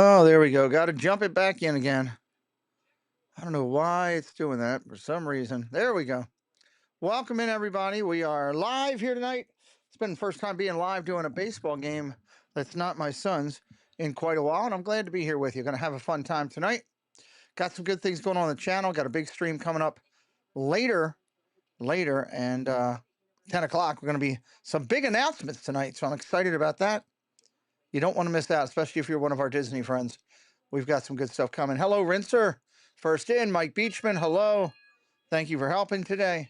Oh, there we go. Got to jump it back in again. I don't know why it's doing that for some reason. There we go. Welcome in, everybody. We are live here tonight. It's been the first time being live doing a baseball game that's not my son's in quite a while, and I'm glad to be here with you. Going to have a fun time tonight. Got some good things going on the channel. Got a big stream coming up later, and 10 o'clock. We're going to be some big announcements tonight, so I'm excited about that. You don't want to miss out, especially if you're one of our Disney friends. We've got some good stuff coming. Hello, Rinser. First in, Mike Beachman. Hello. Thank you for helping today.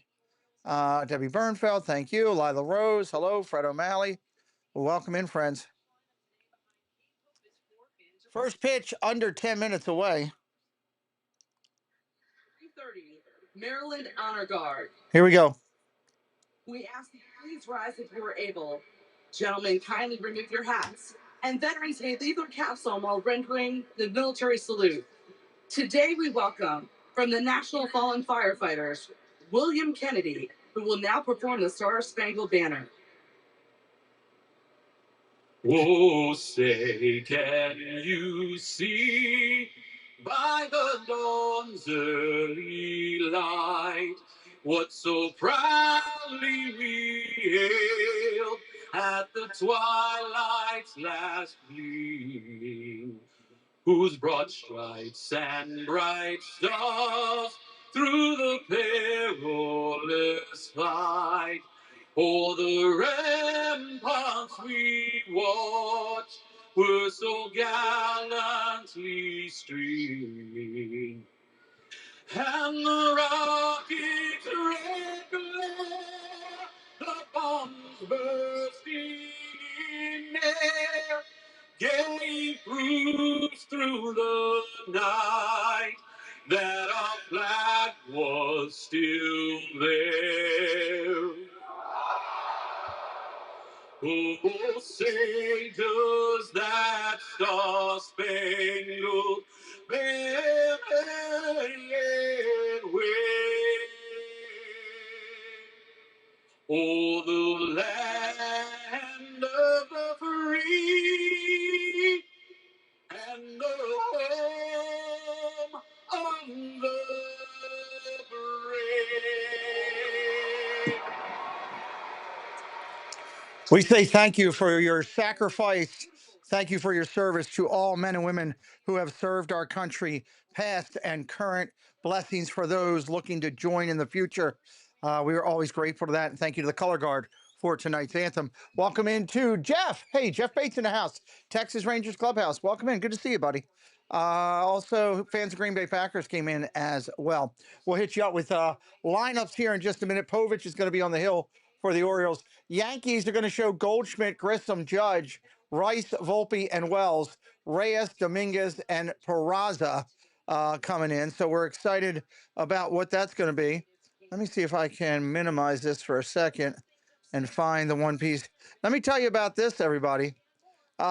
Debbie Bernfeld, thank you. Lila Rose, hello. Fred O'Malley. Welcome in, friends. First pitch under 10 minutes away. 3:30, Maryland Honor Guard. Here we go. We ask you please rise if you are able. Gentlemen, kindly remove your hats. And veterans may leave their caps on while rendering the military salute. Today we welcome, from the National Fallen Firefighters, William Kennedy, who will now perform the Star-Spangled Banner. Oh, say, can you see by the dawn's early light what so proudly we hailed at the twilight's last gleam, whose broad stripes and bright stars through the perilous fight o'er the ramparts we watched were so gallantly streaming, and the rocket's red glare, the bombs bursting in air, gave proofs through the night that our flag was still there. Oh, say does that star-spangled banner yet wave o'er the land of the free and the home of the brave? We say thank you for your sacrifice. Thank you for your service to all men and women who have served our country, past and current. Blessings for those looking to join in the future. We are always grateful to that. And thank you to the Color Guard for tonight's anthem. Welcome in to Jeff. Hey, Jeff Bates in the house, Texas Rangers Clubhouse. Welcome in. Good to see you, buddy. Also, fans of Green Bay Packers came in as well. We'll hit you up with lineups here in just a minute. Povich is going to be on the hill for the Orioles. Yankees are going to show Goldschmidt, Grissom, Judge, Rice, Volpe, and Wells, Reyes, Dominguez, and Peraza coming in. So we're excited about what that's going to be. Let me see if I can minimize this for a second and find the one piece. Let me tell you about this, everybody.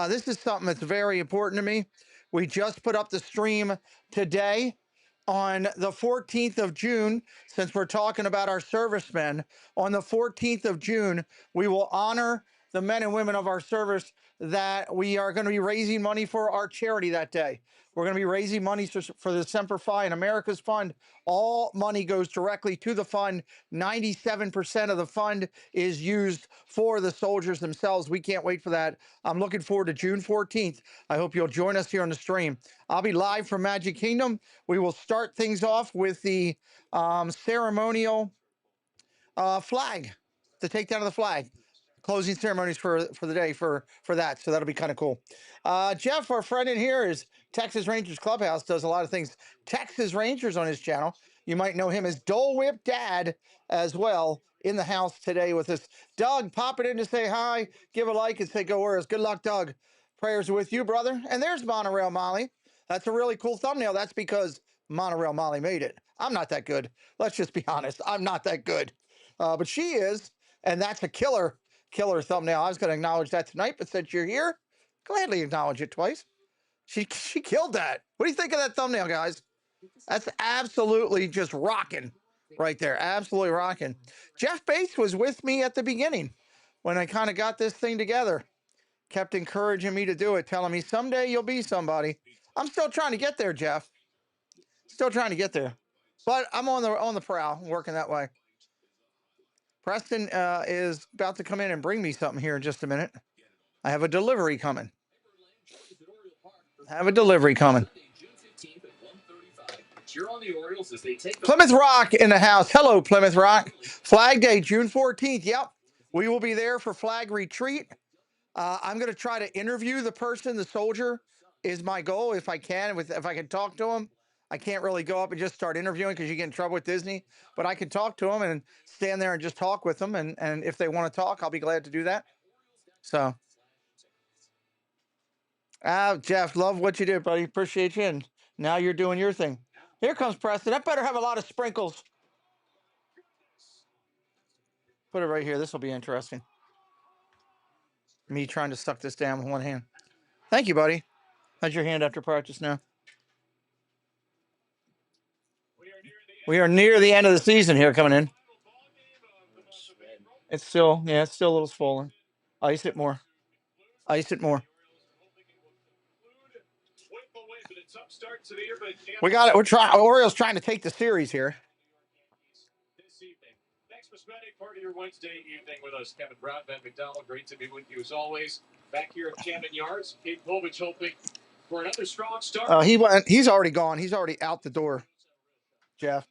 This is something that's very important to me. We just put up the stream today on the 14th of June. Since we're talking about our servicemen, on the 14th of June, we will honor the men and women of our service that we are going to be raising money for our charity that day. We're going to be raising money for the Semper Fi and America's Fund. All money goes directly to the fund. 97% of the fund is used for the soldiers themselves. We can't wait for that. I'm looking forward to June 14th. I hope you'll join us here on the stream. I'll be live from Magic Kingdom. We will start things off with the ceremonial flag, the takedown of the flag. Closing ceremonies for the day for that. So that'll be kind of cool. Jeff, our friend in here, is Texas Rangers Clubhouse, does a lot of things. Texas Rangers on his channel. You might know him as Dole Whip Dad as well, in the house today with us. Doug, pop it in to say hi, give a like, and say go Orioles. Good luck, Doug. Prayers are with you, brother. And there's Monorail Molly. That's a really cool thumbnail. That's because Monorail Molly made it. I'm not that good. Let's just be honest. I'm not that good. But she is, and that's a killer thumbnail. I was going to acknowledge that tonight, but since you're here, gladly acknowledge it twice. She killed that. What do you think of that thumbnail, guys? That's absolutely just rocking right there. Absolutely rocking. Jeff Bates was with me at the beginning when I kind of got this thing together. Kept encouraging me to do it, telling me someday you'll be somebody. I'm still trying to get there, Jeff. Still trying to get there. But I'm on the prowl, working that way. Preston is about to come in and bring me something here in just a minute. I have a delivery coming. Plymouth Rock in the house. Hello, Plymouth Rock. Flag Day, June 14th. Yep. We will be there for Flag Retreat. I'm going to try to interview the person, the soldier, is my goal if I can. If I can talk to him, I can't really go up and just start interviewing because you get in trouble with Disney. But I can talk to them and stand there and just talk with them. And if they want to talk, I'll be glad to do that. So, Jeff, love what you did, buddy. Appreciate you. And now you're doing your thing. Here comes Preston. That better have a lot of sprinkles. Put it right here. This will be interesting. Me trying to suck this down with one hand. Thank you, buddy. How's your hand after practice now? We are near the end of the season here coming in. It's still a little swollen. Ice it more. We got it. Orioles trying to take the series here. Thanks for spending part of your Wednesday evening with us, Kevin Brown, Ben McDonald. Great to be with you as always. Back here at Camden Yards, Kate Povich hoping for another strong start. He's already gone. He's already out the door, Jeff.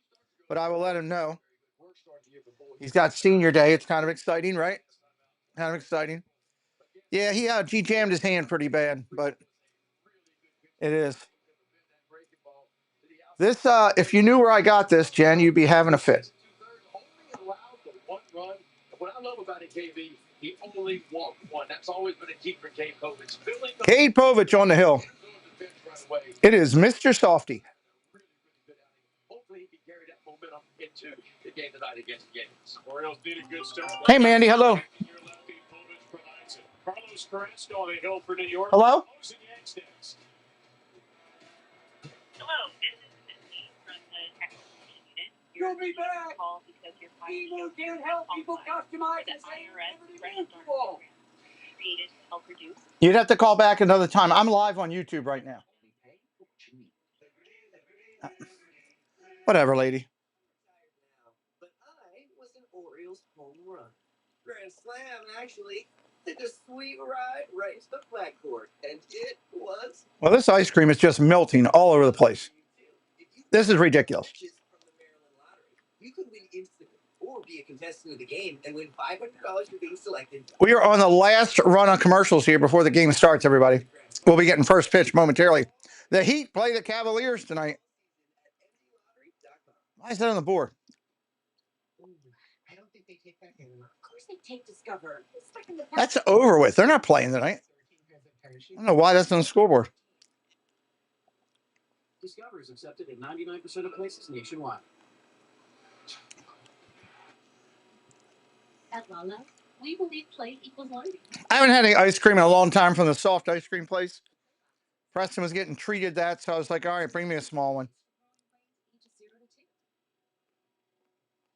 But I will let him know. He's got senior day. It's kind of exciting, right? Kind of exciting. Yeah, he jammed his hand pretty bad, but it is. This, if you knew where I got this, Jen, you'd be having a fit. What I love about it, KB, he only walked one. That's always been a key for Kate Povich. Kate Povich on the hill. It is Mr. Softy. Hopefully he can carry that momentum into the game tonight against the Yankees. Orioles need a good start. Hey, Mandy, hello. Carlos Carrasco on the hill for New York. Hello. Hello, this is Misty from the technical unit. You'll be back. Call because your People can't help people customize the and IRS everything Fresh Start beautiful. program created to help reduce. You'd have to call back another time. I'm live on YouTube right now. Whatever, lady. But I was an Orioles home run. Grand slam, actually. Took a sweet ride right to the flag court, and it was. Well, this ice cream is just melting all over the place. This is ridiculous. From the Maryland lottery, you could win instantly, or be a contestant of the game and win $500 for being selected. We are on the last run on commercials here before the game starts, everybody. We'll be getting first pitch momentarily. The Heat play the Cavaliers tonight. Why is that on the board? I don't think they take that anymore. Of course they take Discover. That's over with. They're not playing tonight. I don't know why that's on the scoreboard. Discover is accepted in 99% of places nationwide. At Lala, we believe play equals learning. I haven't had any ice cream in a long time from the soft ice cream place. Preston was getting treated that, so I was like, all right, bring me a small one.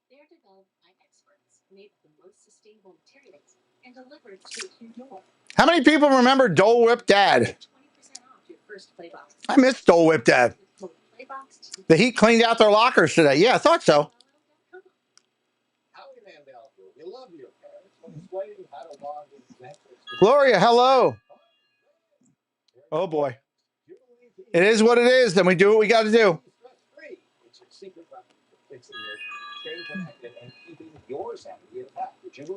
They're developed by experts, made with the most sustainable materials, and delivered straight to your door. How many people remember Dole Whip Dad? 20% off your first play box. I miss Dole Whip Dad. The Heat cleaned out their lockers today. Yeah, I thought so. Gloria, hello. Oh, boy. It is what it is, and we do what we got to do.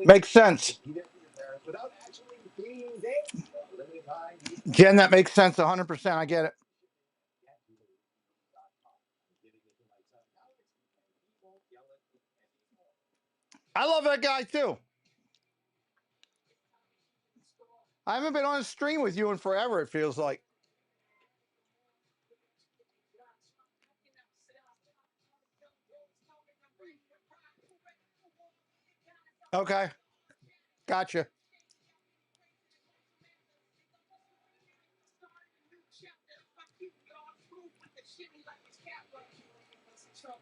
Makes sense. Jen, that makes sense 100%. I get it. I love that guy, too. I haven't been on a stream with you in forever, it feels like. Okay. Gotcha.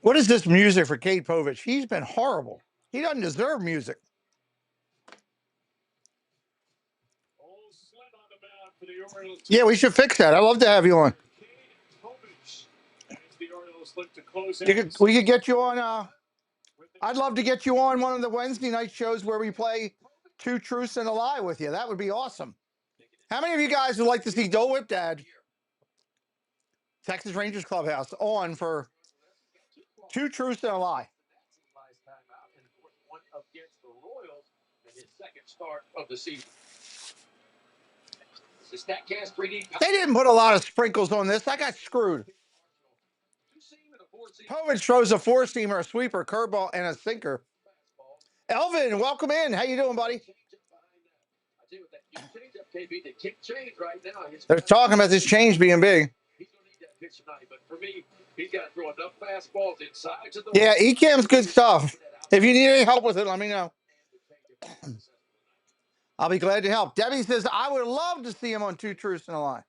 What is this music for Kate Povich? He's been horrible. He doesn't deserve music. Yeah, we should fix that. I'd love to have you on. look to close out. We could get you on. I'd love to get you on one of the Wednesday night shows where we play Two Truths and a Lie with you. That would be awesome. How many of you guys would like to see Dole Whip Dad, Texas Rangers Clubhouse, on for Two Truths and a Lie? Against the Royals in his second start of the season. The Statcast 3D. They didn't put a lot of sprinkles on this. I got screwed. Povich throws a four-seamer, a sweeper, curveball, and a sinker. Elvin, welcome in. How you doing, buddy? They're talking about this change being big. He's going to need that pitch tonight, but for me, he's got to throw enough fastballs inside to the. Yeah, Ecam's good stuff. If you need any help with it, let me know. I'll be glad to help. Debbie says, I would love to see him on Two Truths and a Lie.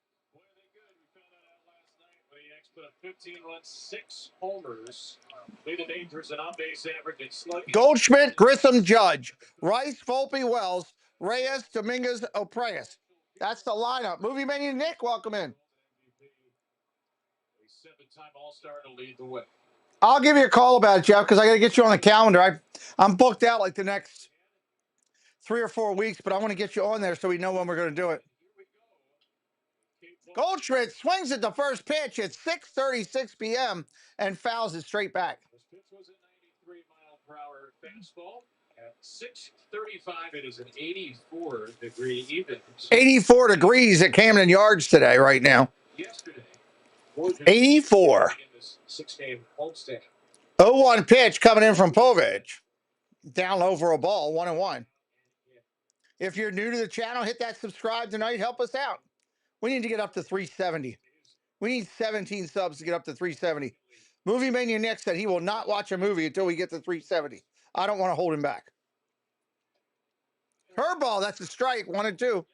Put up 15 runs, 6 homers. Lead the Rangers an on-base average and slugging. Goldschmidt, Grissom, Judge, Rice, Volpe, Wells, Reyes, Dominguez, Opreas. That's the lineup. Movie Mania Nick, welcome in. A 7-time All-Star to lead the way. I'll give you a call about it, Jeff, because I got to get you on the calendar. I'm booked out like the next 3 or 4 weeks, but I want to get you on there so we know when we're going to do it. Goldschmidt swings at the first pitch at 6:36 p.m. and fouls it straight back. This pitch was a 93-mile-per-hour fastball. At 6:35, it is an 84-degree even. 84 degrees at Camden Yards today, right now. Yesterday. 84. 6-game homestand. 0-1 pitch coming in from Povich. Down low for a ball, 1-1. If you're new to the channel, hit that subscribe tonight. Help us out. We need to get up to 370. We need 17 subs to get up to 370. Movie Mania Nick said he will not watch a movie until we get to 370. I don't want to hold him back. Curveball, that's a strike, 1-2.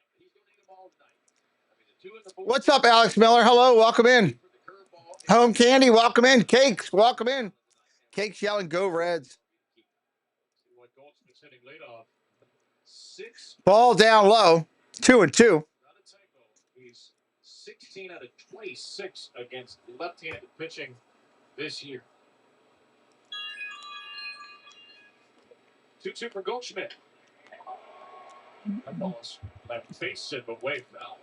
What's up, Alex Miller? Hello, welcome in. Home Candy, welcome in. Cakes, welcome in. Cakes yelling, go Reds. Ball down low, 2-2. 16 out of 26 against left-handed pitching this year. 2-2 for Goldschmidt. That ball's left face it, but way foul.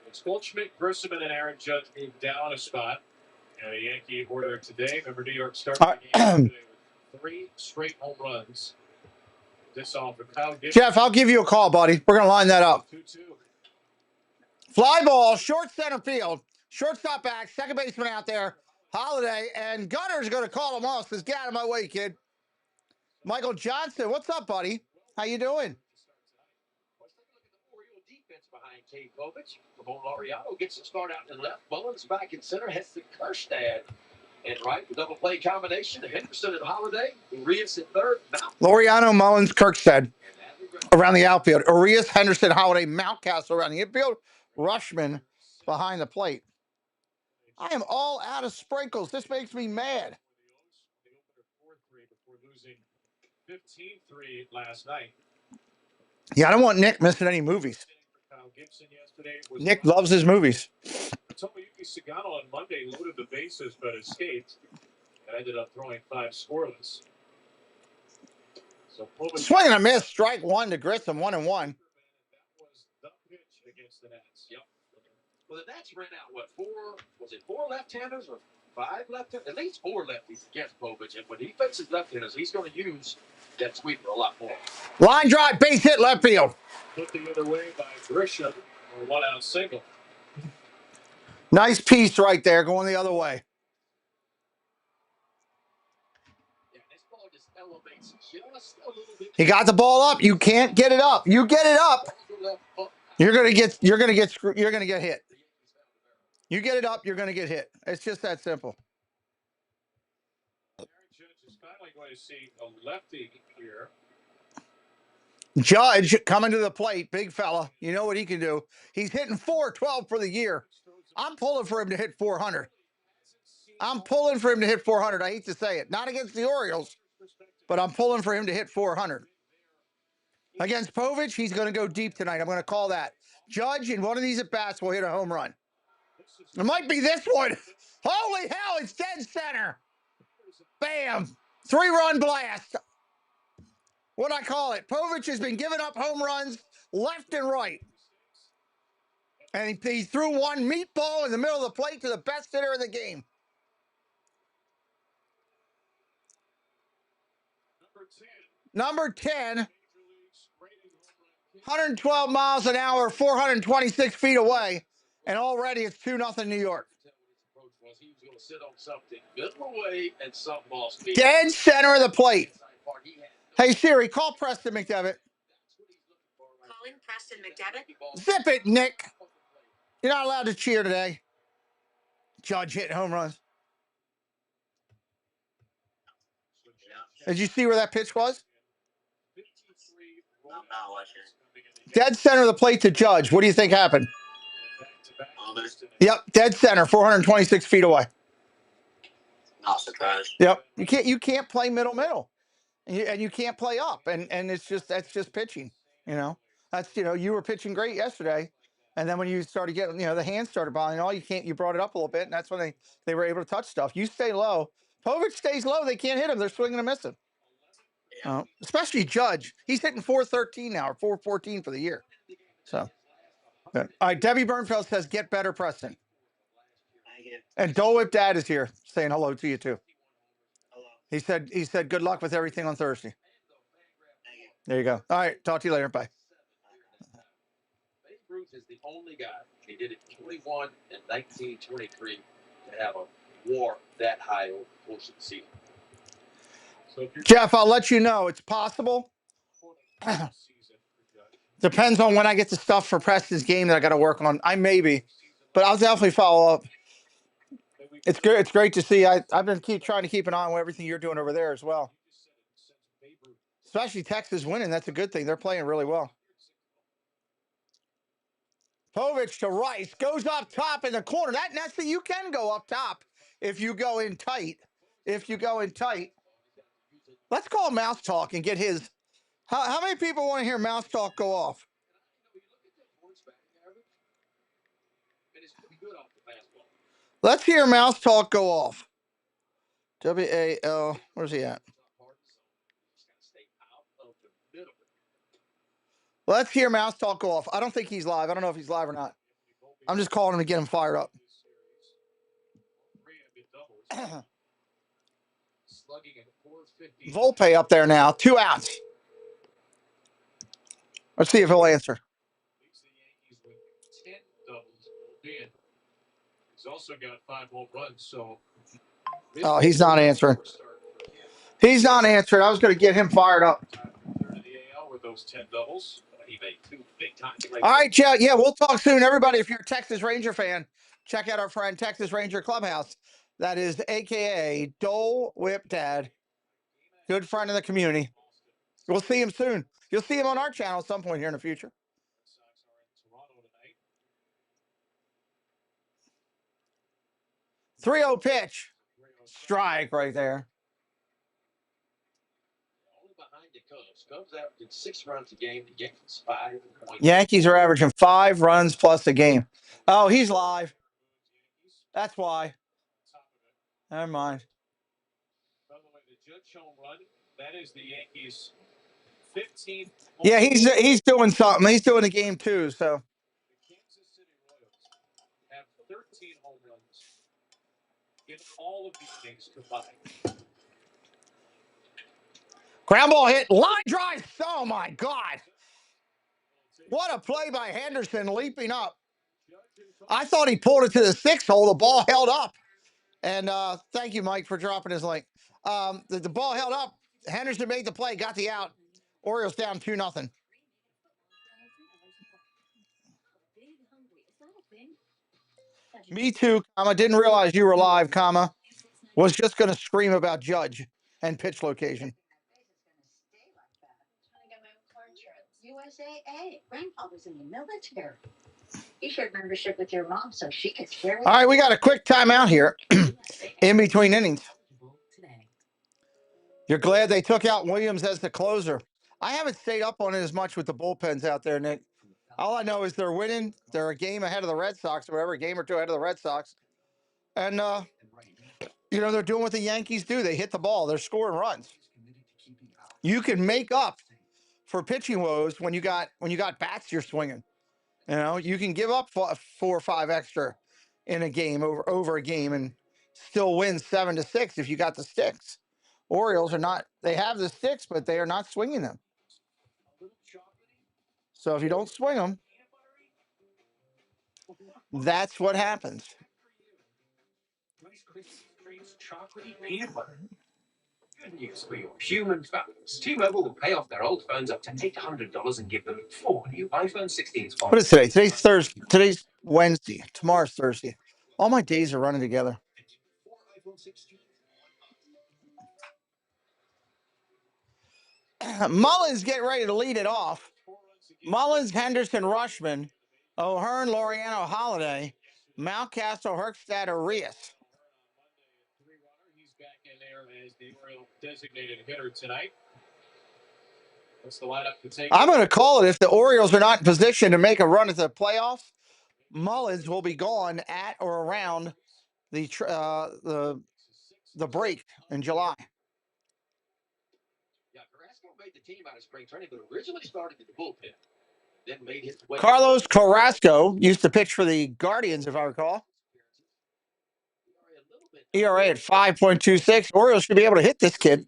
It's Goldschmidt, Grissom, and Aaron Judge moved down a spot. And a Yankee order today. Remember, New York started the game today with 3 straight home runs. This off of Kyle Gibson. Jeff, I'll give you a call, buddy. We're going to line that up. 2-2. Fly ball, short center field. Shortstop back, second baseman out there. Holiday, and Gunner's going to call him off. Says, get out of my way, kid. Michael Johnson, what's up, buddy? How you doing? Let's take a look at the Oriole defense behind Cade Povich. Ramon Laureano gets the start out in left. Mullins back in center. Heads to Kerstad. And right, the double play combination. Henderson and Holiday. Urias in third. Laureano, Mullins, Kirkstead around the outfield. Urias, Henderson, Holiday, Mountcastle around the infield. Rushman behind the plate. I am all out of sprinkles. This makes me mad. 15-3 last night. Yeah, I don't want Nick missing any movies. Nick loves his movies. Tomoyuki Sagano on Monday loaded the bases but escaped and ended up throwing 5 scoreless. So swing and a miss, strike 1 to Grissom, 1-1. That was the pitch against the Nats. Yep. Well, the Nats ran out, what, 4 left-handers or 5 left-handers? At least 4 lefties against Povich. And when he faces left-handers, he's going to use that sweeper a lot more. Line drive, base hit, left field. Put the other way by Grisham for a 1-out single. Nice piece right there, going the other way. Yeah, this ball just elevates just a little bit. He got the ball up. You can't get it up. You get it up, you're gonna get hit. You get it up, you're gonna get hit. It's just that simple. Aaron Judge is finally going to see a lefty here. Judge coming to the plate, big fella. You know what he can do. He's hitting .412 for the year. I'm pulling for him to hit 400. I'm pulling for him to hit 400. I hate to say it. Not against the Orioles, but I'm pulling for him to hit 400. Against Povich, he's going to go deep tonight. I'm going to call that. Judge, in one of these at-bats, will hit a home run. It might be this one. Holy hell, it's dead center. Bam. 3-run blast. What'd I call it? Povich has been giving up home runs left and right. And he threw one meatball in the middle of the plate to the best hitter in the game. Number 10, 112 miles an hour, 426 feet away, and already it's 2-0 New York. Dead center of the plate. Hey, Siri, call Preston McDevitt. Calling Preston McDevitt. Zip it, Nick. You're not allowed to cheer today. Judge hitting home runs. Did you see where that pitch was? Dead center of the plate to Judge. What do you think happened? Yep, dead center, 426 feet away. Not surprised. Yep, you can't play middle, and you can't play up, and that's just pitching. You were pitching great yesterday, and then when you started getting the hands started bothering, you brought it up a little bit, and that's when they were able to touch stuff. You stay low. Povich stays low. They can't hit him. They're swinging and missing. Especially Judge. He's hitting 413 now, or 414 for the year. So, good. All right, Debbie Burnfeld says, "Get better, Preston." And Dole Whip Dad is here saying hello to you too. He said good luck with everything on Thursday. There you go. All right, talk to you later. Bye. Babe Ruth is the only guy. He did it 21 and 1923 to have a WAR that high over the course of the season. Jeff, I'll let you know. It's possible. Depends on when I get the stuff for Preston's game that I got to work on. I may be, but I'll definitely follow up. It's good. It's great to see. I've been trying to keep an eye on everything you're doing over there as well. Especially Texas winning. That's a good thing. They're playing really well. Povich to Rice goes up top in the corner. That's you can go up top if you go in tight. Let's call Mouse Talk and get his. How many people want to hear Mouse Talk go off? Let's hear Mouse Talk go off. WAL. Where's he at? Let's hear Mouse Talk go off. I don't think he's live. I don't know if he's live or not. I'm just calling him to get him fired up. Volpe up there now. 2 outs. Let's see if he'll answer. He's also got 5 home runs, so. Oh, he's not answering. He's not answering. I was going to get him fired up. With those 10 doubles. He made 2 big time. All right, Joe. Yeah, we'll talk soon. Everybody, if you're a Texas Ranger fan, check out our friend Texas Ranger Clubhouse. That is AKA Dole Whip Dad. Good friend of the community. We'll see him soon. You'll see him on our channel at some point here in the future. 3-0 pitch. Strike right there. Cubs averaging 6 runs a game. The Yankees 5. Yankees are averaging 5 runs plus a game. Oh, he's live. That's why. Never mind. By the way, the Judge home run, that is the Yankees' 15th. Yeah, he's doing something. He's doing a game too. So. The Kansas City Royals have 13 home runs in all of the innings combined. Ground ball hit. Line drive. Oh, my God. What a play by Henderson leaping up. I thought he pulled it to the 6th hole. The ball held up. And thank you, Mike, for dropping his link. The ball held up. Henderson made the play, got the out. Orioles down 2-0. Me too, comma. Didn't realize you were live, comma. Was just going to scream about Judge and pitch location. USAA. Grandpa was in the military. He shared membership with your mom so she could share. All right, we got a quick timeout here in between innings. You're glad they took out Williams as the closer. I haven't stayed up on it as much with the bullpens out there, Nick. All I know is they're winning. They're a game ahead of the Red Sox, or whatever, a game or two ahead of the Red Sox. And, they're doing what the Yankees do. They hit the ball. They're scoring runs. You can make up for pitching woes when you got bats you're swinging. You can give up 4 or 5 extra in a game over a game and still win 7-6 if you got the sticks. Orioles are not. They have the sticks, but they are not swinging them. So if you don't swing them, that's what happens. Chocolatey peanut butter. Good news for your human fans. T-Mobile will pay off their old phones up to $800 and give them 4 new iPhone 16s. What is today? Today's Thursday. Today's Wednesday. Tomorrow's Thursday. All my days are running together. Mullins getting ready to lead it off. Mullins, Henderson, Rushman, O'Hearn, Laureano, Holiday, Mountcastle, Herkstad, Arias. He's back in there as the Oriole designated hitter tonight. What's the lineup to take? I'm going to call it, if the Orioles are not in position to make a run at the playoffs, Mullins will be gone at or around the break in July. Yeah, Carrasco made the team out of spring training, but originally started in the bullpen. Then made his way. Carlos Carrasco used to pitch for the Guardians, if I recall. ERA at 5.26. Orioles should be able to hit this kid.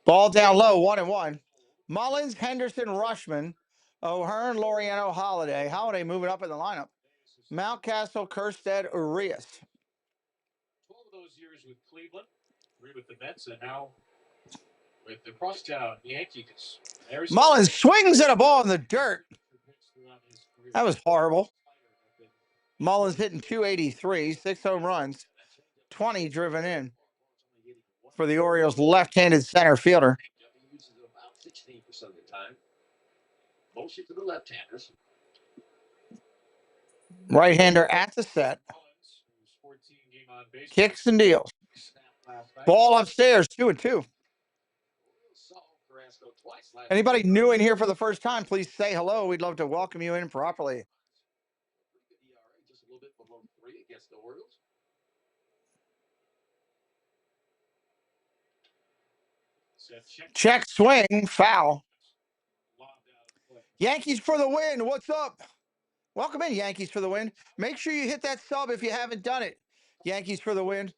Ball down low, 1-1. Mullins, Henderson, Rushman, O'Hearn, Laureano, Holiday. Holiday moving up in the lineup. Mountcastle, Kerstead, Urias. 12 of those years with Cleveland, 3 with the Mets, and now with the crosstown Yankees. Mullins swings at a ball in the dirt. That was horrible. Mullins hitting .283, 6 home runs, 20 driven in for the Orioles' left-handed center fielder. Uses it about 16% of the time. Mostly to the left-handers. Right-hander at the set. Kicks and deals. Ball upstairs, 2-2. Anybody new in here for the first time, please say hello. We'd love to welcome you in properly. Just a little bit below 3 against the Orioles. Check swing, foul. Yankees for the win. What's up? Welcome in, Yankees for the win. Make sure you hit that sub if you haven't done it. Yankees for the win.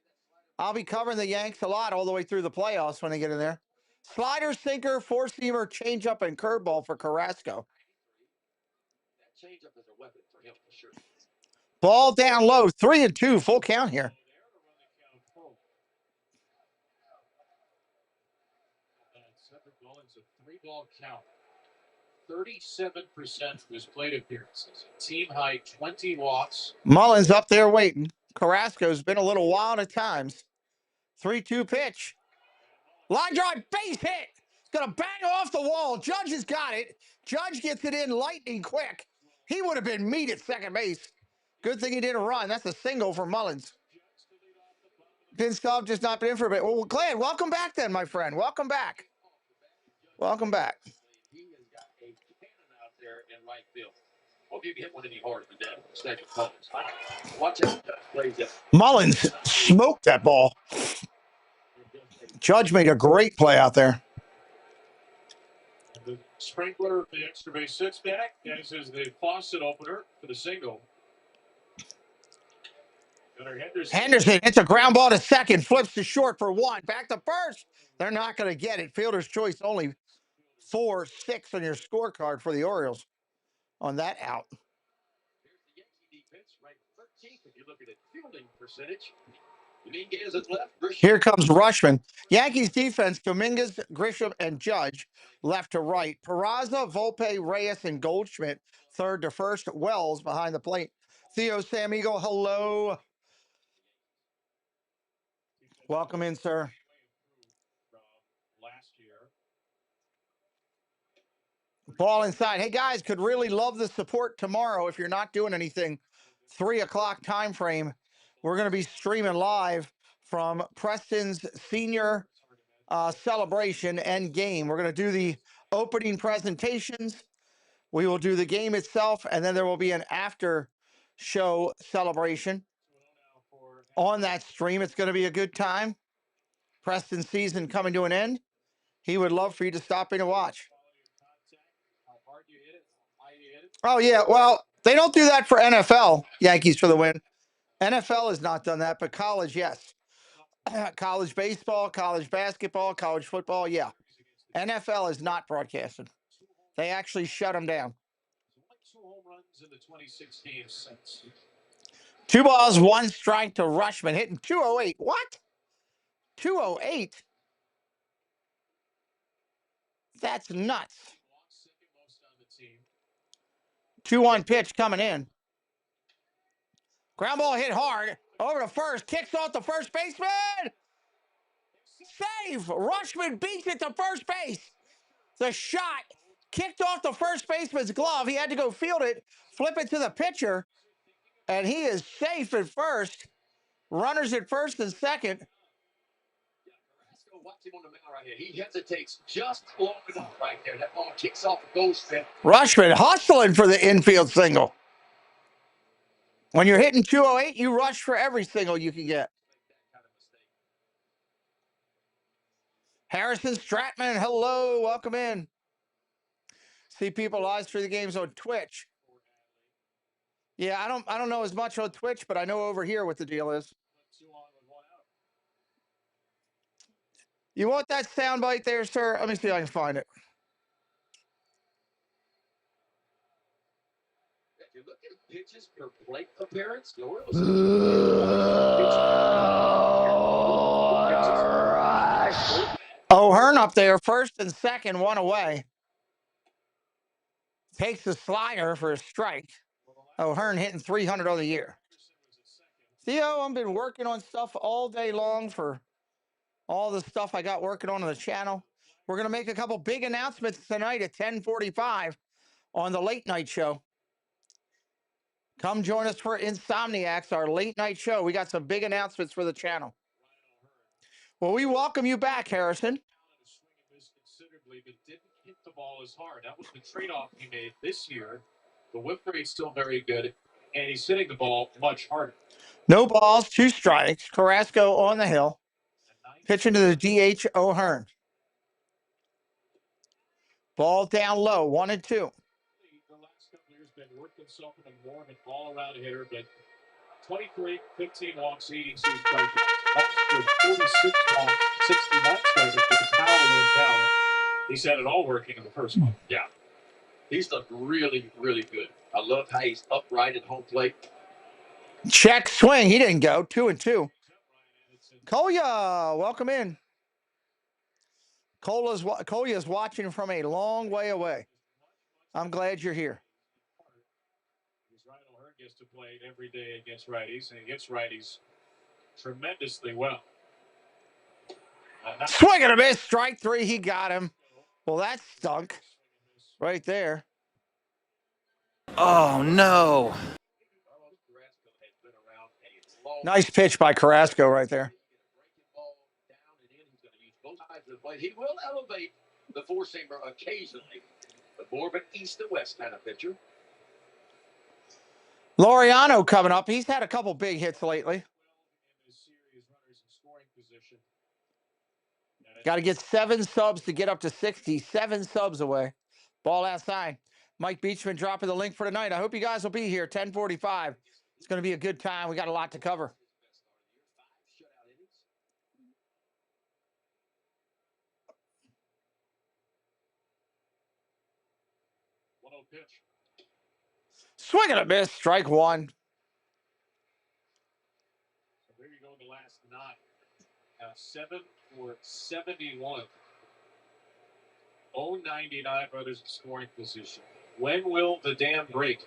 I'll be covering the Yanks a lot all the way through the playoffs when they get in there. Slider, sinker, four-seamer, changeup, and curveball for Carrasco. That changeup is a weapon for him for sure. Ball down low, 3-2, full count here. Mullins a 3-ball count. 37% of his plate appearances. Team high 20 walks. Mullins up there waiting. Carrasco's been a little wild at times. 3-2 pitch. Line drive, base hit. It's going to bang off the wall. Judge has got it. Judge gets it in lightning quick. He would have been meat at second base. Good thing he didn't run. That's a single for Mullins. Pinstop just not been in for a bit. Well, Glenn, welcome back then, my friend. Welcome back. Welcome back. He has got a cannon out there in right field. Hope you get one any harder than that. Instead of Mullins. Watch out. Plays it. Mullins smoked that ball. Judge made a great play out there. The sprinkler, the extra base sits back, as is the faucet opener for the single. Henderson hits a ground ball to second, flips to short for 1. Back to first. They're not going to get it. Fielder's choice only 4-6 on your scorecard for the Orioles on that out. Here's the Yankee defense, ranked 13th. If you look at the fielding percentage, Dominguez is left. Here comes Rushman. Yankees defense, Dominguez, Grisham, and Judge left to right. Peraza, Volpe, Reyes, and Goldschmidt third to first. Wells behind the plate. Theo Samigo, hello. Welcome in, sir. Ball inside. Hey, guys, could really love the support tomorrow if you're not doing anything. 3 o'clock time frame. We're going to be streaming live from Preston's senior celebration and game. We're going to do the opening presentations. We will do the game itself, and then there will be an after show celebration on that stream. It's going to be a good time. Preston's season coming to an end. He would love for you to stop in and watch. Oh, yeah. Well, they don't do that for NFL. Yankees for the win. NFL has not done that, but college, yes. College baseball, college basketball, college football, yeah. NFL is not broadcasted. They actually shut them down. 2 balls, 1 strike to Rushman, hitting 208. What? 208? That's nuts. 2-1 pitch coming in. Ground ball hit hard. Over to first. Kicks off the first baseman. Save. Rushman beats it to first base. The shot kicked off the first baseman's glove. He had to go field it, flip it to the pitcher, and he is safe at first. Runners at first and second. Watch him on the mound right here. He hesitates just long enough right there. That ball kicks off a goal spin. Rushman hustling for the infield single. When you're hitting 208, you rush for every single you can get. Harrison Stratman, hello, welcome in. See people live stream the games on Twitch. Yeah, I don't know as much on Twitch, but I know over here what the deal is. You want that soundbite there, sir? Let me see if I can find it. If you look at pitches per plate appearance, the Orioles. O'Hearn up there, first and second, 1 away. Takes the slider for a strike. O'Hearn hitting 300 on the year. Theo, I've been working on stuff all day long for all the stuff I got working on the channel. We're going to make a couple big announcements tonight at 10:45 on the late night show. Come join us for Insomniacs, our late night show. We got some big announcements for the channel. Well, we welcome you back, Harrison. Considerably, but didn't hit the ball as hard. That was the trade-off he made this year. The whip rate's still very good, and he's hitting the ball much harder. No balls, 2 strikes. Carrasco on the hill. Pitching to the DH, O'Hearn. Ball down low, 1 and 2. The last couple of years been worked himself into more of an all-around hitter, but 23, 15 walks, 82 strikeouts. Last year, 46 walks, 69 strikeouts with the power went down. He's had it all working in the first month. Yeah. He's looked really, really good. I love how he's upright at home plate. Check swing. He didn't go. 2 and 2. Kolya, welcome in. Kolya's watching from a long way away. I'm glad you're here. Ryan O'Hearn gets to play every day against righties, and he hits righties tremendously well. Swing and a miss. Strike 3. He got him. Well, that stunk right there. Oh, no. Nice pitch by Carrasco right there. He will elevate the four-seamer occasionally, but more of an east and west kind of pitcher. Laureano coming up. He's had a couple big hits lately. Got to get 7 subs to get up to 60. 7 subs away. Ball outside. Mike Beachman dropping the link for tonight. I hope you guys will be here. 10:45. It's going to be a good time. We got a lot to cover. Pitch. Swing and a miss. Strike 1. So there you go. The last 9. 7 for 71. 099 runners in scoring position. When will the dam break?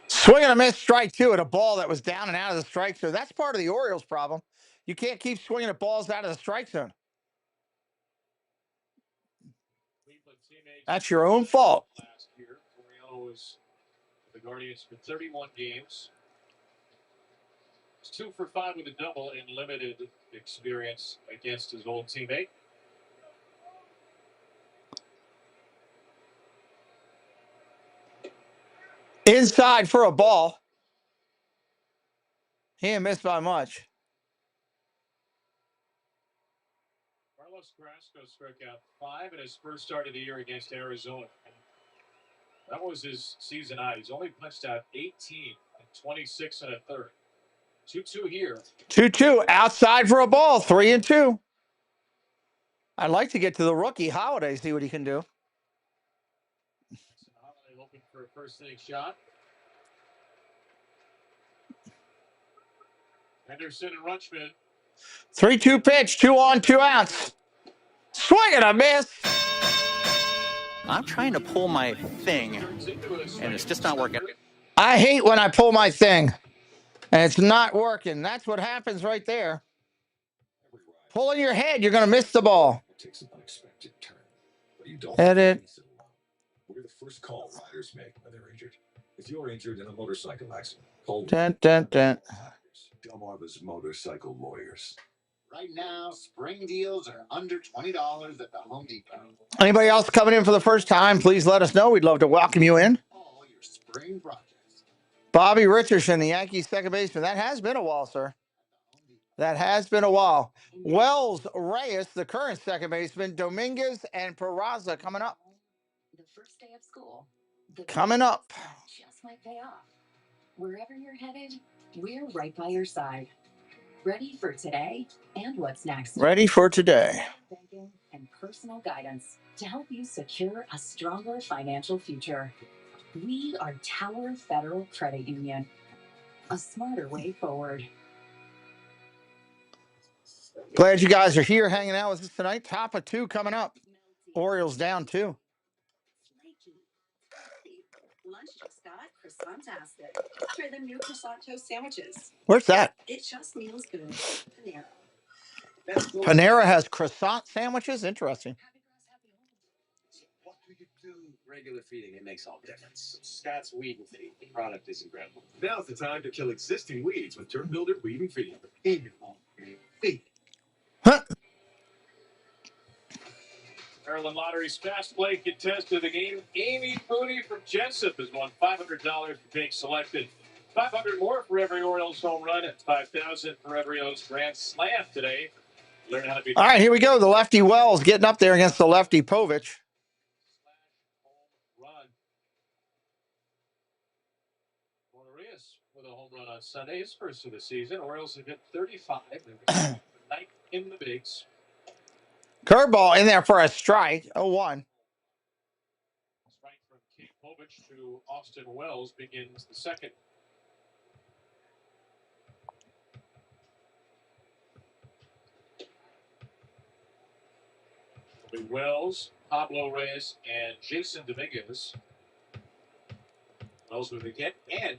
Swing and a miss. Strike 2 at a ball that was down and out of the strike zone. That's part of the Orioles' problem. You can't keep swinging at balls out of the strike zone. That's your own fault. Last year, Oriolo was the Guardians for 31 games. He's 2 for 5 with a double in limited experience against his old teammate. Inside for a ball. He didn't miss by much. Carlos Carrasco struck out 5 in his first start of the year against Arizona. That was his season high. He's only punched out 18 and 26 and a third. 2-2 here. 2-2 outside for a ball. 3-2. I'd like to get to the rookie Holiday, see what he can do. Holiday looking for a first inning shot. Henderson and Rutschman. 3-2 pitch. 2 on, 2 outs. Swing and a miss. I'm trying to pull my thing, and it's just not working. I hate when I pull my thing, and it's not working. That's what happens right there. Pulling your head, you're going to miss the ball. Edit. We're the first call riders make when they're injured. If you're injured in a motorcycle accident, call Delmarva's Motorcycle Lawyers. Right now, spring deals are under $20 at the Home Depot. Anybody else coming in for the first time, please let us know. We'd love to welcome you in. All your spring projects. Bobby Richardson, the Yankees second baseman. That has been a while, sir. That has been a while. Wells Reyes, the current second baseman. Dominguez and Peraza coming up. The first day of school. Coming up. Just might pay off. Wherever you're headed, we're right by your side. Ready for today and what's next. Ready for today. Banking and personal guidance to help you secure a stronger financial future. We are Tower Federal Credit Union. A smarter way forward. Glad you guys are here hanging out with us tonight. Top of 2 coming up. Orioles down 2. Lunch just got croissant-tastic. Try them new croissant toast sandwiches. Where's that? It just feels good. Panera. Panera has croissant sandwiches? Interesting. What do you do? Regular feeding, it makes all the difference. Scott's Weed and Feed. The product is incredible. Now's the time to kill existing weeds with Turn Builder Weed and Feed. Feed. Huh. Maryland Lottery's fast play contest of the game. Amy Mooney from Jessup has won $500 for being selected. $500 more for every Orioles home run and $5,000 for every Orioles grand slam today. Learn how to be. All right, here we go. The lefty Wells getting up there against the lefty Povich. Home run. Reyes with a home run on Sunday, his first of the season. Orioles have hit 35. They're ninth in the bigs. Curveball in there for a strike. 0-1. Strike from Kate Povich to Austin Wells begins the second. Wells, Pablo Reyes, and Jason Dominguez. Wells with a hit and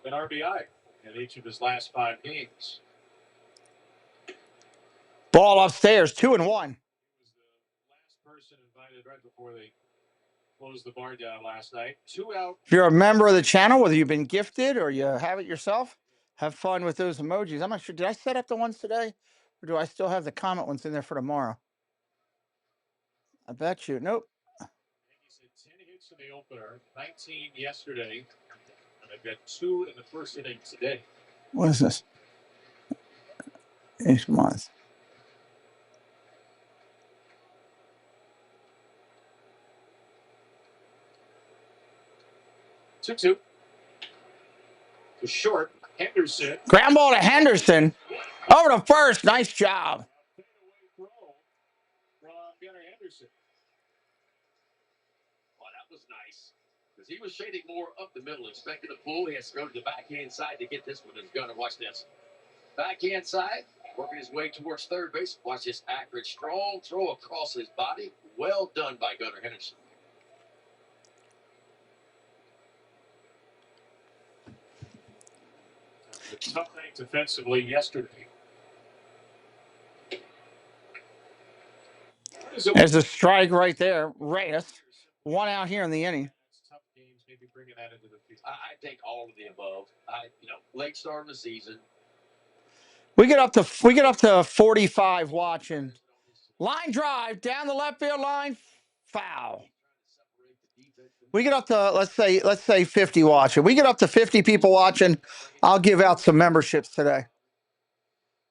an RBI in each of his last 5 games. Ball upstairs, 2-1. He was the last person invited right before they closed the bar down last night. 2 out. If you're a member of the channel, whether you've been gifted or you have it yourself, have fun with those emojis. I'm not sure. Did I set up the ones today? Or do I still have the comment ones in there for tomorrow? I bet you. Nope. Yankees had 10 hits in the opener, 19 yesterday, and they've got 2 in the first inning today. What is this? Each month. Two. To short, Henderson. Ground ball to Henderson. Over to first. Nice job. Throw from Gunnar Henderson. Well, that was nice. Because he was shading more up the middle, expecting a pull. He has to go to the backhand side to get this one. And Gunnar, watch this. Backhand side, working his way towards third base. Watch this accurate, strong throw across his body. Well done by Gunnar Henderson. Tough night defensively yesterday. There's a strike right there. Reyes. 1 out here in the inning. Tough games, maybe bringing that into the future. I think all of the above. Late start of the season. We get up to 45 watching. Line drive down the left field line. Foul. We get up to let's say 50 watching. We get up to 50 people watching. I'll give out some memberships today.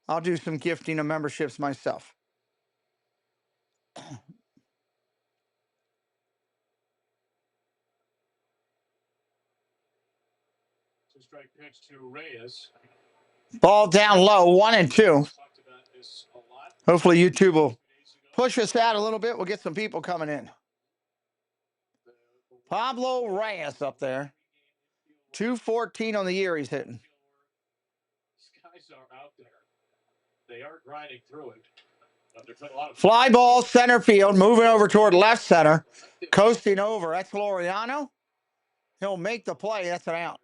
I'll do some gifting of memberships myself. Strike pitch to Reyes. Ball down low, 1-2. Hopefully YouTube will push us out a little bit. We'll get some people coming in. Pablo Reyes up there. 214 on the year he's hitting. These guys are out there. They are grinding through it. Fly ball, center field, moving over toward left center. Coasting over. That's Laureano. He'll make the play. That's an out.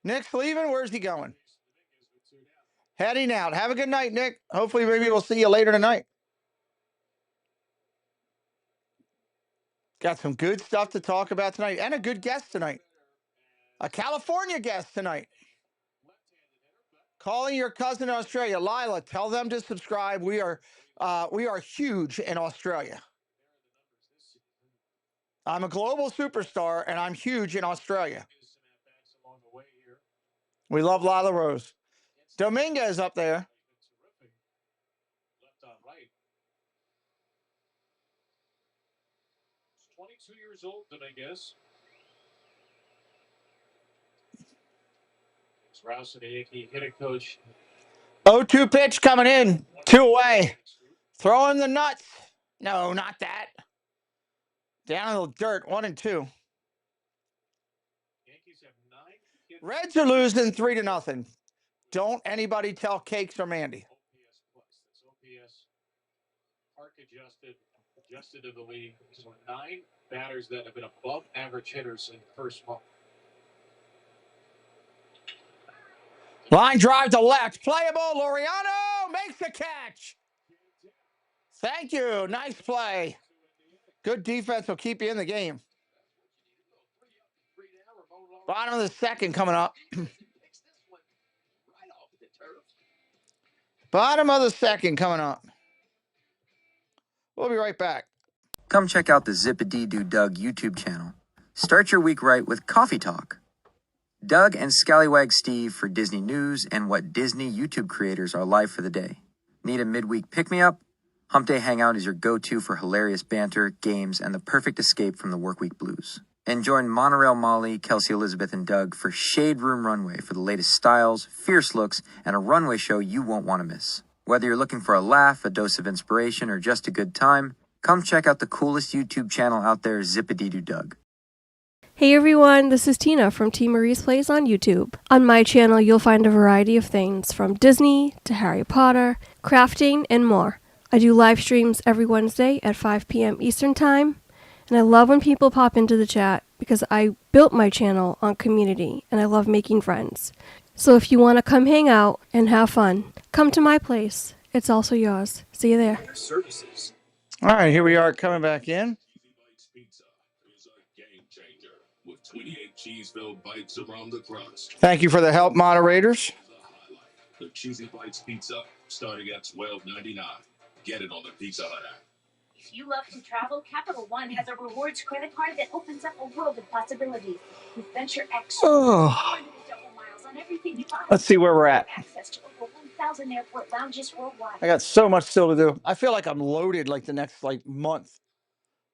Nick's leaving. Where's he going? Heading out. Have a good night, Nick. Hopefully, maybe we'll see you later tonight. Got some good stuff to talk about tonight and a good guest tonight. A California guest tonight. Calling your cousin in Australia. Lila, tell them to subscribe. We are huge in Australia. I'm a global superstar, and I'm huge in Australia. We love Lila Rose. Dominguez up there. Left on right. 22 years old, Dominguez. It's Rouse, the Yankee hitting coach. 0-2 pitch coming in. 2 away. Throwing the nuts. No, not that. Down in the dirt. 1-2. Reds are losing 3-0. Don't anybody tell Cakes or Mandy. OPS plus. That's OPS. Park adjusted to the league. So 9 batters that have been above average hitters in the first month. Line drive to left. Playable. Laureano makes the catch. Thank you. Nice play. Good defense will keep you in the game. Bottom of the second coming up. Bottom of the second coming up. We'll be right back. Come check out the Zip-a-Dee-Doo Doug YouTube channel. Start your week right with Coffee Talk. Doug and Scallywag Steve for Disney news and what Disney YouTube creators are live for the day. Need a midweek pick-me-up? Hump Day Hangout is your go-to for hilarious banter, games, and the perfect escape from the workweek blues. And join Monorail Molly, Kelsey Elizabeth, and Doug for Shade Room Runway for the latest styles, fierce looks, and a runway show you won't want to miss. Whether you're looking for a laugh, a dose of inspiration, or just a good time, come check out the coolest YouTube channel out there, Zip-a-Dee-Doo Doug. Hey everyone, this is Tina from T. Marie's Plays on YouTube. On my channel, you'll find a variety of things from Disney to Harry Potter, crafting, and more. I do live streams every Wednesday at 5 p.m. Eastern Time, and I love when people pop into the chat because I built my channel on community and I love making friends. So if you want to come hang out and have fun, come to my place. It's also yours. See you there. All right, here we are coming back in. With 28 cheese-filled bites around the crust. Thank you for the help, moderators. The Cheesy Bites Pizza, starting at $12.99. Get it on the Pizza Hut app. If you love to travel, Capital One has a rewards credit card that opens up a world of possibilities. With Venture X, double miles on everything you buy. Let's see where we're at. Access to over 1,000 airport lounges worldwide. I got so much still to do. I feel like I'm loaded like the next month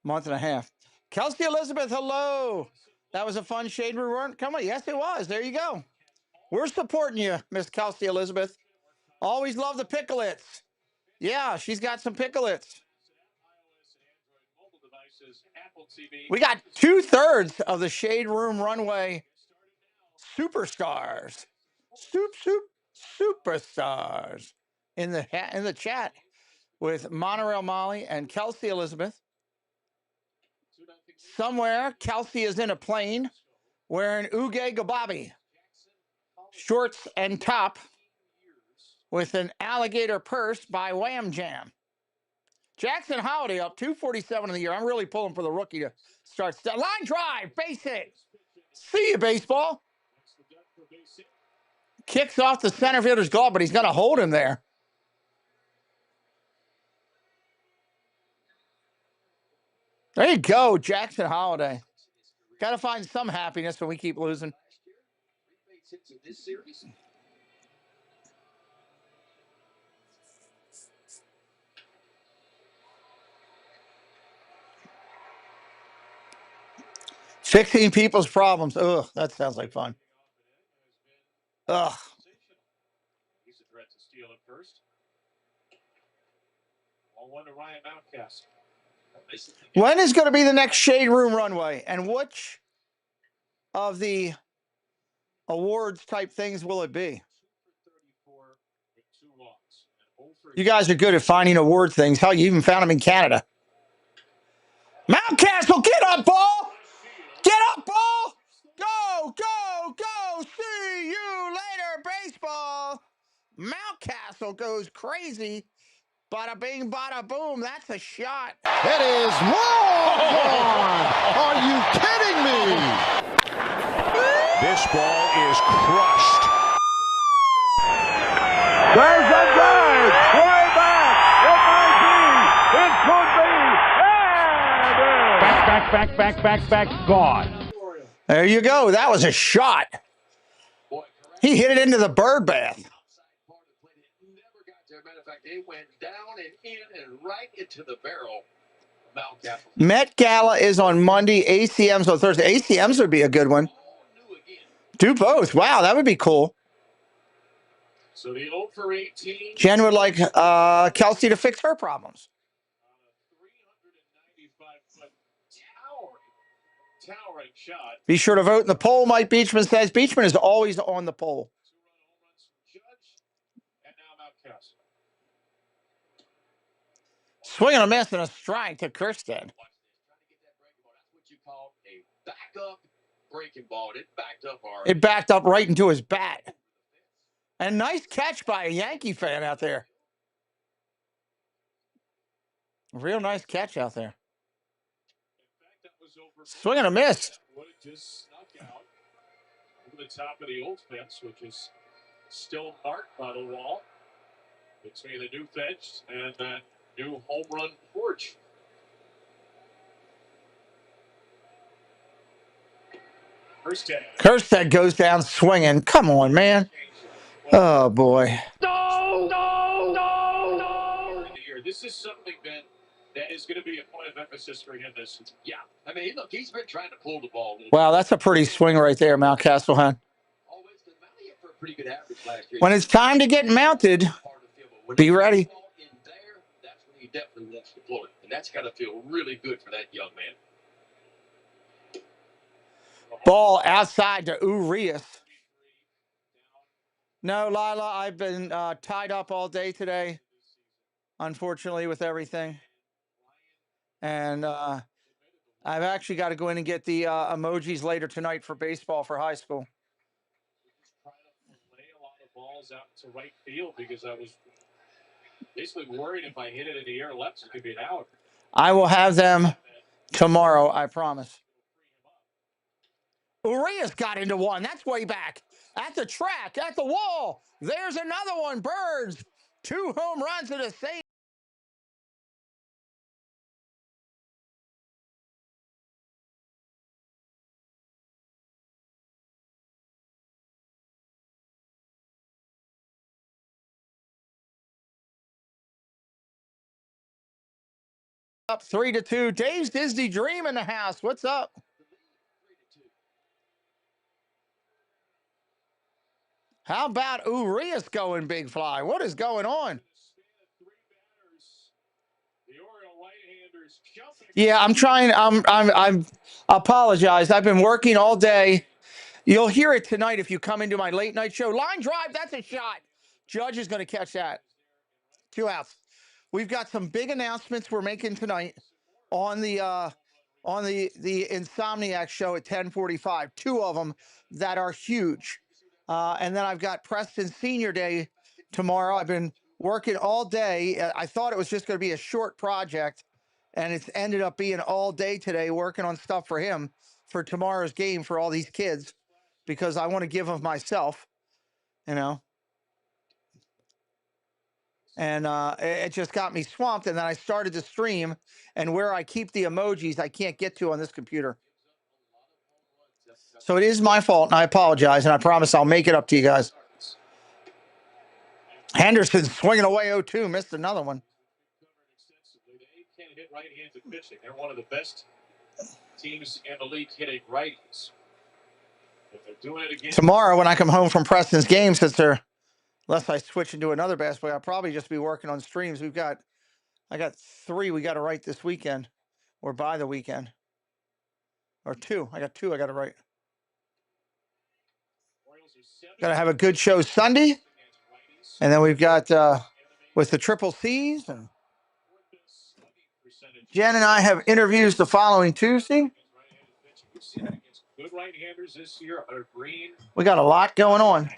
and a half. Kelsey Elizabeth, hello. That was a fun shade reward. Come on. Yes, it was. There you go. We're supporting you, Miss Kelsey Elizabeth. Always love the picklets. Yeah, she's got some picklets. We got 2/3 of the Shade Room Runway superstars. Superstars in the chat with Monorail Molly and Kelsey Elizabeth. Somewhere, Kelsey is in a plane wearing Uge Gababi shorts and top with an alligator purse by Wham Jam. Jackson Holiday up 247 in the year. I'm really pulling for the rookie to start. Line drive, base hit. See you, baseball. Kicks off the center fielder's glove, but he's going to hold him there. There you go, Jackson Holiday. Got to find some happiness when we keep losing. Fixing people's problems. Ugh, that sounds like fun. Ugh. He's a threat to steal it first. 1-1 to Ryan Mountcastle. When is going to be the next Shade Room runway? And which of the awards type things will it be? You guys are good at finding award things. Hell, you even found them in Canada. Mountcastle, get up, ball! Get up, ball! Go, go, go! See you later, baseball! Mountcastle goes crazy. Bada bing, bada boom. That's a shot. It is long. Are you kidding me? This ball is crushed. There's a drive. Way back. It might be. It could be. Back. Gone. There you go. That was a shot. He hit it into the bird bath. Matter of fact, it went down and in and right into the barrel. Met Gala is on Monday. ACM's on Thursday. ACM's would be a good one. Do both. Wow, that would be cool. So the 0 for 18. Jen would like Kelsey to fix her problems. 395-foot towering shot. Be sure to vote in the poll, Mike Beachman says. Beachman is always on the poll. 2-run home runs from Judge, and now Mountcastle. Swing and a miss and a strike to Kirsten. That's what you call a backup breaking ball. It backed up hard. It backed up right into his bat. And nice catch by a Yankee fan out there. A real nice catch out there. Swing and a miss. Would have just snuck out over the top of the old fence, which is still marked by the wall between the new fence and that new home run porch. Kirstead goes down swinging. Come on, man. Oh, boy. No! This is something, Ben, that is going to be a point of emphasis for him this season. Yeah. I mean, look, he's been trying to pull the ball. Wow, that's a pretty swing right there, Mountcastle, huh? Pretty good average last year. When it's time to get mounted, be ready. That's when he definitely wants to pull it. And that's got to feel really good for that young man. Ball outside to Urias. No, Lila, I've been tied up all day today, unfortunately, with everything. And I've actually got to go in and get the emojis later tonight for baseball for high school. Trying to lay a lot of balls out to right field because I was basically worried if I hit it in the air left, it could be an out. I will have them tomorrow, I promise. Urias got into one. That's way back. At the track, at the wall. There's another one. Birds. 2 home runs and a save. Up 3-2. Dave's Disney Dream in the house. What's up? How about Urias going big fly? What is going on? Yeah, I'm trying. I'm apologize. I've been working all day. You'll hear it tonight if you come into my late night show. Line drive, that's a shot. Judge is going to catch that. 2 outs. We've got some big announcements we're making tonight on the Insomniac show at 10:45. 2 of them that are huge. And then I've got Preston Senior Day tomorrow. I've been working all day. I thought it was just going to be a short project, and it's ended up being all day today working on stuff for him for tomorrow's game for all these kids because I want to give them myself, you know. And it just got me swamped. And then I started to stream, and where I keep the emojis, I can't get to on this computer. So it is my fault, and I apologize, and I promise I'll make it up to you guys. Henderson swinging away 0-2, missed another one. They can hit right-handed pitching. They're one of the best teams in the league hitting righties. If they're doing it again Tomorrow, when I come home from Preston's game, unless I switch into another basketball, I'll probably just be working on streams. I got 3 we got to write this weekend, or by the weekend, or 2. I got 2 I got to write. Got to have a good show Sunday, and then we've got with the triple C's, and Jen and I have interviews the following Tuesday. good right-handers this year are Green. We got a lot going on.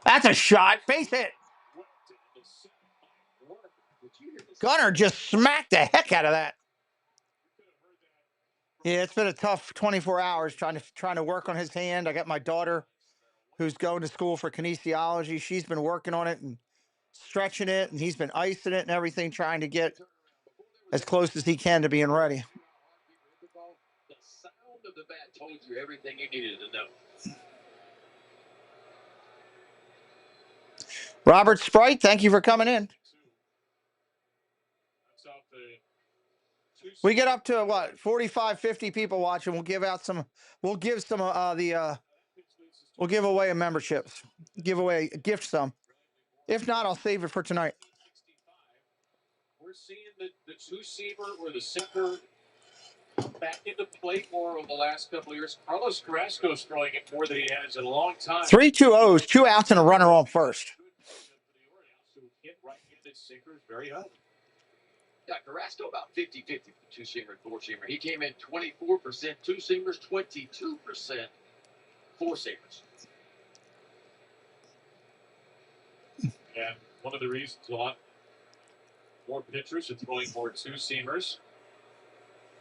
That's a shot. Base hit. Gunnar just smacked the heck out of that. Yeah, it's been a tough 24 hours trying to work on his hand. I got my daughter who's going to school for kinesiology. She's been working on it and stretching it, and he's been icing it and everything, trying to get as close as he can to being ready. The sound of the bat told you everything you needed to know. Robert Sprite, thank you for coming in. We get up to what, 45, 50 people watching. We'll give away a memberships. Gift some. If not, I'll save it for tonight. We're seeing the two-seamer or the sinker back into play more over the last couple of years. Carlos Carrasco's throwing it more than he has in a long time. 3 2-0s, 2 outs and a runner on first. Right-handed sinker is very high. Yeah, Carrasco about 50-50 two-seamer and four-seamer. He came in 24% two-seamers, 22% four-seamers. And one of the reasons a lot more pitchers are throwing more two-seamers.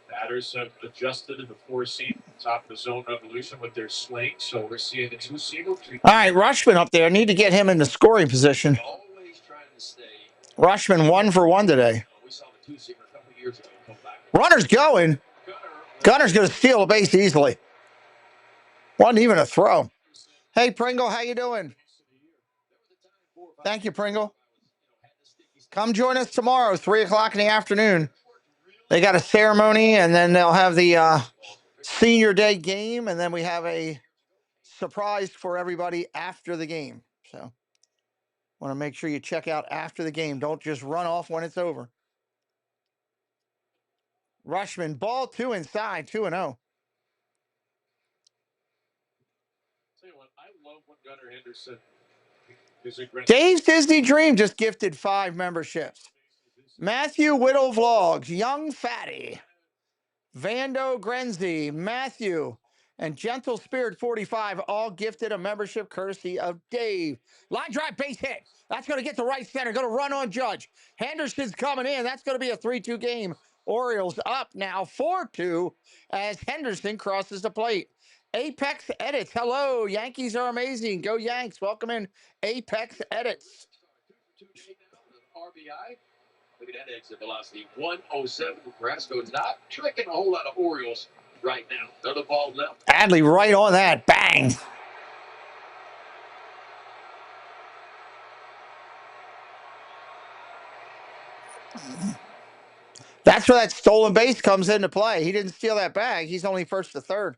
Batters have adjusted in the four-seam, top of the zone revolution with their swing. So we're seeing the two-seamer. All right, Rushman up there. Need to get him in the scoring position. Always trying to stay. Rushman 1 for 1 today. We saw the two-seamer a couple of years ago come back. Runner's going. Gunner's going to steal a base easily. Wasn't even a throw. Hey, Pringle, how you doing? Thank you, Pringle. Come join us tomorrow, 3 o'clock in the afternoon. They got a ceremony, and then they'll have the senior day game, and then we have a surprise for everybody after the game. So want to make sure you check out after the game. Don't just run off when it's over. Rushman, ball 2 inside, 2-0. Tell you what, I love when Gunnar Henderson is aggressive. Dave's Disney Dream just gifted 5 memberships. Matthew Whittle Vlogs, Young Fatty, Vando Grenzy, Matthew, and Gentle Spirit 45 all gifted a membership courtesy of Dave. Line drive, base hit. That's going to get to right center. Going to run on Judge. Henderson's coming in. That's going to be a 3-2 game. Orioles up now 4-2 as Henderson crosses the plate. Apex Edits. Hello, Yankees are amazing. Go Yanks. Welcome in Apex Edits. RBI. Look at that exit velocity, 107. Carrasco not tricking a whole lot of Orioles right now. Another ball left. Adley right on that. Bang. That's where that stolen base comes into play. He didn't steal that bag. He's only first to third.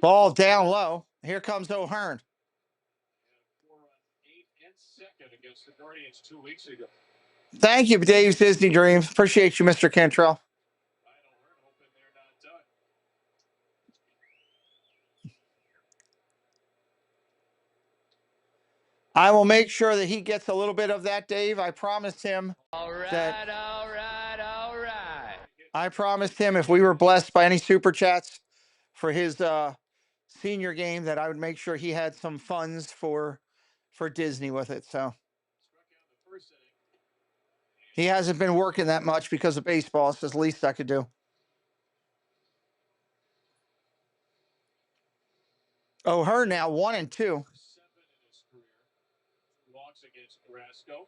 Ball down low. Here comes O'Hearn. Against the Guardians 2 weeks ago. Thank you, Dave's Disney Dreams. Appreciate you, Mr. Cantrell. I will make sure that he gets a little bit of that, Dave. I promised him. All right. I promised him if we were blessed by any super chats for his senior game that I would make sure he had some funds for Disney with it. So he hasn't been working that much because of baseball. It's the least I could do. O'Hearn now 1-2. Carrasco.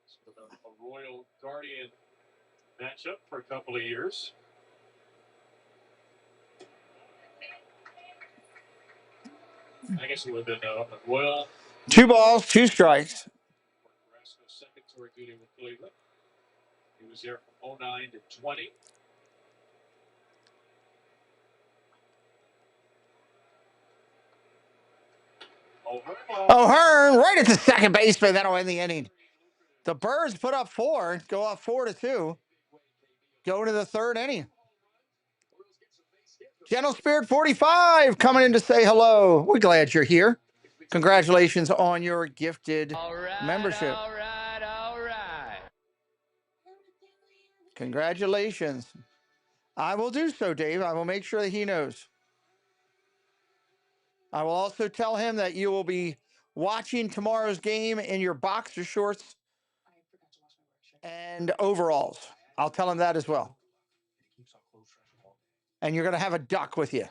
It's been a Royal Guardian matchup for a couple of years. I guess it would have been a Royal. 2 balls, 2 strikes. Carrasco's second tour duty with Cleveland. He was there from 09 to 20. O'Hearn right at the second baseman. That'll end the inning. The Birds put up 4, go up 4-2. Go to the third inning. Gentle Spirit 45 coming in to say hello. We're glad you're here. Congratulations on your gifted membership. All right. Congratulations. I will do so, Dave. I will make sure that he knows. I will also tell him that you will be watching tomorrow's game in your boxer shorts and overalls. I'll tell him that as well. And you're going to have a duck with you.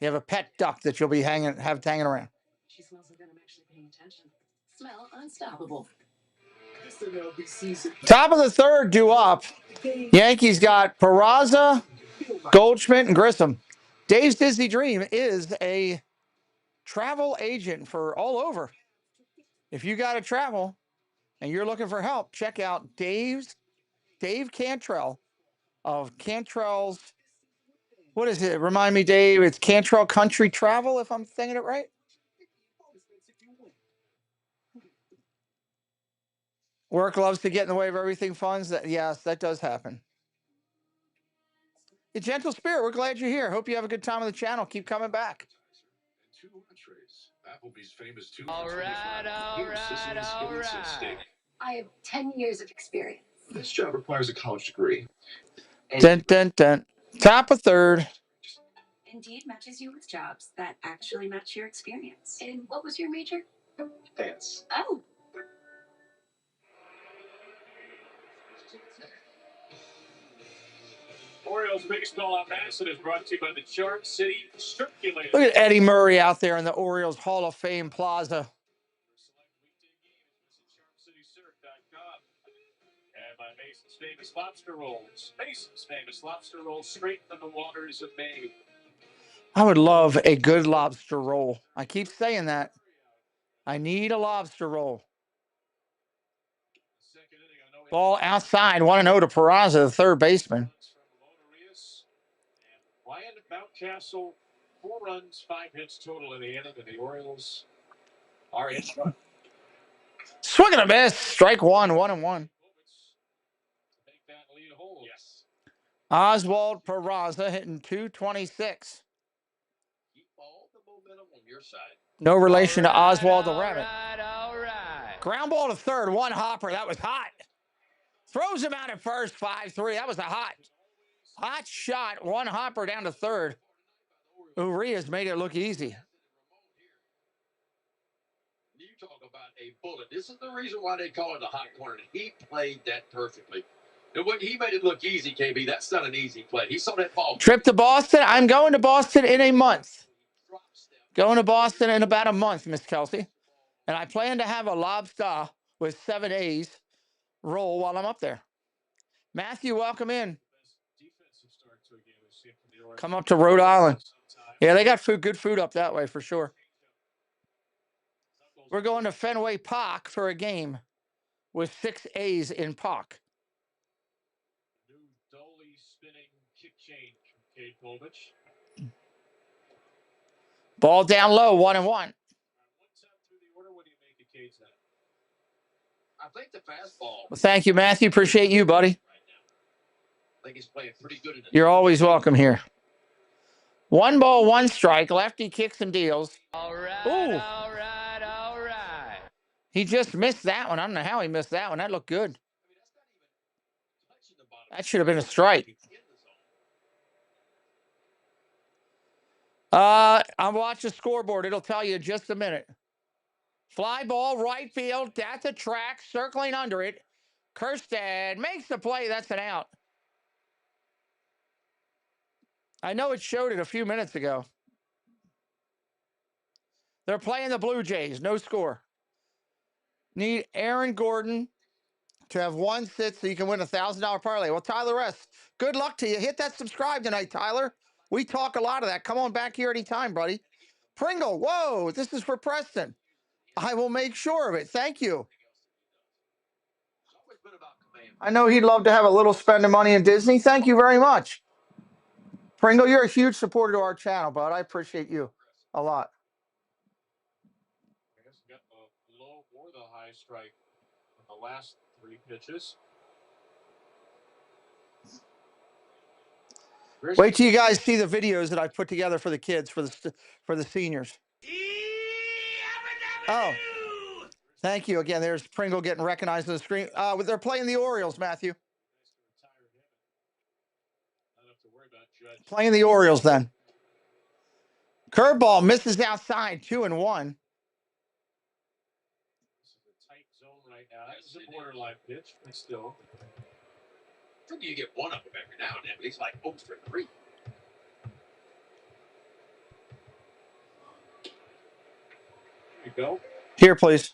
You have a pet duck that you'll be hanging around. She smells like I'm actually paying attention. Smell unstoppable. Top of the third, due up. Yankees got Peraza, Goldschmidt, and Grissom. Dave's Disney Dream is a travel agent for all over. If you got to travel and you're looking for help, check out Dave Cantrell of Cantrell's. What is it? Remind me, Dave. It's Cantrell Country Travel, if I'm thinking it right. Work loves to get in the way of everything funds. Yes, that does happen. The Gentle Spirit, we're glad you're here. Hope you have a good time on the channel. Keep coming back. Applebee's famous All right. I have 10 years of experience. This job requires a college degree. Dun, dun, dun. Top of third. Indeed matches you with jobs that actually match your experience. And what was your major? Dance. Oh. Orioles Baseball Ambassador is brought to you by the Charm City Circulator. Look at Eddie Murray out there in the Orioles Hall of Fame Plaza. And by Mason's Famous Lobster Rolls. Mason's Famous Lobster Rolls, straight from the waters of Maine. I would love a good lobster roll. I keep saying that. I need a lobster roll. Ball outside, 1-0 to Peraza, the third baseman. Wyatt Mountcastle, 4 runs, 5 hits total in the inning, and the Orioles are in front. Swing and a miss. Strike 1, 1-1. Yes. Oswald Peraza hitting .226. Keep all the momentum on your side. No relation to Oswald the Rabbit. All right. Ground ball to third, 1 hopper. That was hot. Throws him out at first, 5-3. That was a hot shot. 1 hopper down to third. Urias made it look easy. You talk about a bullet. This is the reason why they call it a hot corner. He played that perfectly. And when he made it look easy, KB, that's not an easy play. He saw that ball. Trip to Boston. I'm going to Boston in a month. Going to Boston in about a month, Miss Kelsey. And I plan to have a lobster with 7 A's roll while I'm up there. Matthew, welcome in. Come up to Rhode Island. Yeah, they got good food up that way for sure. We're going to Fenway Park for a game with 6 A's in Park. New Dolly spinning kick change from Kate Povich. Ball down low, 1-1. What's up through the order? What do you make of Kate's that? I think the fastball. Well, thank you, Matthew. Appreciate you, buddy. I think he's playing pretty good in it. You're always welcome here. 1 ball, 1 strike. Lefty kicks and deals. All right. Ooh. All right. He just missed that one. I don't know how he missed that one. That looked good. That should have been a strike. I'm watching the scoreboard. It'll tell you in just a minute. Fly ball, right field. That's a track. Circling under it. Kerstad makes the play. That's an out. I know it showed it a few minutes ago. They're playing the Blue Jays. No score. Need Aaron Gordon to have one sit so you can win a $1,000 parlay. Well, Tyler S., good luck to you. Hit that subscribe tonight, Tyler. We talk a lot of that. Come on back here anytime, buddy. Pringle, whoa, this is for Preston. I will make sure of it. Thank you. I know he'd love to have a little spending money in Disney. Thank you very much. Pringle, you're a huge supporter to our channel, bud. I appreciate you a lot. I guess got the low or the high strike in the last 3 pitches. Wait till you guys see the videos that I put together for the kids, for the seniors. Oh, thank you again. There's Pringle getting recognized on the screen. They're playing the Orioles, Matthew. Playing the Orioles then. Curveball misses outside, 2-1. This is a tight zone right now. That's a borderline pitch, but still. I think you get one of them every now and then, but he's like 0 for 3. There you go. Here, please.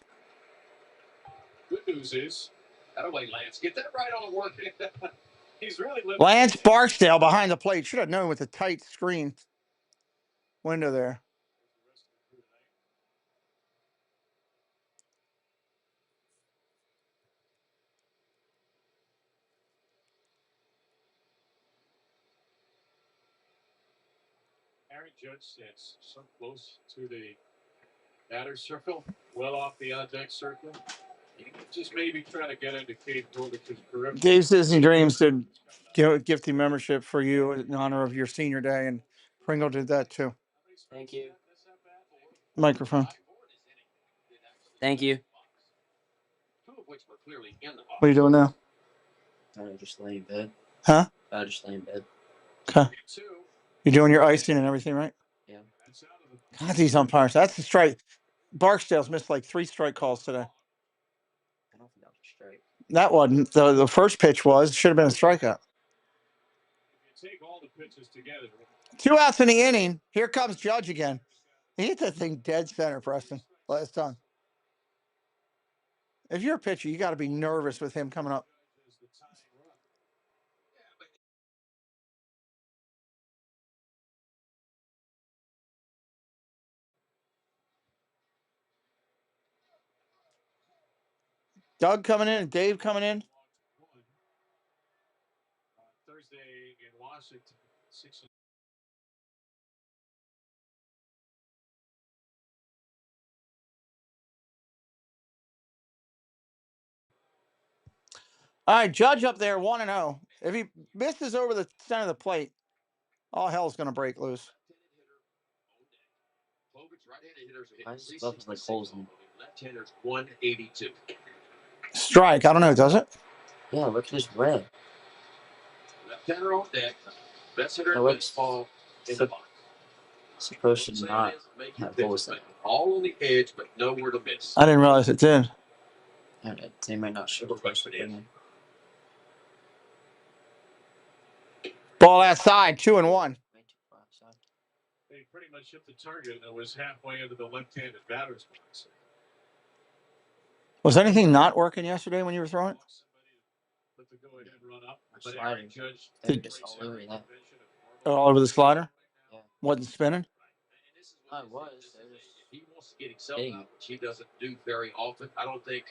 Good news is, That way, Lance. Get that right on the work. he's really living. Lance Barksdale behind the plate. Should have known with the tight screen window there. Aaron Judge stands so close to the batter's circle, well off the on-deck circle. You can just maybe try to get into Cade Kovich's career. Dave's Disney Dreams did gifting membership for you in honor of your senior day, and Pringle did that too. Thank you. Microphone. Thank you. What are you doing now? I just lay in bed. Huh? I just lay in bed. Okay. You're doing your icing and everything, right? Yeah. God, these umpires. That's the strike. Barksdale's missed like 3 strike calls today. I don't think that was a strike. That wasn't. The first pitch was. Should have been a strikeout. If you take all the pitches together. 2 outs in the inning. Here comes Judge again. He hit that thing dead center, Preston, last time. If you're a pitcher, you got to be nervous with him coming up. Doug coming in and Dave coming in. Thursday in Washington, 6. All right, Judge up there, 1-0. If he misses over the center of the plate, all hell's going to break loose. Why is this glove like holes in it? Left-handers 182. Strike. I don't know. Does it? Yeah, look, there's red. Left-hander on deck. Best hitter in No, baseball in the box. Supposed to not have holes in it. All on the edge, but nowhere to miss. I didn't realize it did. They might not show it. Ball outside, 2-1. They pretty much hit the target and it was halfway into the left-handed batter's box. Was anything not working yesterday when you were throwing it? Let the go-ahead run up. Sliding. Did, all over that. all over the slider? Yeah. Wasn't spinning? I was. He wants to get himself out, which he doesn't do very often. I don't think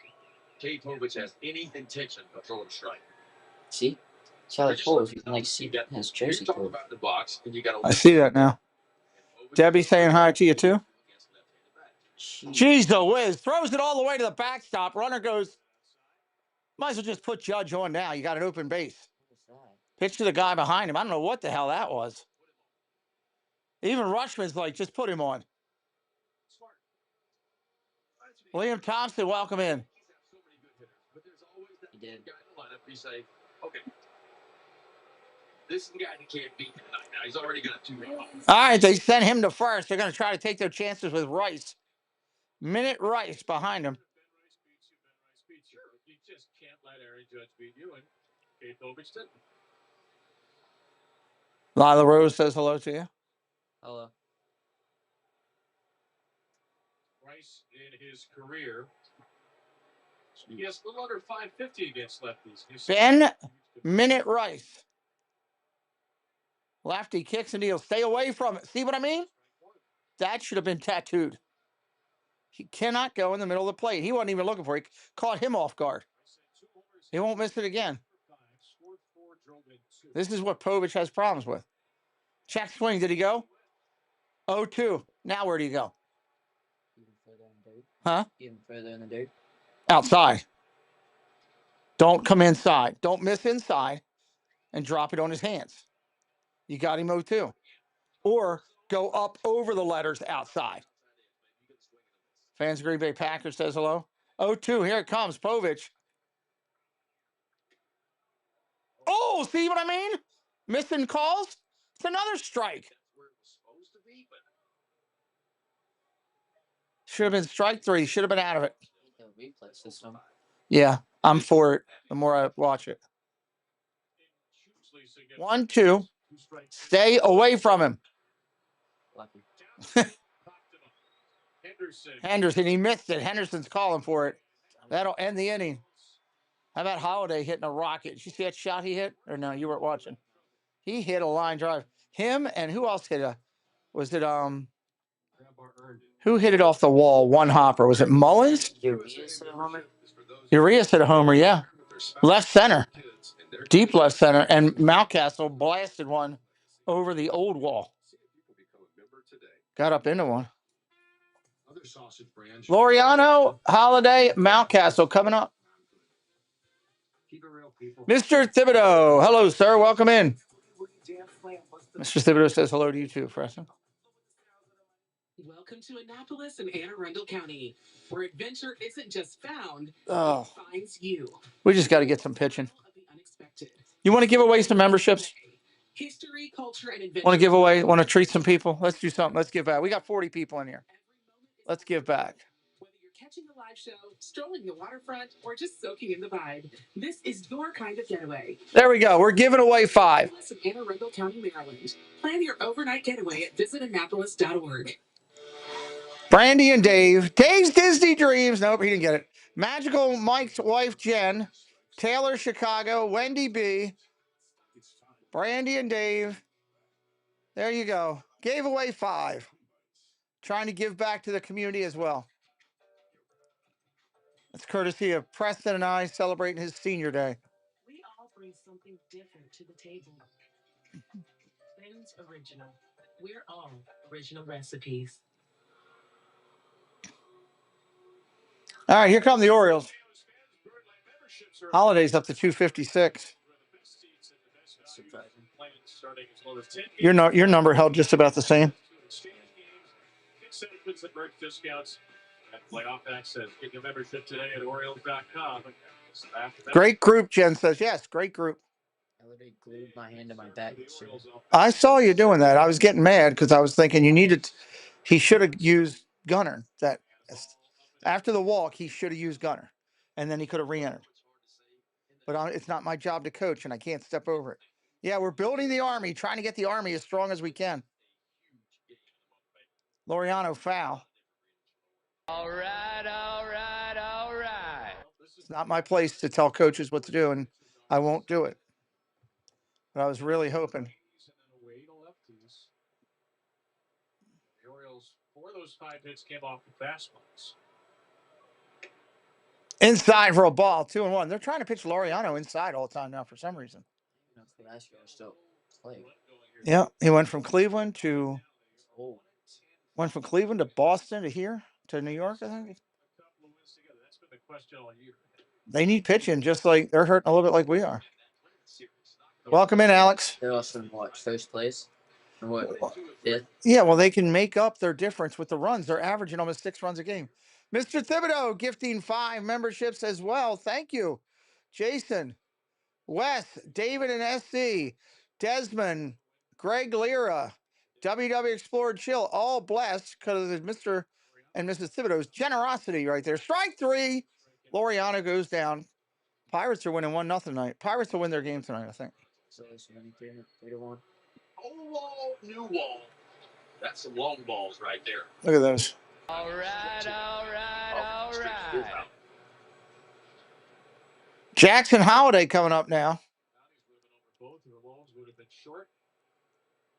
Cade Kovic has any intention of throwing a strike. See? See how the holes? You can like see his jersey. You're talking about the box, and you got to. I see that now. Debbie saying hi to you too? Jeez, the whiz. Throws it all the way to the backstop. Runner goes. Might as well just put Judge on now. You got an open base. Pitch to the guy behind him. I don't know what the hell that was. Even Rushman's like, just put him on. Liam Thompson, welcome in. He did. You say, okay, this is the guy that can't beat tonight. Now he's already got 2 runs. All right, they sent him to first. They're going to try to take their chances with Rice. Minute Rice behind him. You just can't let Aaron Judge beat you, and Cade Kovic didn't. Lila Rose says hello to you. Hello. Rice in his career He has a little under 550 against lefties. Ben Minute Rice. Lefty kicks and deals. Stay away from it. See what I mean? That should have been tattooed. He cannot go in the middle of the plate. He wasn't even looking for it. He caught him off guard. He won't miss it again. This is what Povich has problems with. Check swing. Did he go? 0-2. Now where do you go? Even further in the dirt. Huh? Even further in the dirt. Outside. Don't come inside. Don't miss inside and drop it on his hands. You got him 0-2. Or go up over the letters outside. Fans of Green Bay Packers says hello. 0-2. Here it comes. Povich. Oh, see what I mean? Missing calls? It's another strike. Should have been strike 3. Should have been out of it. Replay system. Yeah, I'm for it. The more I watch it. 1-2. Stay away from him. Lucky. Henderson, he missed it. Henderson's calling for it. That'll end the inning. How about Holiday hitting a rocket? Did you see that shot he hit? Or no, you weren't watching. He hit a line drive. Him and who else hit a? Was it who hit it off the wall? One hopper. Was it Mullins? Urias hit a homer. Urias hit a homer. Yeah, left center, deep left center, and Mountcastle blasted one over the old wall. Got up into one. Laureano, Holiday, Mountcastle coming up. Mr. Thibodeau. Hello, sir. Welcome in. Mr. Thibodeau says hello to you too, Preston. Welcome to Annapolis and Anne Arundel County, where adventure isn't just found, it finds you. We just got to get some pitching. You want to give away some memberships? History, culture, and adventure. Want to give away? Want to treat some people? Let's do something. Let's give back. We got 40 people in here. Let's give back. Whether you're catching a live show, strolling the waterfront, or just soaking in the vibe, this is your kind of getaway. There we go. We're giving away 5. Anne Arundel County, Maryland. Plan your overnight getaway at visitannapolis.org. Brandy and Dave. Dave's Disney Dreams. Nope, he didn't get it. Magical Mike's wife, Jen. Taylor, Chicago. Wendy B. Brandy and Dave. There you go. Gave away 5. Trying to give back to the community as well. It's courtesy of Preston and I celebrating his senior day. We all bring something different to the table. Ben's Original. We're all original recipes. All right, here come the Orioles. Holiday's up to 256. Your number held just about the same. Discounts and playoff access. Get your membership today at Orioles.com. Great group, Jen says. Yes, great group. I literally glued my hand to my back. I saw you doing that. I was getting mad because I was thinking he should have used Gunner. That after the walk, he should have used Gunner, and then he could have re-entered. But it's not my job to coach, and I can't step over it. Yeah, we're building the Army, trying to get the Army as strong as we can. Laureano foul. All right, all right, all right. It's not my place to tell coaches what to do, and I won't do it. But I was really hoping. The Orioles, 4 of those 5 hits came off the fastballs. Inside for a ball, 2-1. They're trying to pitch Laureano inside all the time now for some reason. Yeah, he went from Cleveland to Boston to here to New York, I think. They need pitching, just like they're hurting a little bit like we are. Welcome in, Alex. They're also in what, first place? Or what? Fifth? Yeah, well, they can make up their difference with the runs. They're averaging almost 6 runs a game. Mr. Thibodeau gifting 5 memberships as well. Thank you. Jason, Wes, David and SC, Desmond, Greg Lira, WW Explorer Chill, all blessed because of Mr. and Mrs. Thibodeau's generosity right there. Strike 3. Laureano goes down. Pirates are winning 1-0 tonight. Pirates will win their game tonight, I think. So it's 3-1. Old wall, new wall. That's some long balls right there. Look at those. All right, all right, all right. Jackson Holiday coming up now. Both of the loans would have been short.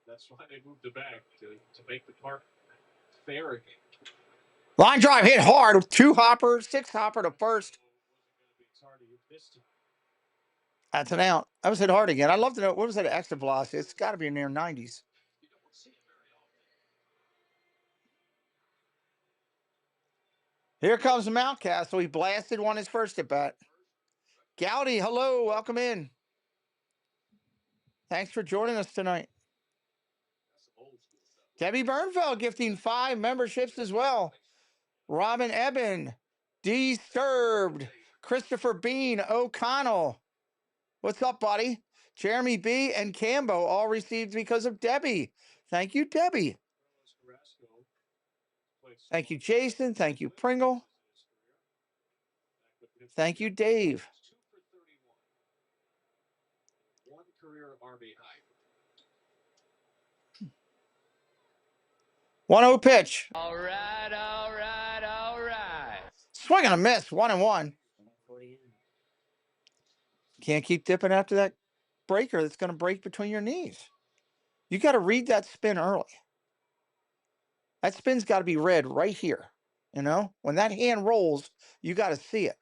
That's why they moved it back to make the park fair again. Line drive hit hard. 2-hopper, 6-hopper to first. That's an out. That was hit hard again. I'd love to know, what was that exit velocity? It's got to be near 90s. Here comes Mountcastle. He blasted one his first at bat. Gowdy, hello. Welcome in. Thanks for joining us tonight. Debbie Bernfeld gifting 5 memberships as well. Robin Eben, Disturbed, Christopher Bean, O'Connell. What's up, buddy? Jeremy B. and Cambo all received because of Debbie. Thank you, Debbie. Thank you, Jason. Thank you, Pringle. Thank you, Dave. 1 career RBI. 1-0 pitch. All right, all right, all right. Swing and a miss. 1-1. Can't keep dipping after that breaker that's going to break between your knees. You got to read that spin early. That spin's got to be read right here. You know, when that hand rolls, you got to see it.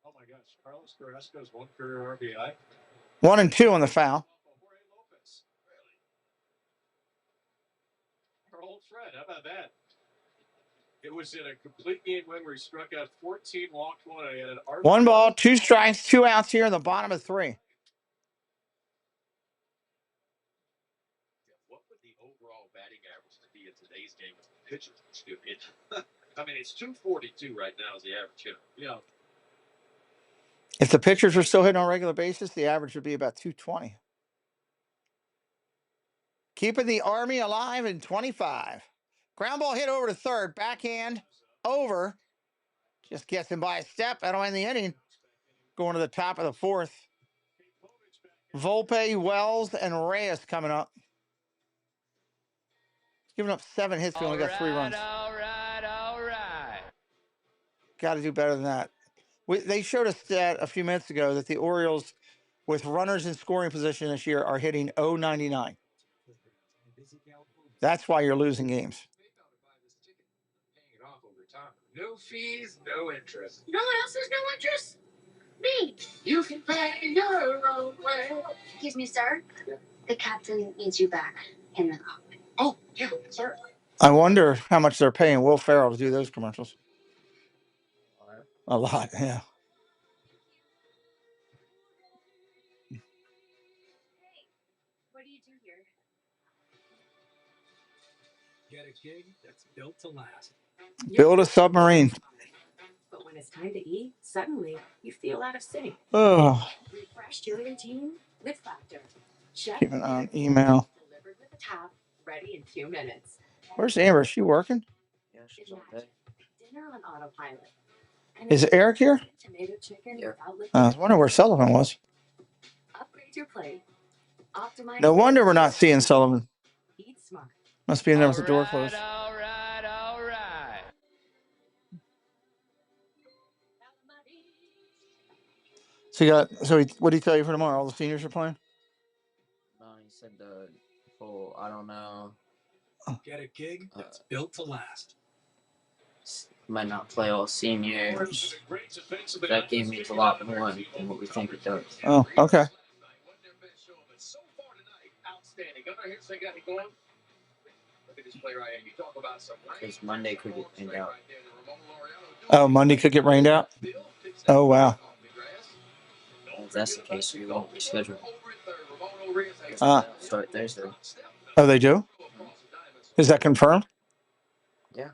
Oh my gosh, Carlos Carrasco's 1 career RBI. 1 and 2 on the foul. Our old friend, how about that? It was in a complete game win where he struck out 14, walked 1, and he had an RBI. 1 ball, 2 strikes, 2 outs here in the bottom of 3. What would the overall batting average to be in today's game if the pitchers were still hitting? I mean, it's 242 right now is the average hitter. Yeah. If the pitchers were still hitting on a regular basis, the average would be about 220. Keeping the Army alive in 25. Ground ball hit over to third. Backhand over. Just gets him by a step. That'll end the inning. Going to the top of the 4th. Volpe, Wells, and Reyes coming up. Giving up 7 hits. We only got 3 runs. All right, all right. Got to do better than that. They showed a stat a few minutes ago that the Orioles, with runners in scoring position this year, are hitting .099. That's why you're losing games. No fees, no interest. You know what else is no interest? Me. You can pay your own way. Excuse me, sir. Yeah. The captain needs you back in the cockpit. Oh, yeah, sir. I wonder how much they're paying Will Ferrell to do those commercials. A lot, yeah. Hey, what do you do here? Get a gig that's built to last. Build a submarine. But when it's time to eat, suddenly you feel out of sync. Oh. Refresh your routine with Factor. Chef Keep an eye on email. delivered with a tap, ready in 2 minutes. Where's Amber? Is she working? Yeah, she's all day. Dinner on autopilot. And Is Eric here? tomato chicken Here. without liquid. I was wondering where Sullivan was. Upgrade your plate. Optimize. No wonder we're not seeing Sullivan. Eat smart. Must be in there with the door closed. All right, all right. So what did he tell you for tomorrow? All the seniors are playing? No, he said the whole, I don't know. Get a gig that's built to last. Might not play all seniors. That game means a lot more than what we think it does. Oh, okay. Because Monday could get rained out. Oh, Monday could get rained out? Oh, wow. If that's the case, we won't reschedule. Start Thursday. Oh, they do? Is that confirmed? Yeah.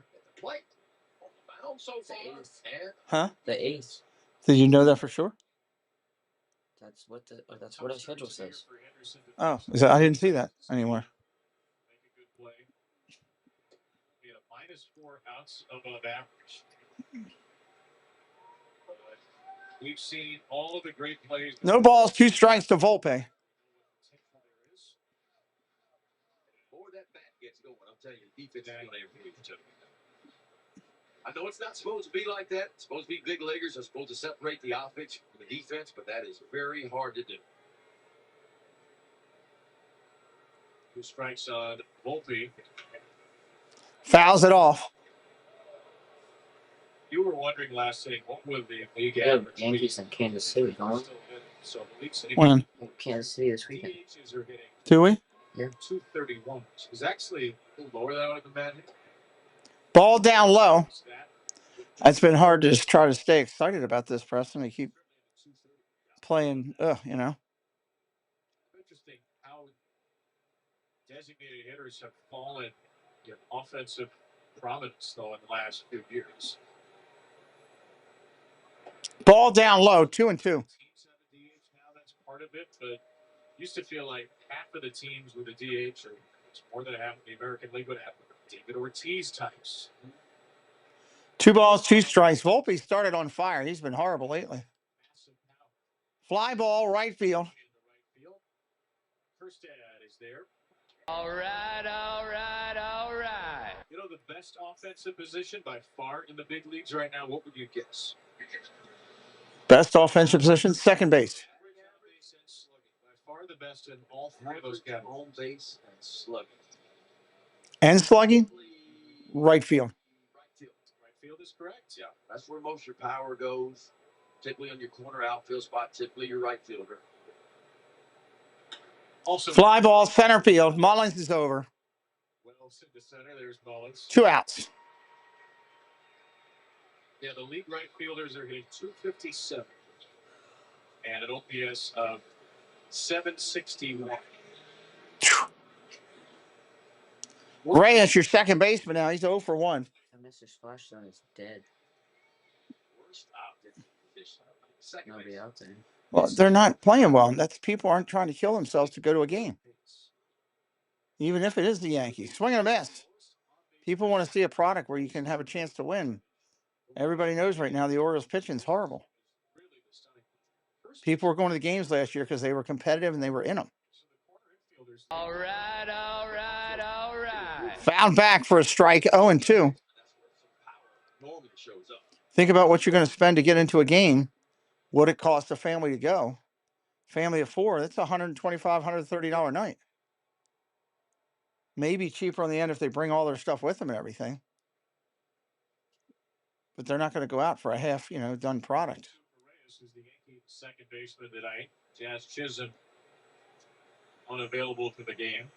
Huh? The 8th. Did you know that for sure? That's what our schedule says. Oh, I didn't see that anywhere. -4 outs above average. We've seen all of the great plays. No balls, 2 strikes to Volpe. Before that bat gets going, I'll tell you, defense is doing everything to. I know it's not supposed to be like that. It's supposed to be big leaguers are supposed to separate the offense from the defense, but that is very hard to do. 2 strikes on Volpe. Fouls it off. You were wondering last inning, what would the league Yeah, average be? Yankees and Kansas City, don't we? So the league city When? Kansas City this weekend. DHs are hitting Do we? Yeah. 231, which is actually a little lower than I would have imagined. Ball down low. It's been hard to just try to stay excited about this, Preston. They keep playing, you know. Interesting how designated hitters have fallen in offensive prominence, though, in the last few years. Ball down low, 2-2. Teams have a DH now, that's part of it, but used to feel like half of the teams with a DH, or it's more than half of the American League, would have David Ortiz types. 2 balls, 2 strikes. Volpe started on fire. He's been horrible lately. Fly ball, right field. Kerstad is there. All right, all right, all right. You know, the best offensive position by far in the big leagues right now, what would you guess? Best offensive position, second base. By far the best in all 3 of those categories. Home base and slugging. And slugging? Right field. Right field is correct. Yeah, that's where most of your power goes. Typically on your corner outfield spot, typically your right fielder. Also, fly ball, center field. Mullins is over. Wells in the center. There's Mullins. 2 outs. Yeah, the league right fielders are hitting 257 and an OPS of 761. Reyes, your second baseman now. He's 0 for 1. Mr. Splashdown is dead. Nobody out there. Well, they're not playing well. That's people aren't trying to kill themselves to go to a game. Even if it is the Yankees. Swing and a miss. People want to see a product where you can have a chance to win. Everybody knows right now the Orioles pitching is horrible. People were going to the games last year because they were competitive and they were in them. All right, all right, all right. Fouled back for a strike, 0-2. Think about what you're going to spend to get into a game. What it costs a family to go. Family of 4, that's a $125, $130 night. Maybe cheaper on the end if they bring all their stuff with them and everything. But they're not going to go out for a half, done product. Reyes is the Yankee second baseman tonight. Jazz Chisholm unavailable for the game.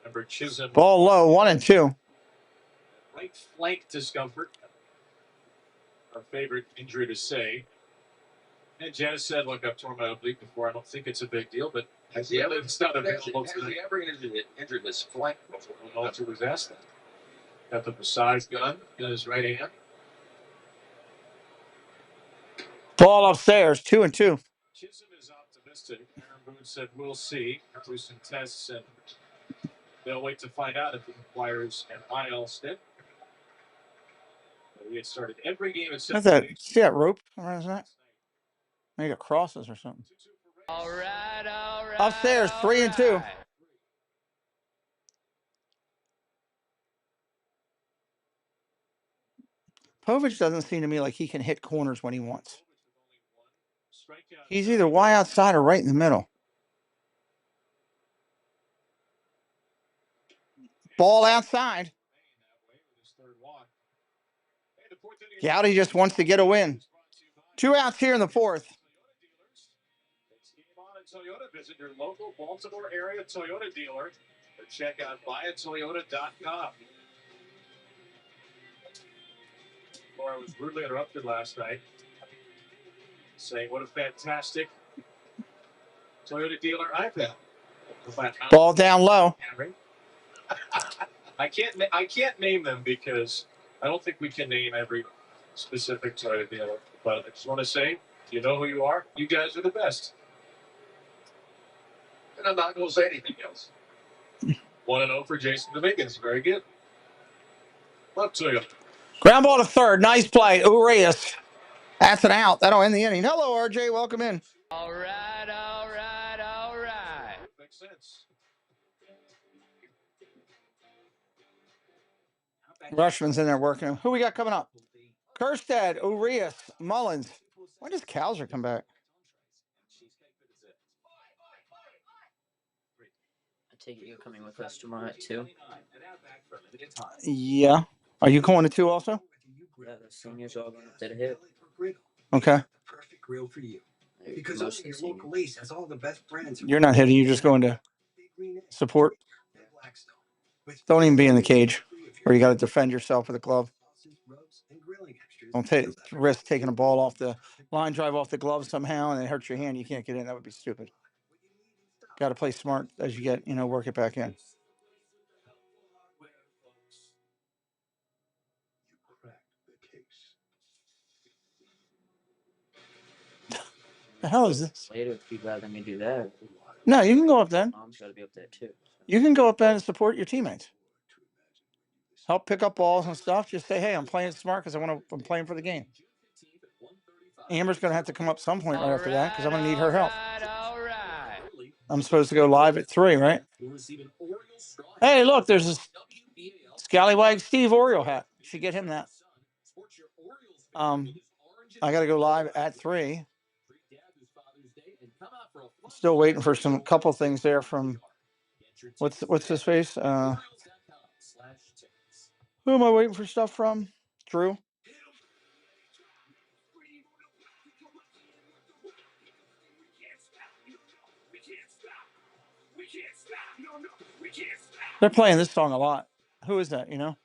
Remember Chisholm. Ball low, 1-2. Right flank discomfort. Our favorite injury to say. And Jazz said, look, I've torn my oblique before. I don't think it's a big deal, but Has he ever it's not available tonight. Has he ever injured his flank before? Walter was asked that. Got the massage gun in his right hand. Ball upstairs, 2-2. Chisholm is optimistic. Aaron Boone said, we'll see. Do some tests, and they'll wait to find out if he requires an IL stint. He had started every game at What's that? See that rope around his neck? Made it crosses or something. All right, all right. Upstairs, 3-2. Povich doesn't seem to me like he can hit corners when he wants. He's either wide outside or right in the middle. Ball outside. Gowdy just wants to get a win. 2 outs here in the 4th. Toyota, visit your local Baltimore area Toyota dealer or check out buyatoyota.com. Laura was brutally interrupted last night, saying what a fantastic Toyota dealer I've had. Ball down low. I can't name them because I don't think we can name every specific Toyota dealer. But I just want to say, you know who you are. You guys are the best. And I'm not going to say anything else. 1-0 for Jason Dominguez. Very good. Love Toyota. Ground ball to third. Nice play. Urias. That's an out. That'll end the inning. Hello, RJ. Welcome in. All right, all right, all right. Makes sense. Rushman's in there working. Who we got coming up? Kerstad, Urias, Mullins. When does Cowser come back? I take it you're coming with us tomorrow at 2. Yeah. Are you going to 2 also? Yeah, the seniors all going up there to hit. Okay. Perfect grill for you. Hey, Because most only of your the local seniors. Ace has all the best brands. You're not hitting. You're just going to support. Don't even be in the cage where you got to defend yourself with a glove. Don't risk taking a ball off the line drive off the glove somehow and it hurts your hand. You can't get in. That would be stupid. Got to play smart as you get, work it back in. The hell is this? Later, if you'd rather me do that. No, you can go up then. Mom's got to be up there too. You can go up there and support your teammates. Help pick up balls and stuff. Just say, hey, I'm playing smart because I'm playing for the game. Amber's going to have to come up some point right after that because I'm going to need her help. I'm supposed to go live at 3, right? Hey, look, there's a Scallywag Steve Oriole hat. Should get him that. I got to go live at 3. Still waiting for some couple things there from what's his face? Who am I waiting for stuff from? Drew. They're playing this song a lot. Who is that? No?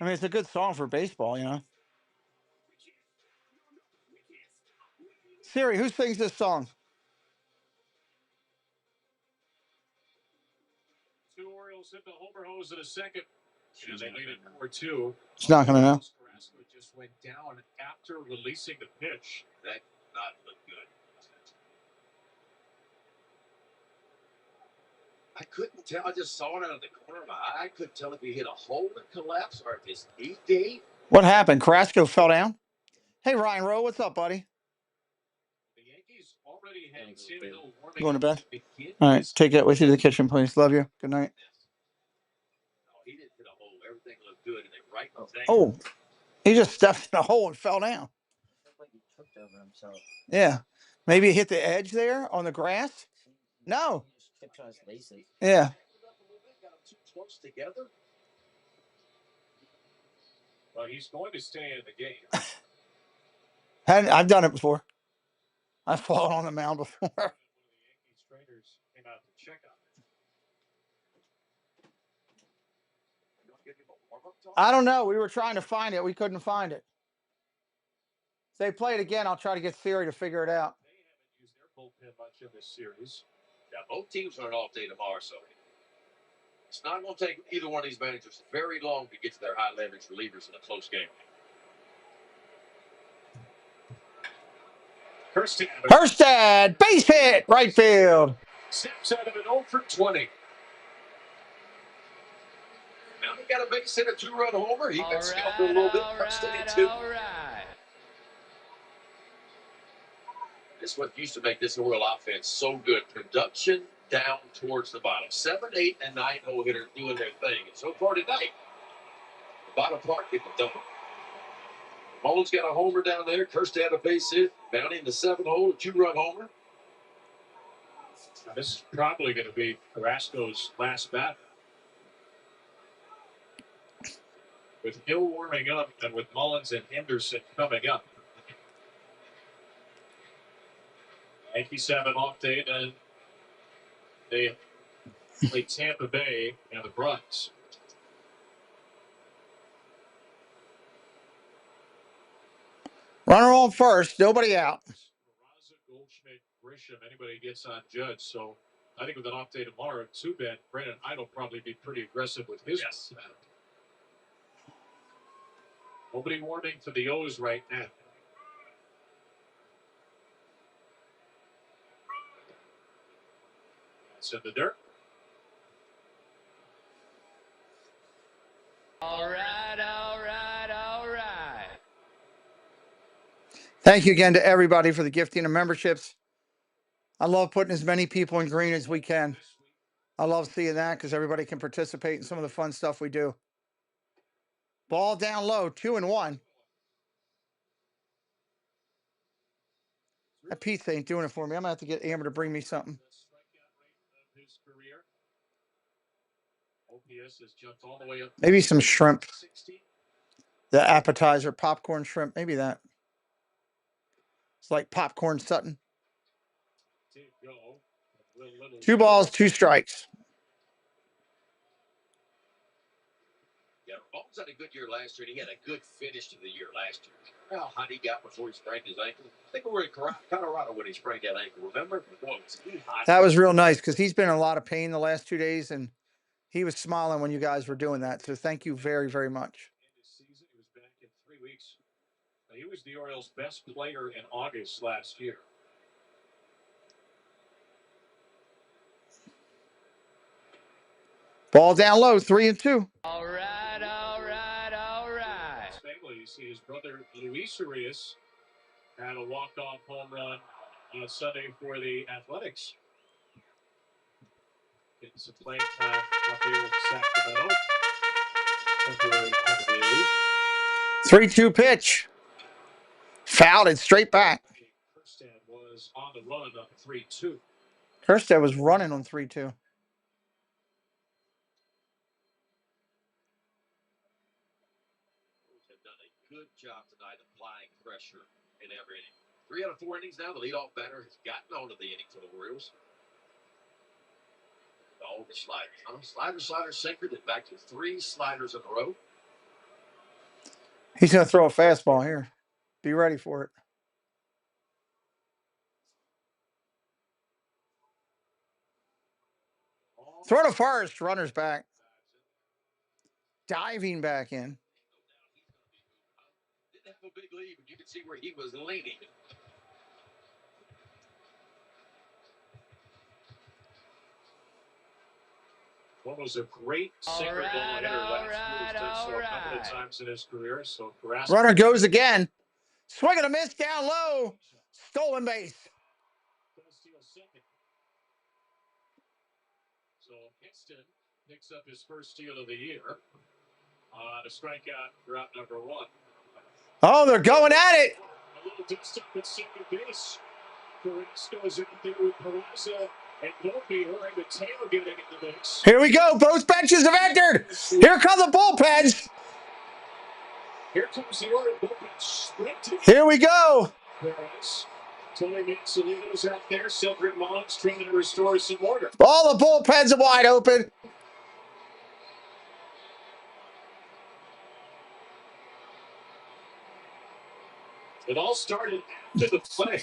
I mean, it's a good song for baseball, Siri, who sings this song? 2 Orioles hit the homer hose in a second. And they lead it 4-2. It's not going to know. Just went down after releasing the pitch. That not look good. I couldn't tell. I just saw it out of the corner of my eye. I couldn't tell if he hit a hole and collapsed or if his knee gave. What happened? Carrasco fell down? Hey, Ryan Rowe, what's up, buddy? The Yankees already had Samuel warming. Going to bed? All right, take that with you to the kitchen, please. Love you. Good night. He didn't hit a hole. Everything looked good. And they right there. Oh, he just stepped in a hole and fell down. Like he tripped over himself. Yeah. Maybe he hit the edge there on the grass? No. He just tripped on his laces. Yeah. Close together. Well, he's going to stay in the game. I've done it before. I've fallen on the mound before. One of the Yankees trainers came out to check on it. I don't know. We were trying to find it. We couldn't find it. If they play it again, I'll try to get Siri to figure it out. They haven't used their bullpen much in this series. Yeah, both teams are an off day tomorrow, so it's not going to take either one of these managers very long to get to their high leverage relievers in a close game. Herstad, base hit, right field. Steps out of an 0 for 20. Now he got a base hit, a 2-run homer. He got scalped a little bit. Herstad at 2. This is what used to make this Oriole offense so good. Production down towards the bottom. 7, 8, and 9 hole hitters doing their thing. And so far tonight, the bottom part getting the double. Mullins got a homer down there. Kerstad a base hit. Down in the 7th hole, a 2-run homer. Now, this is probably going to be Carrasco's last bat. With Hill warming up and with Mullins and Henderson coming up. Yankees have an off day, then they play Tampa Bay and the Bruins. Runner on first, nobody out. Goldschmidt, Grisham, anybody gets on Judge. So I think with an off day tomorrow, too bad Brandon Hyde will probably be pretty aggressive with his. Yes. Nobody warming for the O's right now. That's in the dirt. All right, all right, all right. Thank you again to everybody for the gifting of memberships. I love putting as many people in green as we can. I love seeing that because everybody can participate in some of the fun stuff we do. Ball down low, 2-1. That pizza ain't doing it for me. I'm going to have to get Amber to bring me something. Maybe some shrimp. The appetizer, popcorn shrimp. Maybe that. It's like popcorn Sutton. 2 balls, 2 strikes. Yeah, Ball's had a good year last year, and he had a good finish to the year last year. How hot he got before he sprained his ankle. I think we were in Colorado when he sprained that ankle, remember? Boy, was he hot. That was real nice because he's been in a lot of pain the last 2 days, and he was smiling when you guys were doing that. So thank you very, very much. He was back in 3 weeks. He was the Orioles' best player in August last year. Ball down low, 3-2. All right, all right, all right. His family, you see his brother Luis Urias had a walk-off home run on Sunday for the Athletics. Getting some playing time out there in Sacramento. 3-2 pitch. Fouled it straight back. Kerstad was on the run on 3-2. Kerstad was running on 3-2. Have done a good job tonight applying pressure in every inning. 3 out of 4 innings now. The leadoff batter has gotten onto the inning for the Orioles. Oh, the slider. Slider, sinker. Then back to 3 sliders in a row. He's going to throw a fastball here. Be ready for it. Throw to first. Runner's back. Diving back in. Didn't have a big lead, but you could see where he was leaning. One was a great sinker ball hitter last year. He's done so a couple of times in his career. So runner goes again. Swing and a miss down low. Stolen base. So Hinston picks up his first steal of the year on a strikeout for out number 1. Oh, they're going at it. A little distant at second base. Carrasco is in there with Peraza and Volpe are in the tail getting in the mix. Here we go. Both benches have entered. Here come the bullpens. Here comes the Orioles bullpen sprinting. Here we go. Perez. Tony Manzanito's out there. Cedric Mullins trying to restore some order. All the bullpens are wide open. It all started after the play.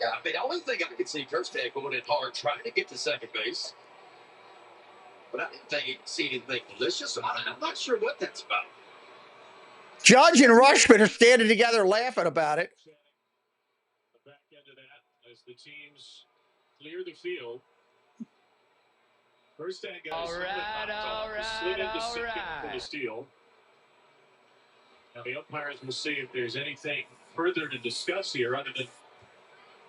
Yeah, I mean, the only thing I could see Kerstad going in hard, trying to get to second base. But I didn't think he could see anything malicious. I'm not sure what that's about. Judge and Rushman are standing together laughing about it. The back end of that as the teams clear the field. Kerstad got his helmet knocked off. Slid into second for the steal. Now the umpires will see if there's anything further to discuss here other than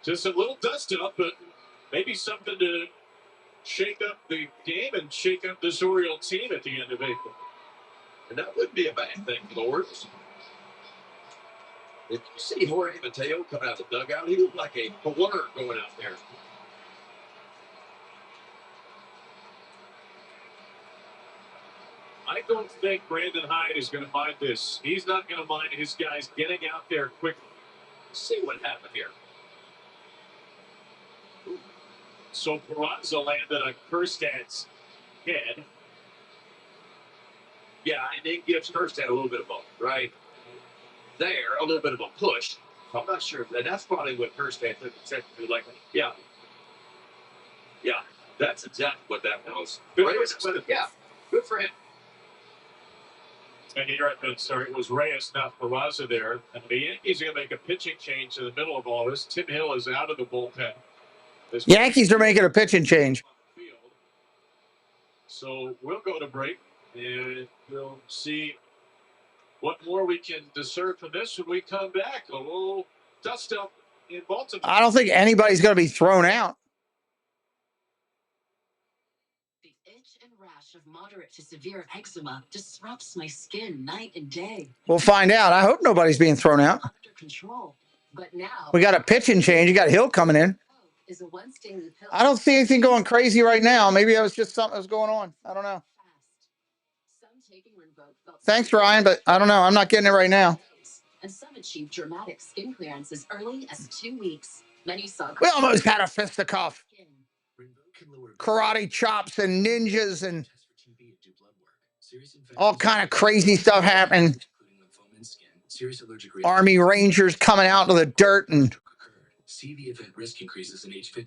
just a little dust up, but maybe something to shake up the game and shake up this Orioles team at the end of April. And that wouldn't be a bad thing for the Orioles. If you see Jorge Mateo come out of the dugout, he looked like a blur going out there. I don't think Brandon Hyde is going to mind this. He's not going to mind his guys getting out there quickly. See what happened here. So Peraza landed on Kerstad's head. Yeah, and it gives Kerstad a little bit of a, right there, a little bit of a push. I'm not sure. And that's probably what Kerstad took to like, yeah. Yeah, that's exactly what that was. Yeah, good for him. And you're right, sorry, it was Reyes, not Peraza there. And the Yankees are going to make a pitching change in the middle of all this. Tim Hill is out of the bullpen. Yankees are making a pitching change. So we'll go to break, and we'll see what more we can discern from this when we come back. A little dust up in Baltimore. I don't think anybody's going to be thrown out. rash of moderate to severe eczema disrupts my skin night and day. We'll find out. I hope nobody's being thrown out. Under control. But now We got a pitching change. You got Hill coming in. is a once daily pill. I don't see anything going crazy right now. Maybe it was just something that was going on. I don't know. Some taking Rinvoq felt Thanks, Ryan, but I don't know. I'm not getting it right now. and some achieved dramatic skin clearance as early as 2 weeks. Many saw We almost had a fisticuff. Karate chops and ninjas and all kind of crazy stuff happening. Army Rangers coming out to the dirt and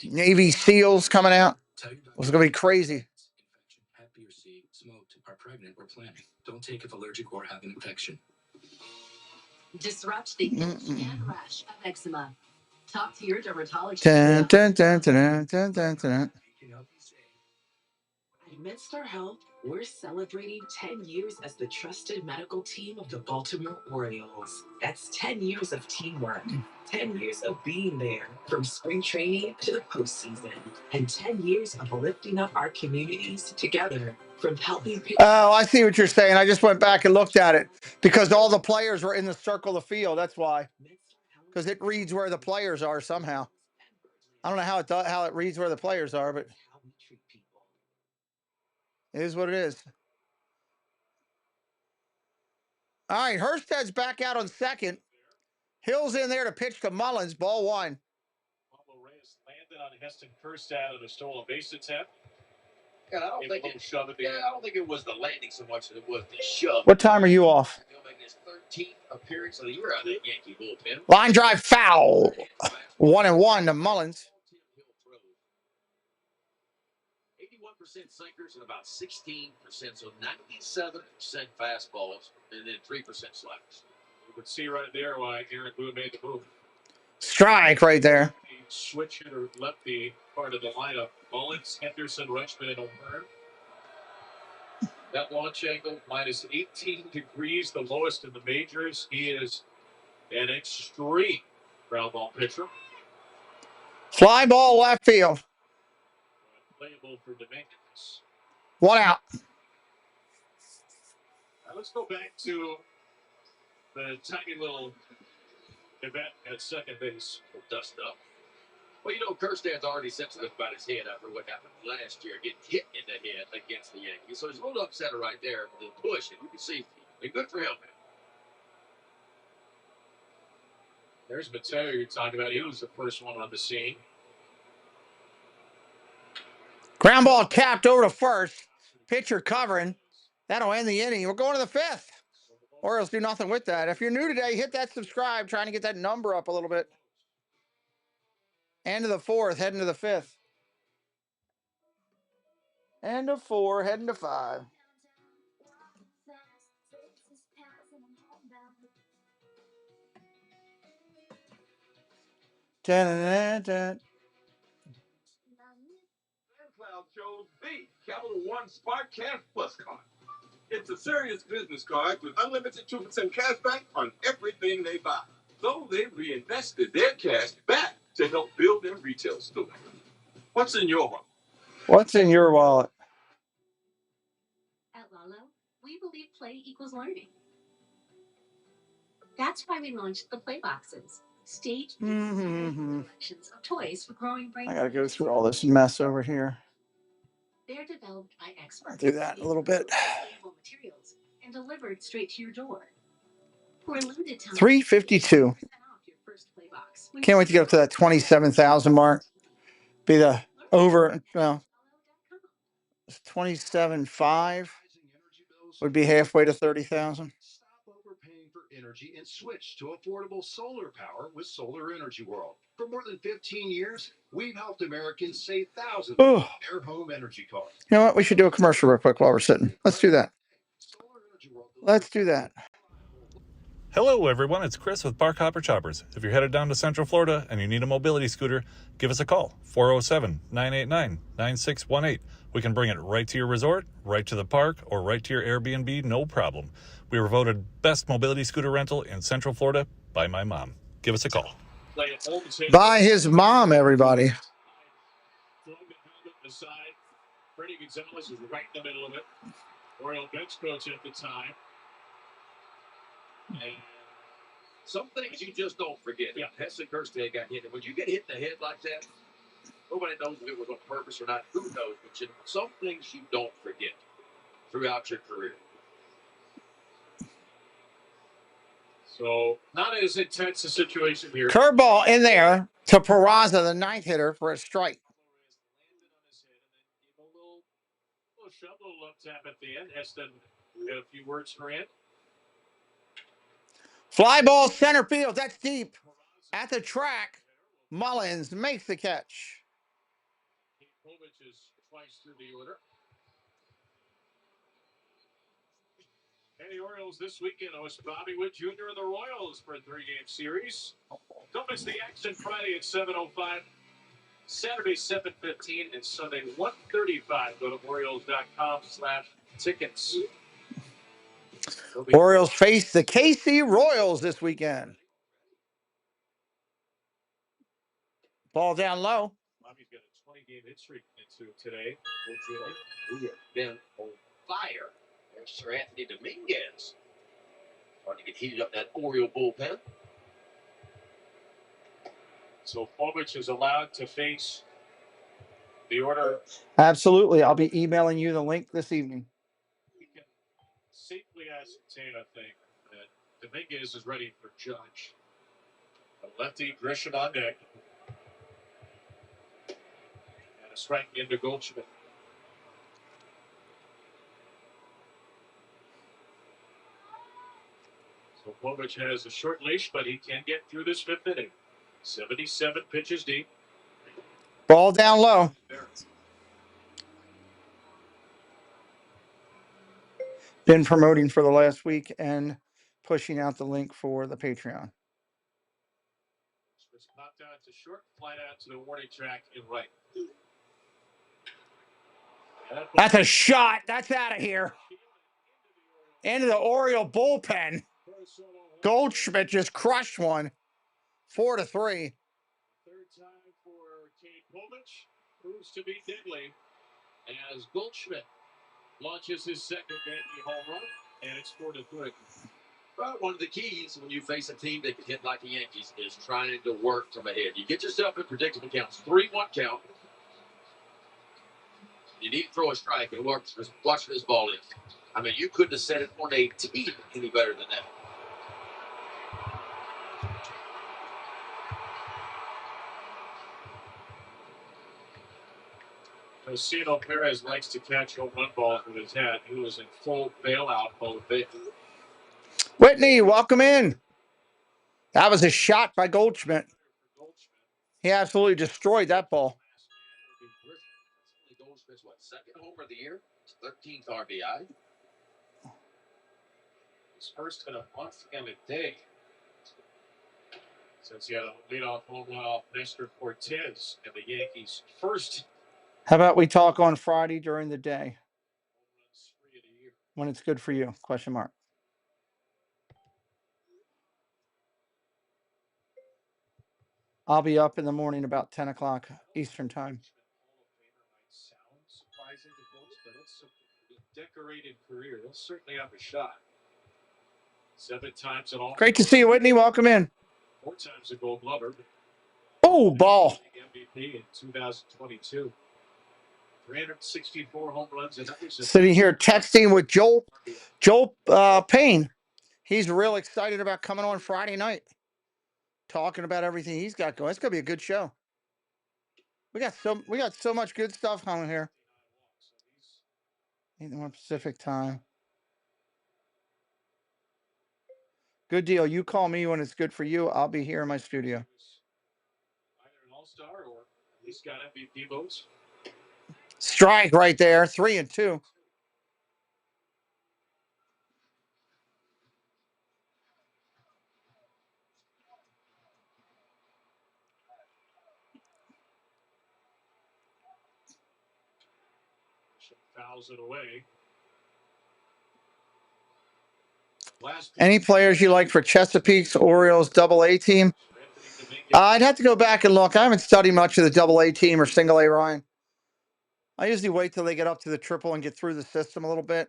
Navy SEALs coming out. It was going to be crazy. Hep B or C, smoked, are pregnant, or planning. Don't take if allergic or have an infection. Disrupt the itch and rash of eczema. Talk to your dermatologist. Dun, dun, dun, dun, dun, dun, dun. At MedStar Health, we're celebrating 10 years as the trusted medical team of the Baltimore Orioles. That's 10 years of teamwork, 10 years of being there from spring training to the postseason, and 10 years of lifting up our communities together from helping people. Oh, I see what you're saying. I just went back and looked at it because all the players were in the circle of the field. That's why. Because it reads where the players are somehow. I don't know how it reads where the players are, but it is what it is. All right, Hursted's back out on second. Hill's in there to pitch to Mullins. Ball one. Pablo Reyes landed on Heston Kjerstad on a stolen base attempt. And I don't think it was the landing so much as it was the shove. What time are you off? He'll make his 13th appearance of the year out of that Yankee bullpen. Line drive foul. 1-1 to Mullins. 81% sinkers and about 16%, so 97% fastballs, and then 3% sliders. You could see right there why Aaron Boone made the move. Strike right there. The switch hitter lefty part of the lineup. Mullins, Henderson, Rutschman, and O'Hearn. That launch angle, minus 18 degrees, the lowest in the majors. He is an extreme ground ball pitcher. Fly ball left field. Playable for Dominguez. 1 out. Now let's go back to the tiny little event at second base. We'll dust up. Well, Kjerstad's already sensitive about his head after what happened last year, getting hit in the head against the Yankees. So he's a little upset right there with the push, and you can see, good for him. There's Mateo you're talking about. He was the first one on the scene. Ground ball tapped over to first. Pitcher covering. That'll end the inning. We're going to the fifth. Orioles do nothing with that. If you're new today, hit that subscribe. Trying to get that number up a little bit. End of the fourth, heading to the fifth. End of 4, heading to 5. Dun-dun-dun-dun. Cloud chose B, Capital One Spark Cash Plus card. It's a serious business card with unlimited 2% cash back on everything they buy. So they reinvested their cash back to help build their retail store. What's in your wallet? What's in your wallet? At Lalo, we believe play equals learning. That's why we launched the Play Boxes. Staged collections of toys for growing brain. I gotta go through all this mess over here. They're developed by experts. Do that a little bit. Materials and delivered straight to your door. For a limited time. 352. Can't wait to get up to that 27,000 mark. Be the over. Well, 27.5 would be halfway to 30,000. Stop overpaying for energy and switch to affordable solar power with Solar Energy World. For more than 15 years, we've helped Americans save thousands on their home energy costs. You know what? We should do a commercial real quick while we're sitting. Let's do that. Let's do that. Hello, everyone. It's Chris with Park Hopper Choppers. If you're headed down to Central Florida and you need a mobility scooter, give us a call, 407-989-9618. We can bring it right to your resort, right to the park, or right to your Airbnb, no problem. We were voted best mobility scooter rental in Central Florida by my mom. Give us a call. By his mom, everybody. Freddie Gonzalez is right in the middle of it. Oriole bench coach at the time. And some things you just don't forget. Yeah, Heston Kirstead got hit. And when you get hit in the head like that, nobody knows if it was on purpose or not. Who knows? But some things you don't forget throughout your career. So not as intense a situation here. Curveball in there to Peraza, the ninth hitter, for a strike. A little shove, a little up tap at the end. Heston had a few words for it. Fly ball center field. That's deep. At the track, Mullins makes the catch. Povich is twice through the order. And the Orioles this weekend host Bobby Witt Jr. and the Royals for a 3-game series. Don't miss the action Friday at 7:05, Saturday 7:15, and Sunday 1:35. Go to Orioles.com/tickets. Orioles face the KC Royals this weekend. Ball down low. Bobby's got a 20-game hit streak into today. We have been on fire. There's Sir Anthony Dominguez. Starting to get heated up that Oriole bullpen. So Povich is allowed to face the order. Absolutely. I'll be emailing you the link this evening. We can safely ascertain, I think, that Dominguez is ready for Judge. A lefty, Grisham on deck. And a strike into Goldschmidt. So Povich has a short leash, but he can get through this fifth inning. 77 pitches deep. Ball down low. Been promoting for the last week and pushing out the link for the Patreon. It's popped out to short, flat out to the warning track in right. That's a shot. That's out of here. Into the Oriole bullpen. Goldschmidt just crushed one. 4-3. Third time for Kate Povich. Proves to be deadly as Goldschmidt launches his second Yankee home run, and it's 4-3. Well, one of the keys when you face a team that can hit like the Yankees is trying to work from ahead. You get yourself in predictable counts. 3-1 count. You need to throw a strike and watch where this ball is. I mean, you couldn't have set it on a tee any better than that. Josino Perez likes to catch home run balls with his hat. He was in full bailout mode. Whitney, welcome in. That was a shot by Goldschmidt. He absolutely destroyed that ball. Goldschmidt's second homer of the year, 13th RBI. His first in a month and a day since he had a leadoff home run off Nestor Cortez and the Yankees' first. How about we talk on Friday during the day? When it's good for you? Question mark. I'll be up in the morning about 10 o'clock Eastern time. Surprising to folks, but it's a decorated career. He'll certainly have a shot. 7 times in all. Great to see you, Whitney. Welcome in. 4 times a Gold Glover. Oh, ball. MVP in 2022. 364 home runs and Sitting here texting with Joel Payne. He's real excited about coming on Friday night. Talking about everything he's got going. It's gonna be a good show. We got so much good stuff on here. 1 Pacific time. Good deal. You call me when it's good for you. I'll be here in my studio. Either an all-star or at least got MVP votes. Strike right there. 3-2. Fouls it away. Any players you like for Chesapeake's Orioles AA team? I'd have to go back and look. I haven't studied much of the AA team or single A Ryan. I usually wait till they get up to the triple and get through the system a little bit.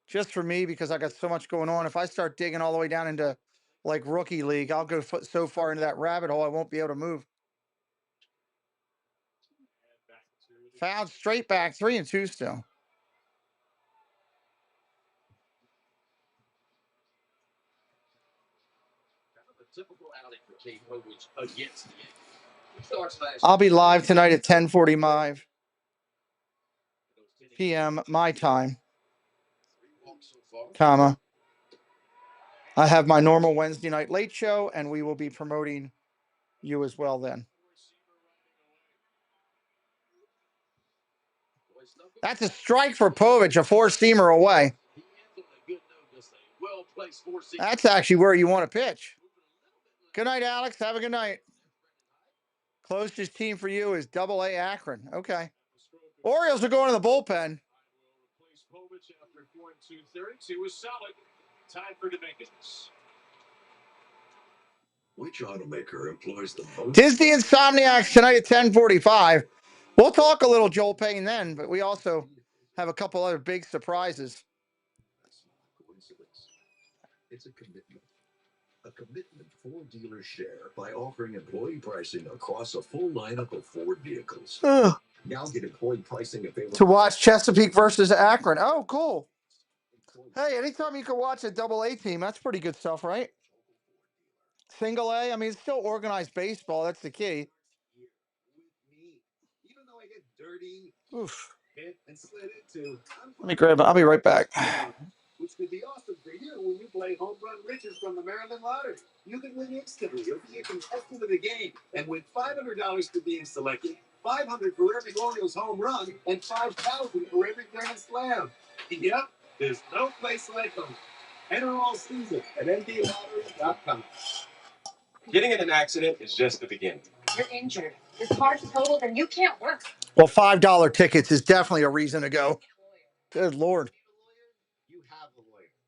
Just for me, because I got so much going on. If I start digging all the way down into like rookie league, I'll go so far into that rabbit hole I won't be able to move. Fouled straight back, 3-2 still. I'll be live tonight at 10:45 p.m. my time, comma. I have my normal Wednesday night late show, and we will be promoting you as well then. That's a strike for Povich, a four-seamer away. That's actually where you want to pitch. Good night, Alex. Have a good night. Closest team for you is AA Akron. Okay. Orioles are going to the bullpen. Which automaker employs the most? Disney Insomniacs tonight at 10:45. We'll talk a little Joel Payne then, but we also have a couple other big surprises. That's not coincidence. It's a commitment. A commitment Ford dealers share by offering employee pricing across a full lineup of Ford vehicles. Now get employee pricing available To watch Chesapeake versus Akron. Oh, cool. Hey, anytime you can watch a AA team, that's pretty good stuff, right? Single A, I mean, it's still organized baseball. That's the key. Even though I get dirty, Oof. hit, and slid into, Let me grab it. I'll be right back. which could be awesome for you when you play Home Run Riches from the Maryland Lottery. You can win instantly. You'll be a contestant of the game and win $500 for being selected, $500 for every Orioles home run, and $5,000 for every grand slam. Yep, there's no place like home. Enter all season at ndlottery.com. Getting in an accident is just the beginning. You're injured. Your car's totaled and you can't work. Well, $5 tickets is definitely a reason to go. Good Lord.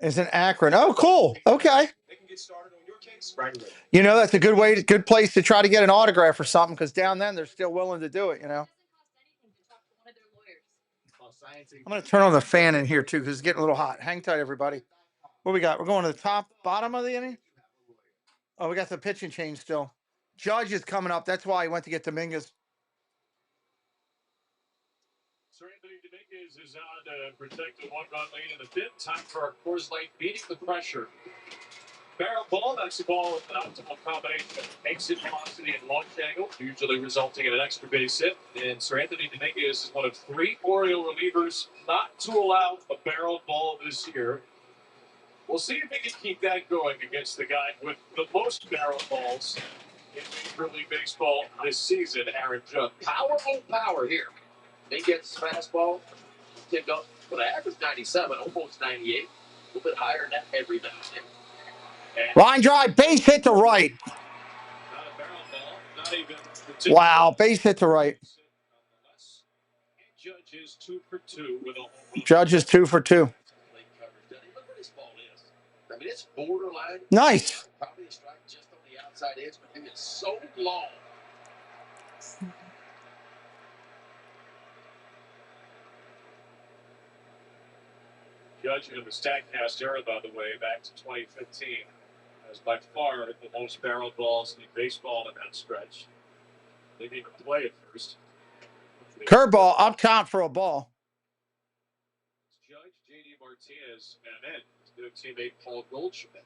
It's an Akron. Oh, cool. Okay. They can get started on your case right away. You know, that's a good place to try to get an autograph or something, because down then they're still willing to do it, you know. I'm going to turn on the fan in here, too, because it's getting a little hot. Hang tight, everybody. What we got? We're going to the top, bottom of the inning? Oh, we got the pitching change still. Judge is coming up. That's why he went to get Dominguez. Ceremonial is on to protect the one-run lead in the fifth. Time for our Coors Light beating the pressure. Barrel ball, that's the ball with an optimal combination of exit velocity and launch angle, usually resulting in an extra base hit. And Sir Anthony Dominguez is one of 3 Oriole relievers not to allow a barrel ball this year. We'll see if he can keep that going against the guy with the most barrel balls in Major League Baseball this season, Aaron Judge. Powerful power here. He gets fastball, tipped up for the average 97, almost 98. A little bit higher than that every now and then. Line drive, base hit to right. Not a barrel ball, not even. Wow, base hit to right. Judge is 2 for 2 with a home run. Judge is 2 for 2. Look where this ball is. I mean, it's borderline. Nice. Probably a strike just on the outside edge, but it's so long. Judge in the StatCast era, by the way, back to 2015, has by far the most barrel balls in baseball in that stretch. They didn't even play at first. Curveball up top for a ball. Judge, J.D. Martinez, and then his new teammate Paul Goldschmidt.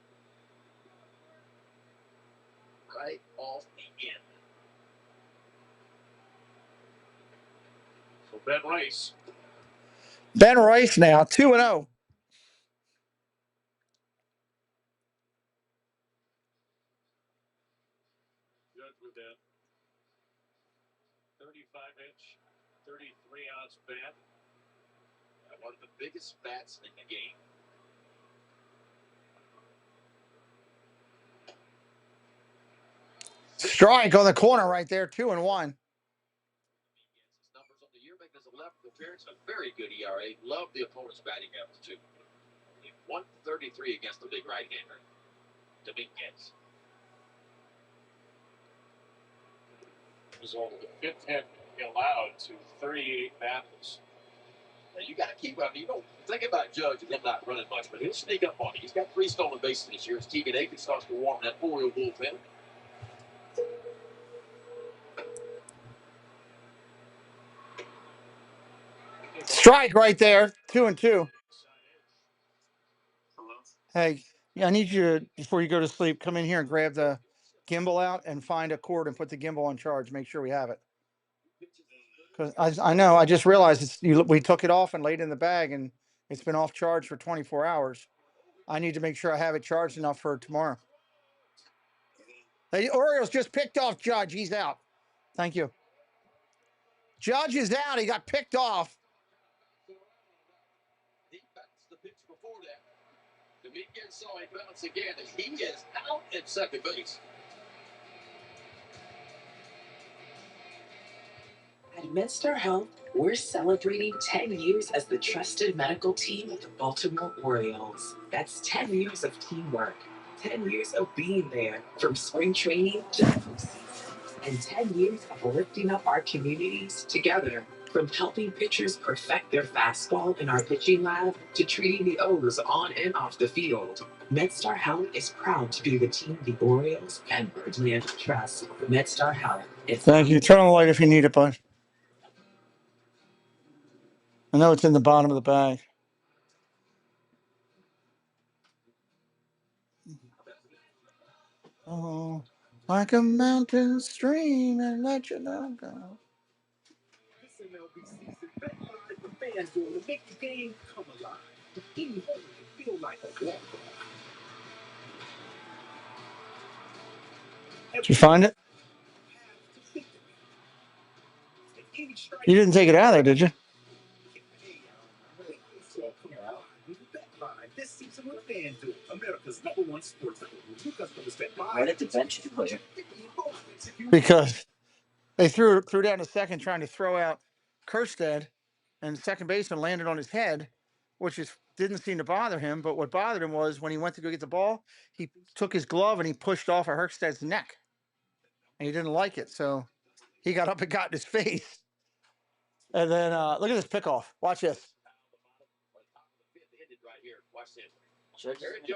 Right off the end. So Ben Rice. Ben Rice now, 2-0. Judge with that 35-inch, 33-ounce bat. One of the biggest bats in the game. Strike on the corner right there, 2-1. His numbers on the year make his 11th appearance a very good ERA. Love the opponent's batting average too. 133 against the big right-hander. Dominguez. Result of the 5th hit allowed to 38 battles. And you got to keep up. You don't think about Judge and him not running much, but he'll sneak up on you. He's got 3 stolen bases this year as Keegan Aiken starts to warm that Oriole bullpen. Strike right there. 2-2. Hey, yeah, I need you to, before you go to sleep, come in here and grab the gimbal out and find a cord and put the gimbal on charge. Make sure we have it. Because I know, I just realized we took it off and laid it in the bag and it's been off charge for 24 hours. I need to make sure I have it charged enough for tomorrow. The Orioles just picked off Judge. He's out. Thank you. Judge is out. He got picked off. That's the pitch before that. Dominguez saw him bounce again. He is out at second base. At MedStar Health, we're celebrating 10 years as the trusted medical team of the Baltimore Orioles. That's 10 years of teamwork, 10 years of being there from spring training to the postseason, and 10 years of lifting up our communities together. From helping pitchers perfect their fastball in our pitching lab to treating the O's on and off the field, MedStar Health is proud to be the team the Orioles and Birdland trust. MedStar Health. Thank you. Turn on the light if you need it, bud. I know it's in the bottom of the bag. Oh, like a mountain stream and let you know. This MLB season, bet live for FanDuel to make the game come alive. Any home can feel like a walk. Did you find it? You didn't take it out of there, did you? This season with FanDuel, America's #1 sports book. New customers bet live. Right at the bench player. Because they threw down a second trying to throw out Kerstead, and the second baseman landed on his head, which didn't seem to bother him. But what bothered him was when he went to go get the ball, he took his glove and he pushed off of Kersted's neck, and he didn't like it. So he got up and got in his face. And then look at this pickoff. Watch this.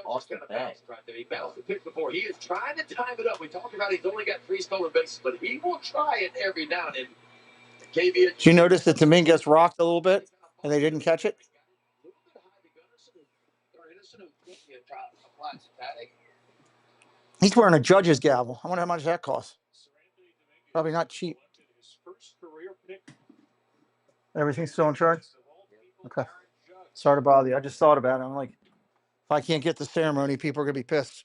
Off the bag. He bounced the pitch before. He is trying to time it up. We talked about he's only got 3 stolen bases, but he will try it every now and then. Did you notice that Dominguez rocked a little bit and they didn't catch it? He's wearing a judge's gavel. I wonder how much that costs. Probably not cheap. Everything's still in charge? Okay. Sorry to bother you. I just thought about it. I'm like, if I can't get the ceremony, people are going to be pissed.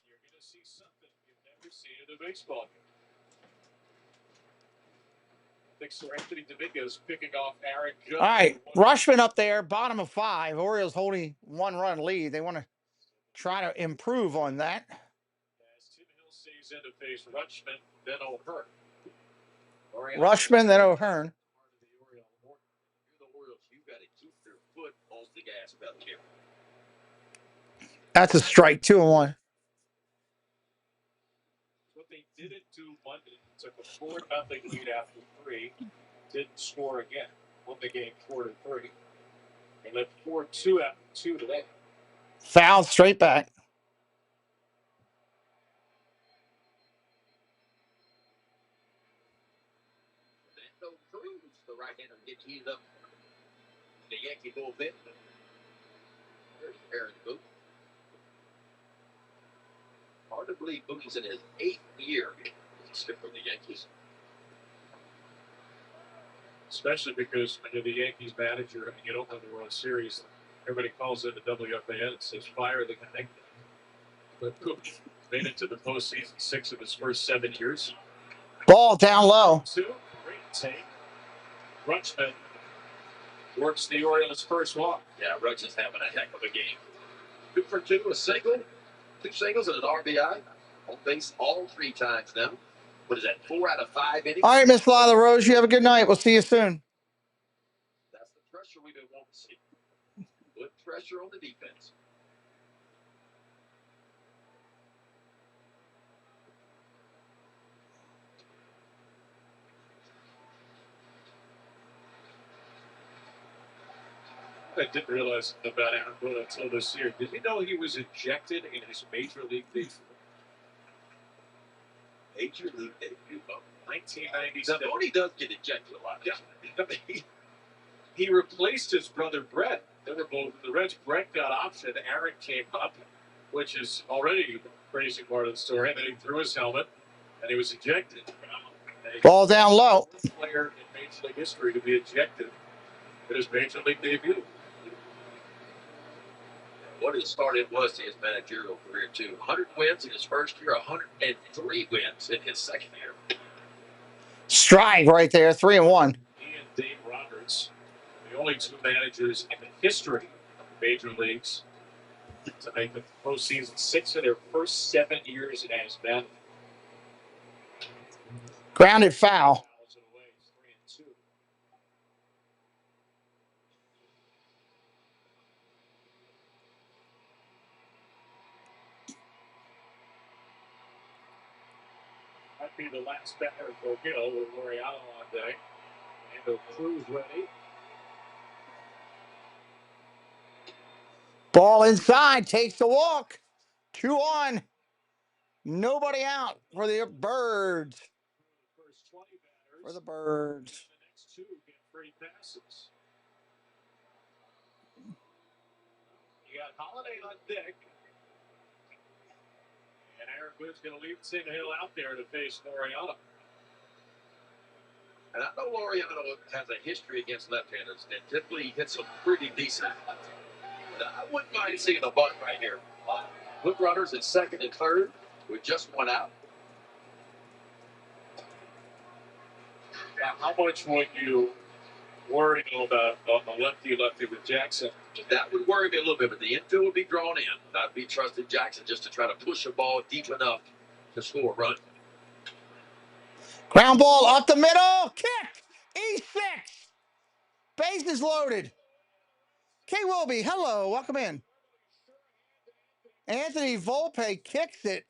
All right. Rushman up there, bottom of 5. Orioles holding 1-run lead. They want to try to improve on that. Rushman, then O'Hearn. That's a strike. 2-1. What they didn't do Monday, took a 4-0 lead after 3, didn't score again. Won the game 4-3. They led 4-2 after 2 today. Foul straight back. The right-hander gets heated up. The Yankee bullpen. There's Aaron Boone. Hard to believe Boone's in his 8th year as a skipper of the Yankees. Especially because when you're the Yankees manager and you don't win the World Series, everybody calls it the WFAN and says fire the guy. But Boone made it to the postseason 6 of his first 7 years. Ball down low. 2, great take. Rutschman works the Orioles' first walk. Yeah, Rutsch is having a heck of a game. 2 for 2, a single, 2 singles, and an RBI. On base all 3 times now. What is that, 4 out of 5 innings? All right, Miss Lila Rose, you have a good night. We'll see you soon. That's the pressure we've been wanting to see. Good pressure on the defense. I didn't realize about Aaron Boone until this year. Did you know he was ejected in his major league debut? Major league debut of 1997. Now, Boney does get ejected a lot. Yeah. He replaced his brother Brett. They were both the Reds. Brett got optioned. Aaron came up, which is already a crazy part of the story. And then he threw his helmet, and he was ejected. Ball down low. Player in Major League history to be ejected in his Major League debut. What his start it was to his managerial career, too. 100 wins in his first year, 103 wins in his second year. Strike right there, 3-1. He and Dave Roberts, the only two managers in the history of the major leagues to make the postseason 6 of their first 7 years as men. Grounded foul. Might be the last batter for Hill with Laureano on deck. And the Cruz ready. Ball inside, takes the walk. 2-on. Nobody out for the Birds. For the Birds. The next two get free passes. You got Holiday on deck. And Aaron Boone's going to leave Tim Hill out there to face Laureano. And I know Laureano has a history against left-handers, and typically he hits them pretty decent. But I wouldn't mind seeing a bunt right here. Put runners at second and third with just one out. Now, how much would you worry about the lefty with Jackson? That would worry me a little bit, but the infield would be drawn in. I'd be trusting Jackson just to try to push a ball deep enough to score a run. Ground ball up the middle. Kick. E6. Bases loaded. K. Wilby, hello. Welcome in. Anthony Volpe kicks it.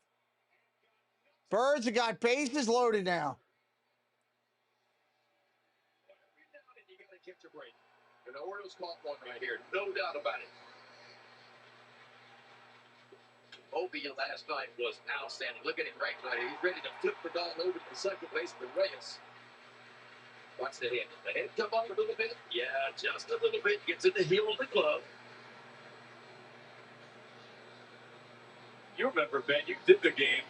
Birds have got bases loaded now. You got to catch a break. And the Orioles caught one right here. No doubt about it. Obi last night was outstanding. Look at him right now. He's ready to flip the ball over to the second baseman, Reyes. Watch the head. The head come up a little bit. Yeah, just a little bit. Gets in the heel of the glove. You remember, Ben, you did the game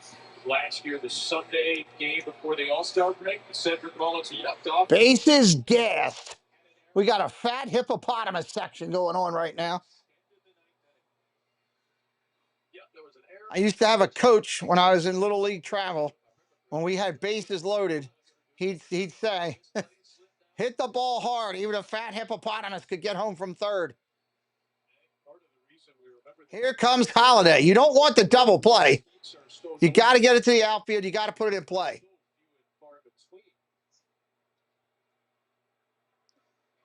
last year, the Sunday game before the All-Star break. Cedric Mullins walked off. Bases gassed. We got a fat hippopotamus section going on right now. I used to have a coach when I was in Little League travel. When we had bases loaded, he'd say, hit the ball hard. Even a fat hippopotamus could get home from third. Here comes Holiday. You don't want the double play. You got to get it to the outfield. You got to put it in play.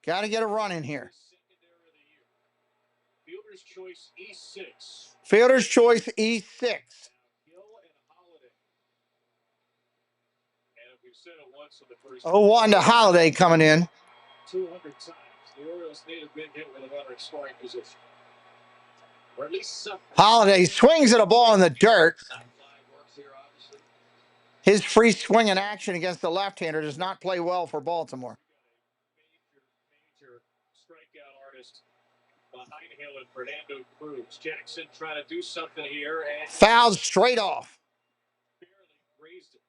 Got to get a run in here. Fielder's choice E6. Fielder's choice E6. 0-1 to Holiday coming in. 200 times. The Orioles need a big hit with a runner in scoring position. Or at least some. Holiday swings at a ball in the dirt. His free swing in action against the left-hander does not play well for Baltimore. Major strikeout artist behind Hill and Fernando Cruz. Jackson trying to do something here and fouled straight off. Barely grazed it.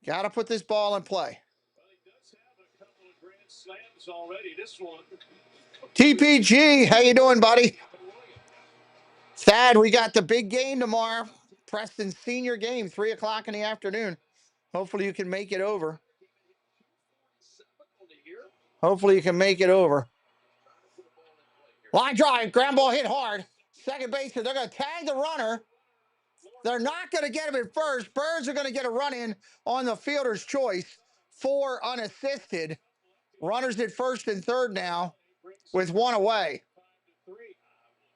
Got to put this ball in play. Well, he does have a couple of grand slams already. This one. TPG, how you doing, buddy? Thad, we got the big game tomorrow. Preston's senior game, 3 o'clock in the afternoon. Hopefully you can make it over. Hopefully you can make it over. Line drive, ground ball hit hard. Second baseman, they're going to tag the runner. They're not going to get him at first. Birds are going to get a run in on the fielder's choice. 4 unassisted. Runners at first and third now with 1 away.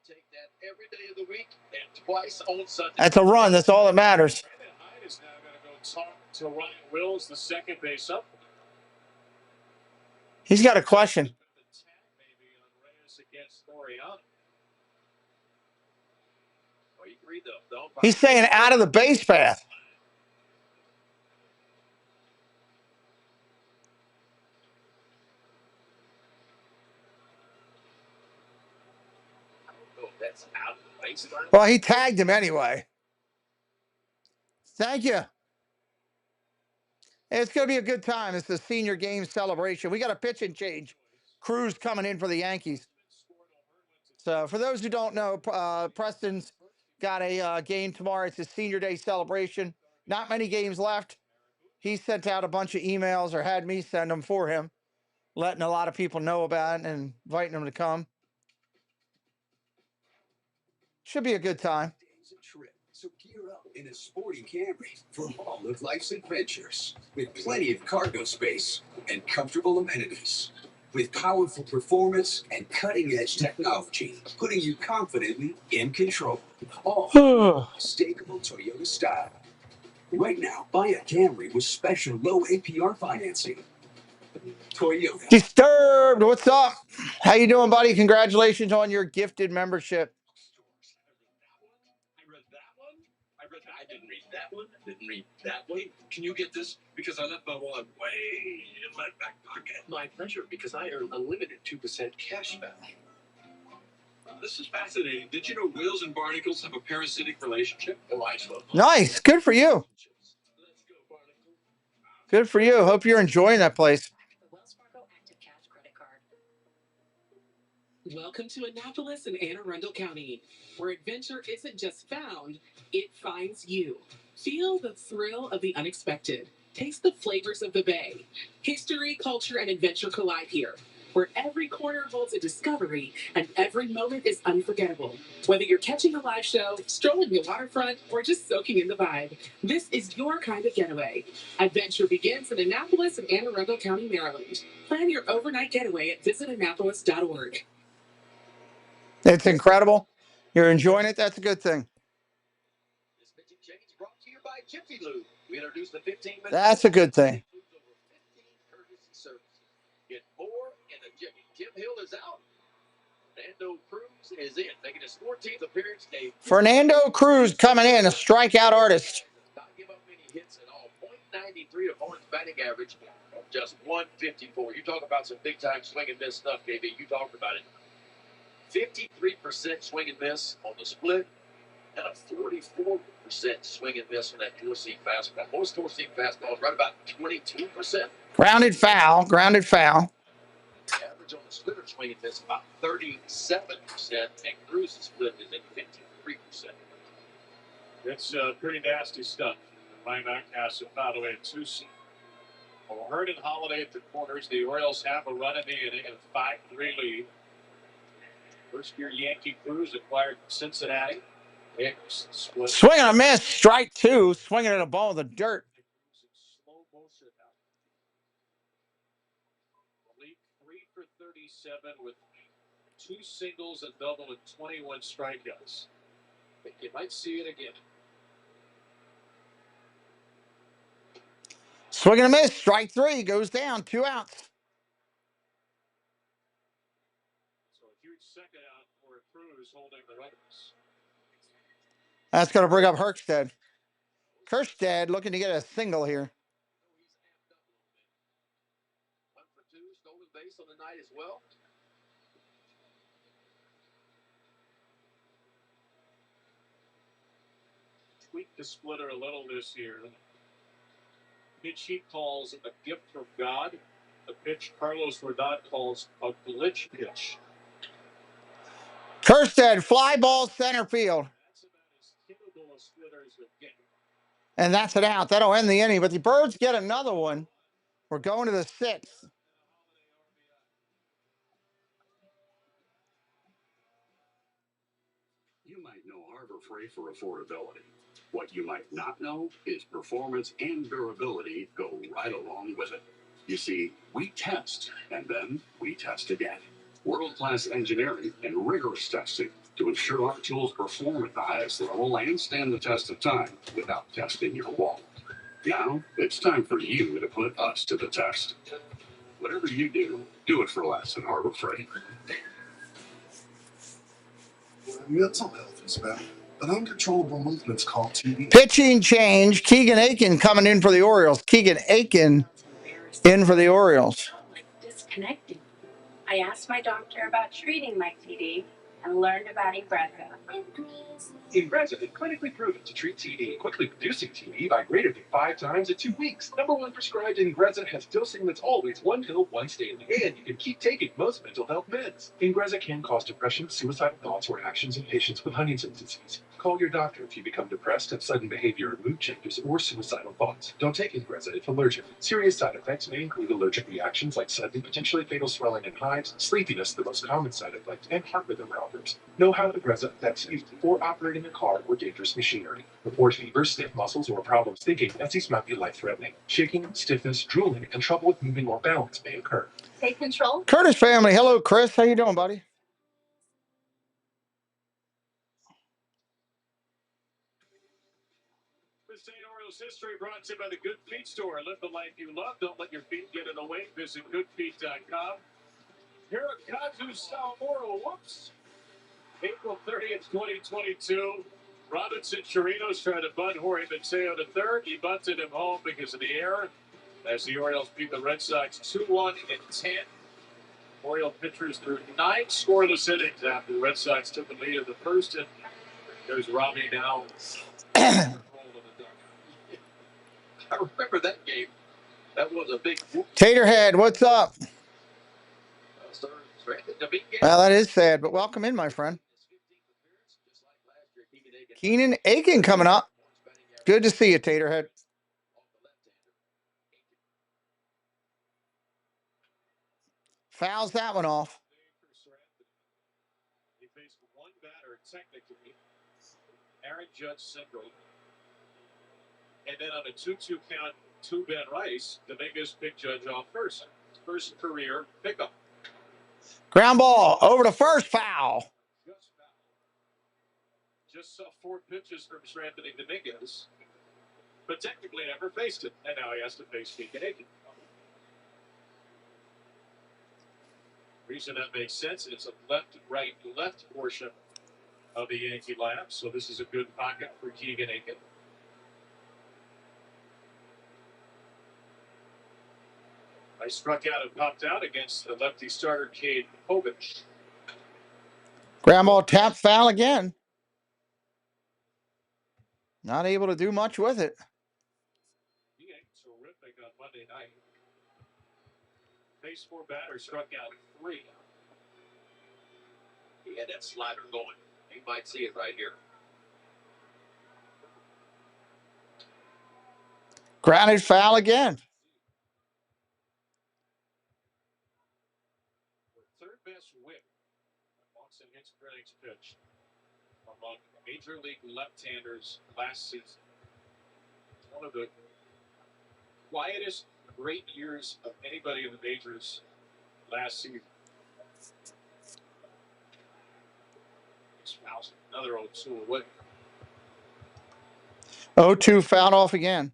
Take that every day of the week and twice on Sunday. That's a run. That's all that matters. Hyde is now going to go talk to Ryan Wills, the second base up. He's got a question. He's saying out of the base path. Well, he tagged him anyway. Thank you. It's going to be a good time. It's the senior game celebration. We got a pitching change. Cruz coming in for the Yankees. So for those who don't know, Preston's got a game tomorrow. It's his senior day celebration. Not many games left. He sent out a bunch of emails, or had me send them for him, letting a lot of people know about it and inviting them to come. Should be a good time. So gear up in a sporty Camry for all of life's adventures, with plenty of cargo space and comfortable amenities, with powerful performance and cutting-edge technology, putting you confidently in control. All unmistakable Toyota style. Right now, buy a Camry with special low APR financing. Toyota. Disturbed, what's up? How you doing, buddy? Congratulations on your gifted membership. I didn't read that one. I didn't read that one. Can you get this? Because I left my wallet way in my back pocket. My pleasure, because I earn unlimited 2% cash back. This is fascinating. Did you know whales and barnacles have a parasitic relationship? Nice. Good for you. Good for you. Hope you're enjoying that place. Welcome to Annapolis in Anne Arundel County, where adventure isn't just found, it finds you. Feel the thrill of the unexpected. Taste the flavors of the Bay. History, culture, and adventure collide here, where every corner holds a discovery and every moment is unforgettable. Whether you're catching a live show, strolling the waterfront, or just soaking in the vibe, this is your kind of getaway. Adventure begins in Annapolis and Anne Arundel County, Maryland. Plan your overnight getaway at visitannapolis.org. It's incredible. You're enjoying it. That's a good thing. This pitching change brought to you by Jiffy Lube. We introduced the 15-minute. That's a good thing. Get more in the Jiffy. Jim Hill is out. Fernando Cruz is in, making his 14th appearance. Fernando Cruz coming in, a strikeout artist. Not give up many hits at all. .93 of Horn's batting average, just 154. You talk about some big-time swing and miss stuff, KB. You talked about it. 53% swing and miss on the split, and a 44% swing and miss on that four-seam fastball. Most four-seam fastballs right about 22%. Grounded foul, grounded foul. Average on the splitter swing and miss about 37%, and Cruz's split is at 53%. It's pretty nasty stuff. Ryback has it fouled away at 2-seam. O'Hearn and Holiday at the corners. The Orioles have a run in the inning and a 5-3 lead. First-year Yankee Cruz acquired Cincinnati. Swinging a miss, strike two, swinging at a ball in the dirt. Slow motion now. Malik 3 for 37 with 2 singles, a double, and 21 strikeouts. I think you might see it again. Swinging a miss, strike three, goes down, 2 outs. So a huge second out for Cruz holding the runners. That's going to bring up Herkstead. Kerstead looking to get a single here. 1 for 2, stolen base on the night as well. Tweaked the splitter a little this year. Pitch he calls a gift from God. The pitch Carlos Rodon calls a glitch pitch. Kerstead, fly ball center field. That's about as typical a splitter as you'll get. And that's an out. That'll end the inning. But the Birds get another one. We're going to the 6th. You might know Harbor Freight for affordability. What you might not know is performance and durability go right along with it. You see, we test, and then we test again. World-class engineering and rigorous testing to ensure our tools perform at the highest level and stand the test of time without testing your wallet. Now, it's time for you to put us to the test. Whatever you do, do it for less at Harbor Freight. Mental health is bad, but uncontrollable movements called TD. Pitching change. Keegan Aiken coming in for the Orioles. Keegan Aiken in for the Orioles. Disconnecting. I asked my doctor about treating my TD and learned about Ingrezza. Ingrezza is clinically proven to treat TD, quickly reducing TD by greater than 5 times in 2 weeks. #1 prescribed Ingrezza has dosing that's always 1 pill once daily, and you can keep taking most mental health meds. Ingrezza can cause depression, suicidal thoughts, or actions in patients with Huntington's disease. Call your doctor if you become depressed, have sudden behavior or mood changes, or suicidal thoughts. Don't take Ingrezza if allergic. Serious side effects may include allergic reactions like sudden, potentially fatal swelling and hives, sleepiness, the most common side effect, and heart rhythm problems. Know how Ingrezza affects you before operating a car or dangerous machinery. Report fever, stiff muscles, or problems thinking, as these might be life-threatening. Shaking, stiffness, drooling, and trouble with moving or balance may occur. Take control. Curtis family. Hello, Chris. How you doing, buddy? This St. Orioles history brought to you by the Good Feet Store. Live the life you love. Don't let your feet get in the way. Visit goodfeet.com. Here at Kazu Saomoro. Whoops. April 30th, 2022. Robinson Chirinos tried to bunt Jorge Mateo to third. He bunted him home because of the error. As the Orioles beat the Red Sox 2-1 in 10. Oriole pitchers threw 9 scoreless innings after the Red Sox took the lead in the first. And there's Robbie now. I remember that game. That was a big whoop. Taterhead, what's up? Well, that is sad, but welcome in, my friend. Keenan Aiken coming up. Good to see you, Taterhead. Fouls that one off. He faced one batter, technically. Aaron Judge single. And then on a 2-2 count to Ben Rice, Dominguez picked Judge off first. First career pickup. Ground ball over to first, foul. Just saw 4 pitches from Anthony Dominguez, but technically never faced it. And now he has to face Keegan Aiken. Reason that makes sense, it's a left-right left portion of the Yankee lineup, so this is a good pocket for Keegan Aiken. I struck out and popped out against the lefty starter, Cade Povich. Ground ball tap, foul again. Not able to do much with it. He ain't terrific on Monday night. Face 4 batters, struck out 3. He had that slider going. You might see it right here. Grounded foul again. Third best whip Watson hits Greenwich pitch among Major League left-handers last season. One of the quietest great years of anybody in the majors last season. Another 0-2 away. 0-2 fouled off again.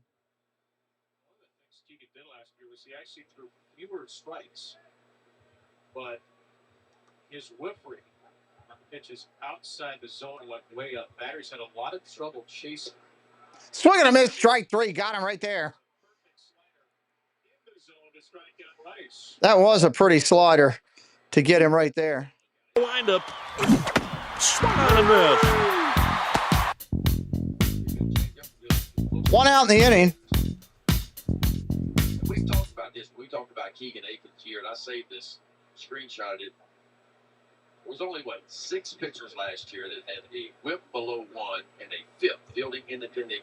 One of the things Keegan did last year was he actually threw fewer strikes, but his whiff rate on pitches outside the zone went way up. Batters had a lot of trouble chasing. Swing and a miss, strike 3. Got him right there. That was a pretty slider to get him right there. Wind up. Swung on and missed. 1 out in the inning. We've talked about this. We talked about Keegan Aiken's year, and I saved this, screenshotted it. There was only, 6 pitchers last year that had a whip below 1 and a 5th fielding independent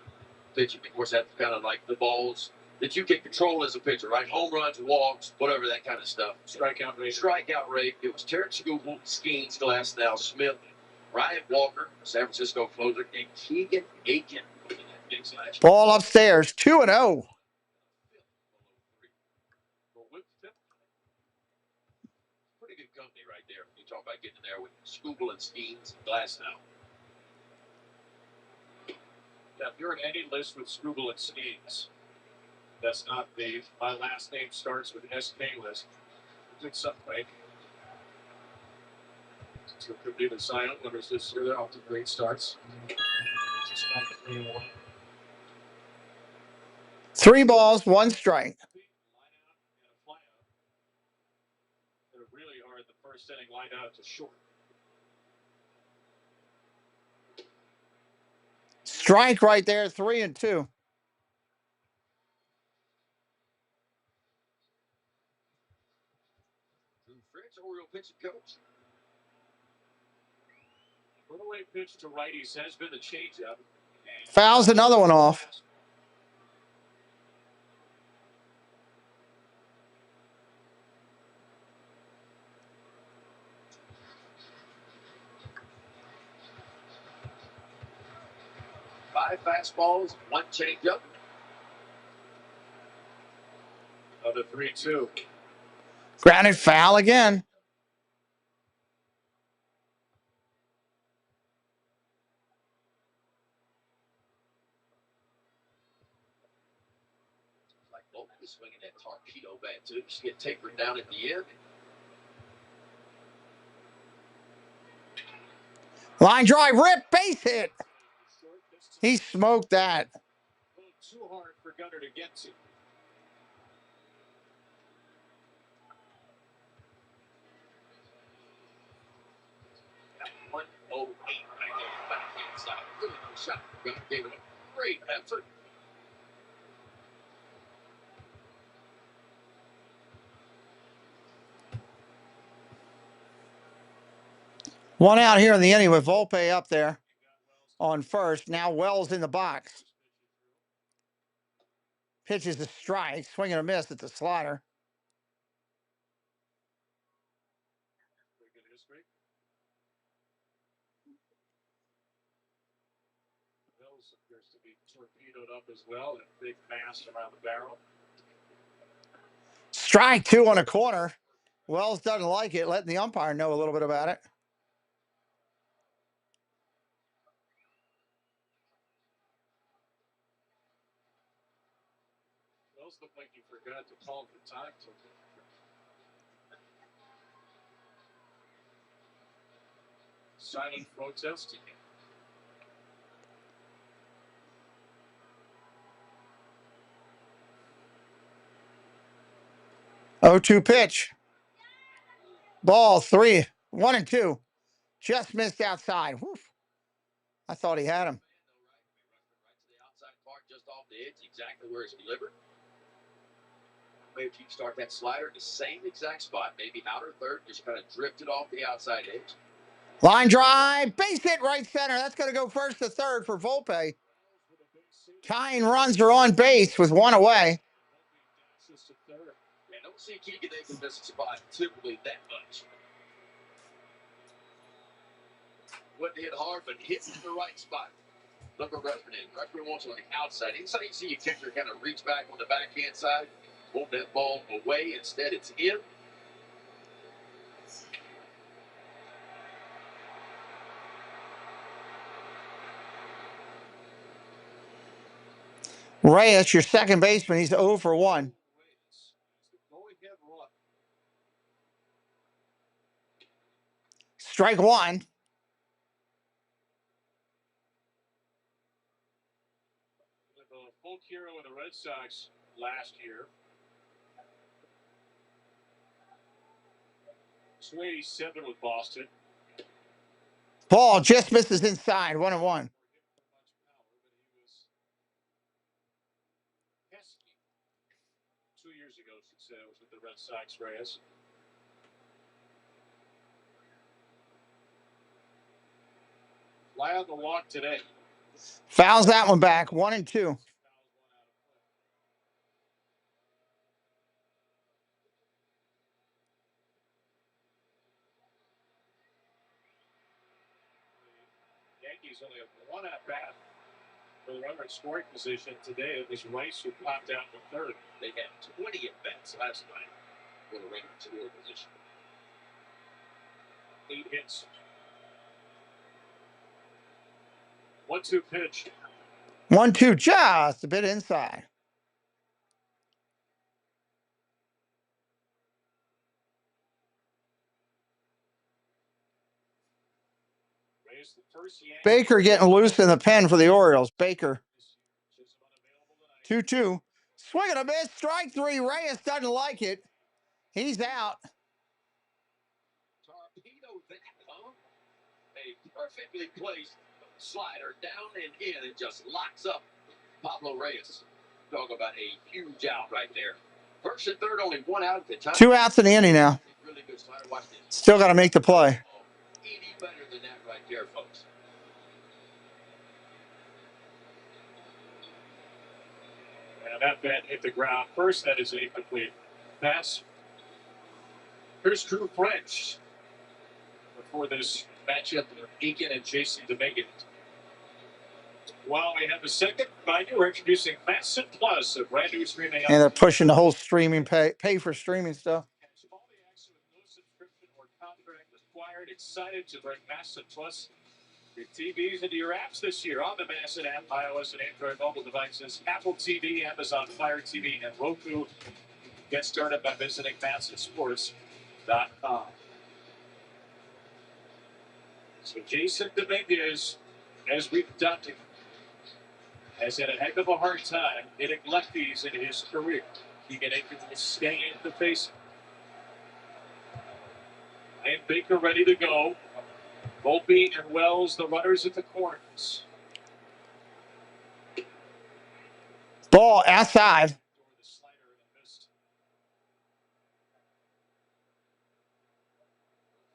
pitching. Of course, that's kind of like the balls that you can control as a pitcher, right? Home runs, walks, whatever, that kind of stuff. Strikeout rate. Strikeout rate. It was Terrence Scoobel, Skeens, Glasnow, Smith, Ryan Walker, San Francisco closer, and Keegan Aiken. Ball upstairs, 2-0. Pretty good company right there. You talk about getting there with Scoobel and Skeens and Glasnow. Now, if you're in any list with Scoobel and Skeens, that's not the my last name starts with SK list. It's something. So it could be the silent numbers this year. They're off to great starts. 3 balls, 1 strike. They're really hard the first inning line out to short. Strike right there, 3-2. Fritz, Oriole pitching coach. Runaway pitch to righties has been the changeup. Fouls another one off. Five fastballs, 1 changeup. Another 3-2. Grounded foul again. Like Bolton was swinging that torpedo bat too. Just get tapered down at the end. Line drive, rip, base hit. He smoked that. Too hard for Gunner to get to. That 108 right there, backhand side. Really no shot. Gunner gave it a great effort. One out here in the inning with Volpe up there on first. Now Wells in the box. Pitches a strike, swing and a miss at the slider. Pretty good history. Wells appears to be torpedoed up as well. That big mass around the barrel. Strike 2 on a corner. Wells doesn't like it, letting the umpire know a little bit about it. Wells looked like he forgot to call the time to silent protest. 0-2 pitch. Ball 3, 1-2. Just missed outside. Whew. I thought he had him. Right to the outside part, just off the edge, exactly where it's delivered. Maybe if you start that slider in the same exact spot, maybe outer third, just kind of drifted off the outside edge. Line drive, base hit right center. That's going to go first to third for Volpe. Tying runs are on base with 1 away. I don't see Keegan able to miss a spot typically that much. Wouldn't hit hard, but hit in the right spot. Look at referee. Referee wants on the outside. Inside, you see your kicker kind of reach back on the backhand side, hold that ball away. Instead, it's in. Reyes, your second baseman, he's 0 for 1. Strike 1. The folk hero of the Red Sox last year. 287 with Boston. Ball just misses inside, 1-1. Pesky. 2 years ago, should say, it was with the Red Sox, Reyes. Fly out the walk today. Fouls that one back, 1-2. Yankees only have 1 at bat for the runner in scoring position today. It was Rice who popped out in the third. They had 20 at bats last night for the runner in scoring position. 8 hits. 1-2 pitch. 1-2, just a bit inside. Baker getting loose in the pen for the Orioles. Baker. 2-2. Swing and a miss. Strike three. Reyes doesn't like it. He's out. Torpedo that, huh? A perfectly placed slider down and in. It just locks up Pablo Reyes. Talk about a huge out right there. First and third, only one out at the time. 2 outs in the inning now. Really good slider. Watch this. Still got to make the play. Any better than that right there, folks. And that bat hit the ground first. That is an incomplete pass. Here's Drew French before this matchup of Aiken and Jason Dominguez. While we have a second, by you, we're introducing Masson Plus, a brand new streaming. And they're pushing the whole streaming pay for streaming stuff. All the action with no subscription or contract required. Excited to bring Masson Plus your TVs into your apps this year on the Masson app, iOS and Android mobile devices, Apple TV, Amazon Fire TV, and Roku. Get started by visiting MassonSports.com. So Jason Dominguez, as we've done, has had a heck of a hard time hitting lefties in his career. Keegan Aiken will stay in the face. And Baker ready to go. Volpe and Wells, the runners at the corners. Ball outside.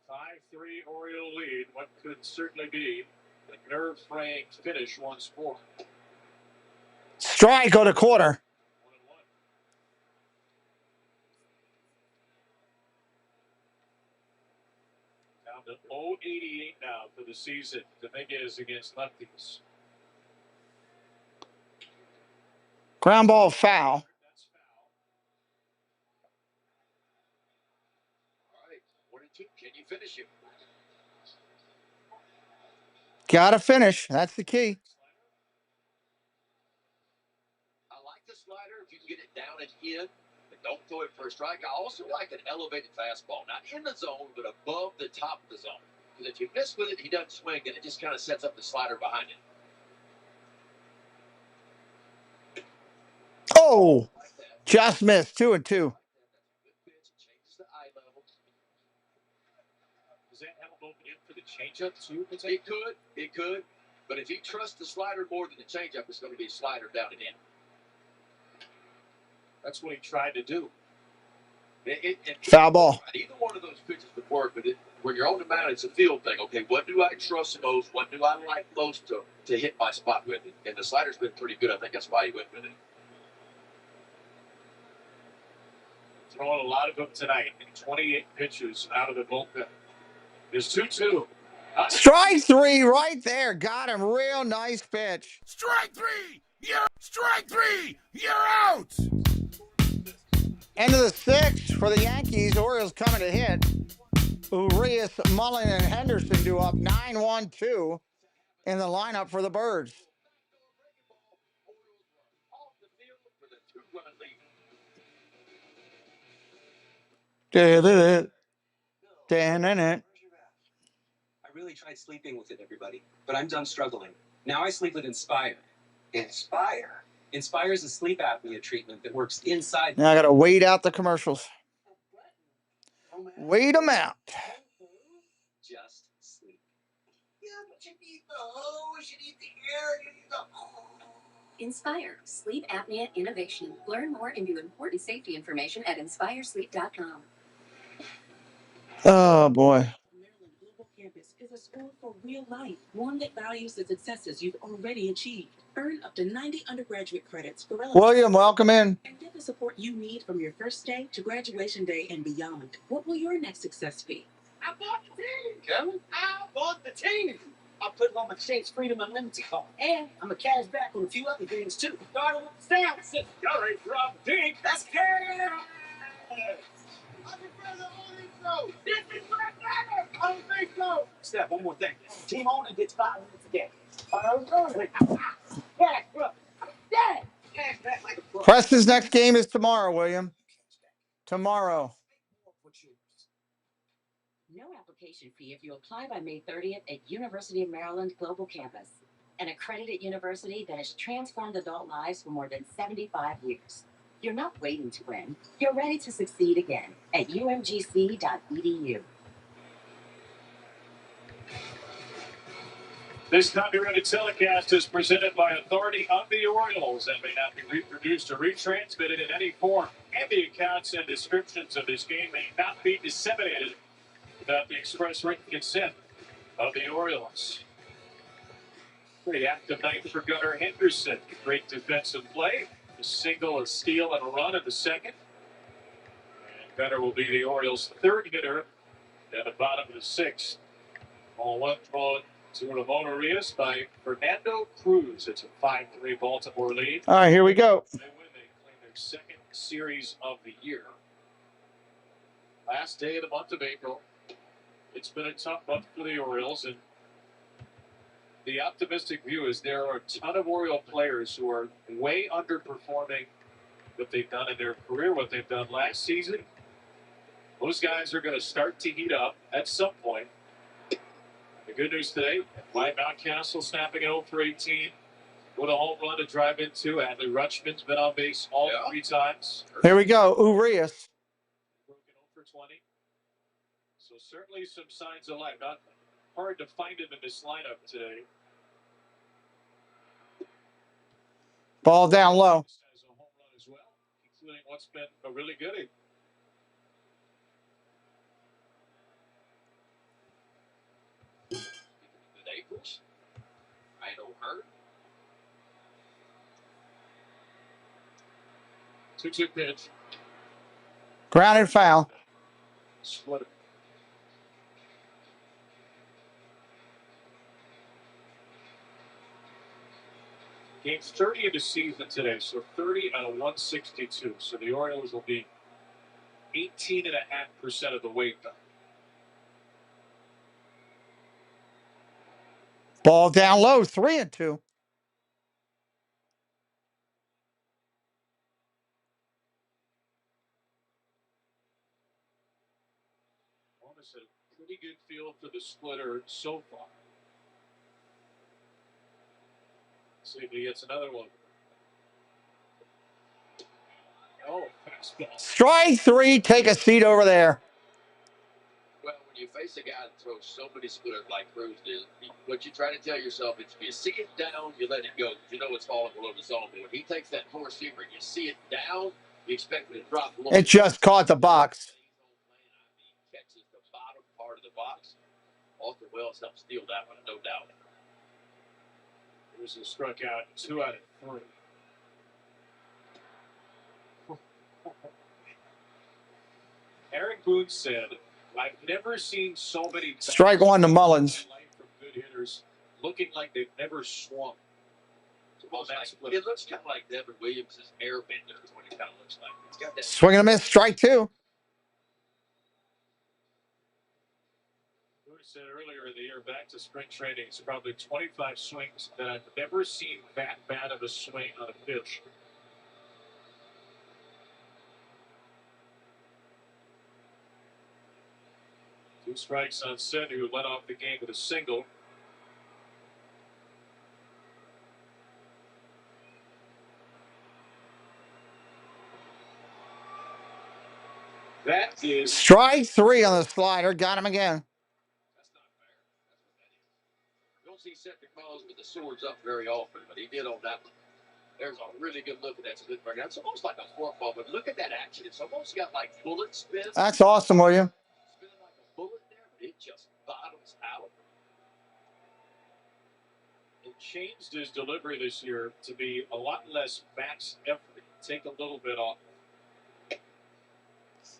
5-3 Oriole lead. What could certainly be a nerve-fraying finish once more. Strike on the quarter. Down to 0.88 now for the season. Dominguez against lefties. Ground ball foul. That's foul. All right, 1-2. Can you finish him? Gotta finish. That's the key. I like the slider if you can get it down and in, but don't throw it for a strike. I also like an elevated fastball, not in the zone, but above the top of the zone. Because if you miss with it, he doesn't swing, and it just kind of sets up the slider behind it. Oh, just missed. 2-2. Changes the eye level. Does that help open in for the changeup too? It could. But if he trusts the slider more than the changeup, it's going to be a slider down and in. That's what he tried to do. Foul ball. Either one of those pitches would work, but when you're on the mound, it's a field thing. Okay, what do I trust most? What do I like most to hit my spot with? And the slider's been pretty good. I think that's why he went with it. Throwing a lot of them tonight. 28 pitches out of the bullpen. There's 2-2. Strike three right there. Got him. Real nice pitch. Strike three! You're out! End of the sixth for the Yankees. Orioles coming to hit. Urias, Mullen, and Henderson do up 9-1-2 in the lineup for the Birds. I really tried sleeping with it, everybody, but I'm done struggling. Now I sleep with Inspire. Inspire? Inspire is a sleep apnea treatment that works inside. Now I got to wait out the commercials. Wait them out. Just sleep. Yeah, but you need the hose, you need the air, you need the... Inspire, sleep apnea innovation. Learn more and view important safety information at inspiresleep.com. Oh, boy. Maryland Global Campus is a school for real life, one that values the successes you've already achieved. Earn up to 90 undergraduate credits for relevant. William, welcome in. And get the support you need from your first day to graduation day and beyond. What will your next success be? I bought the team, Kevin. I bought the team. I put it on my Chase Freedom Unlimited card. And I'm a cash back on a few other things, too. Starting with the stamps. Y'all ready for our dink? That's cash. I prefer the only throw. This is my better. I don't think so. Steph, one more thing. Team owner gets 5 minutes a game. Cash, bro. Dad. Cash back like a pro. Preston's next game is tomorrow, William. Tomorrow. No application application fee if you apply by May 30th at University of Maryland Global Campus, an accredited university that has transformed adult lives for more than 75 years. You're not waiting to win. You're ready to succeed again at umgc.edu. This copyrighted telecast is presented by authority of the Orioles and may not be reproduced or retransmitted in any form. And the accounts and descriptions of this game may not be disseminated without the express written consent of the Orioles. Pretty active night for Gunnar Henderson. Great defensive play. A single, a steal, and a run in the second. And Gunnar will be the Orioles' third hitter at the bottom of the sixth. All one thrown to Ramon Arias by Fernando Cruz. It's a 5-3 Baltimore lead. All right, here we go. They win. They claim their second series of the year. Last day of the month of April. It's been a tough month for the Orioles, and the optimistic view is there are a ton of Oriole players who are way underperforming what they've done in their career, what they've done last season. Those guys are going to start to heat up at some point. The good news today, Mike Mountcastle snapping an 0 for 18 with a home run to drive into. Adley Rutschman's been on base all 3 times. Here we go. Urias. Broken 0 for 20. So certainly some signs of life. Not hard to find him in this lineup today. Ball down low. Has a home run as well, including what's been a really good inning. The Naples. I know her. 2-2 pitch. Grounded foul. Split. Games 30 of the season today, so 30 out of 162. So the Orioles will be 18.5% of the way done. Ball down low. 3-2. Almost a pretty good feel for the splitter so far. See if he gets another one. Oh, fastball. Strike 3. Take a seat over there. Well, when you face a guy that throws so many splitters like Cruz did, what you try to tell yourself is if you see it down, you let it go. You know it's falling below the zone. But when he takes that four-seamer and you see it down, you expect it to drop below. It just caught the box. He catches the bottom part of the box. Austin Wells helped steal that one, no doubt. Here's a struck out 2 out of 3. Eric Boone said, I've never seen so many Strike 1 to Mullins. From good hitters looking like they've never swung. It looks kind of like Devin Williams' airbender is what it kind of looks like. It's got that Swing and a miss. Strike 2. Boone said earlier in the year, back to spring training, it's probably 25 swings that I've never seen that bad of a swing on a pitch. Two strikes on Sen, who led off the game with a single. That is strike 3 on the slider. Got him again. That's not fair. That's what that is. You don't see Cedric Mullins with the swords up very often, but he did on that one. There's a really good look at that split right now. It's almost like a forkball, but look at that action. It's almost got like bullet spin. That's awesome, William. Spinning like a bullet there, but it just bottoms out. It changed his delivery this year to be a lot less max effort. Take a little bit off.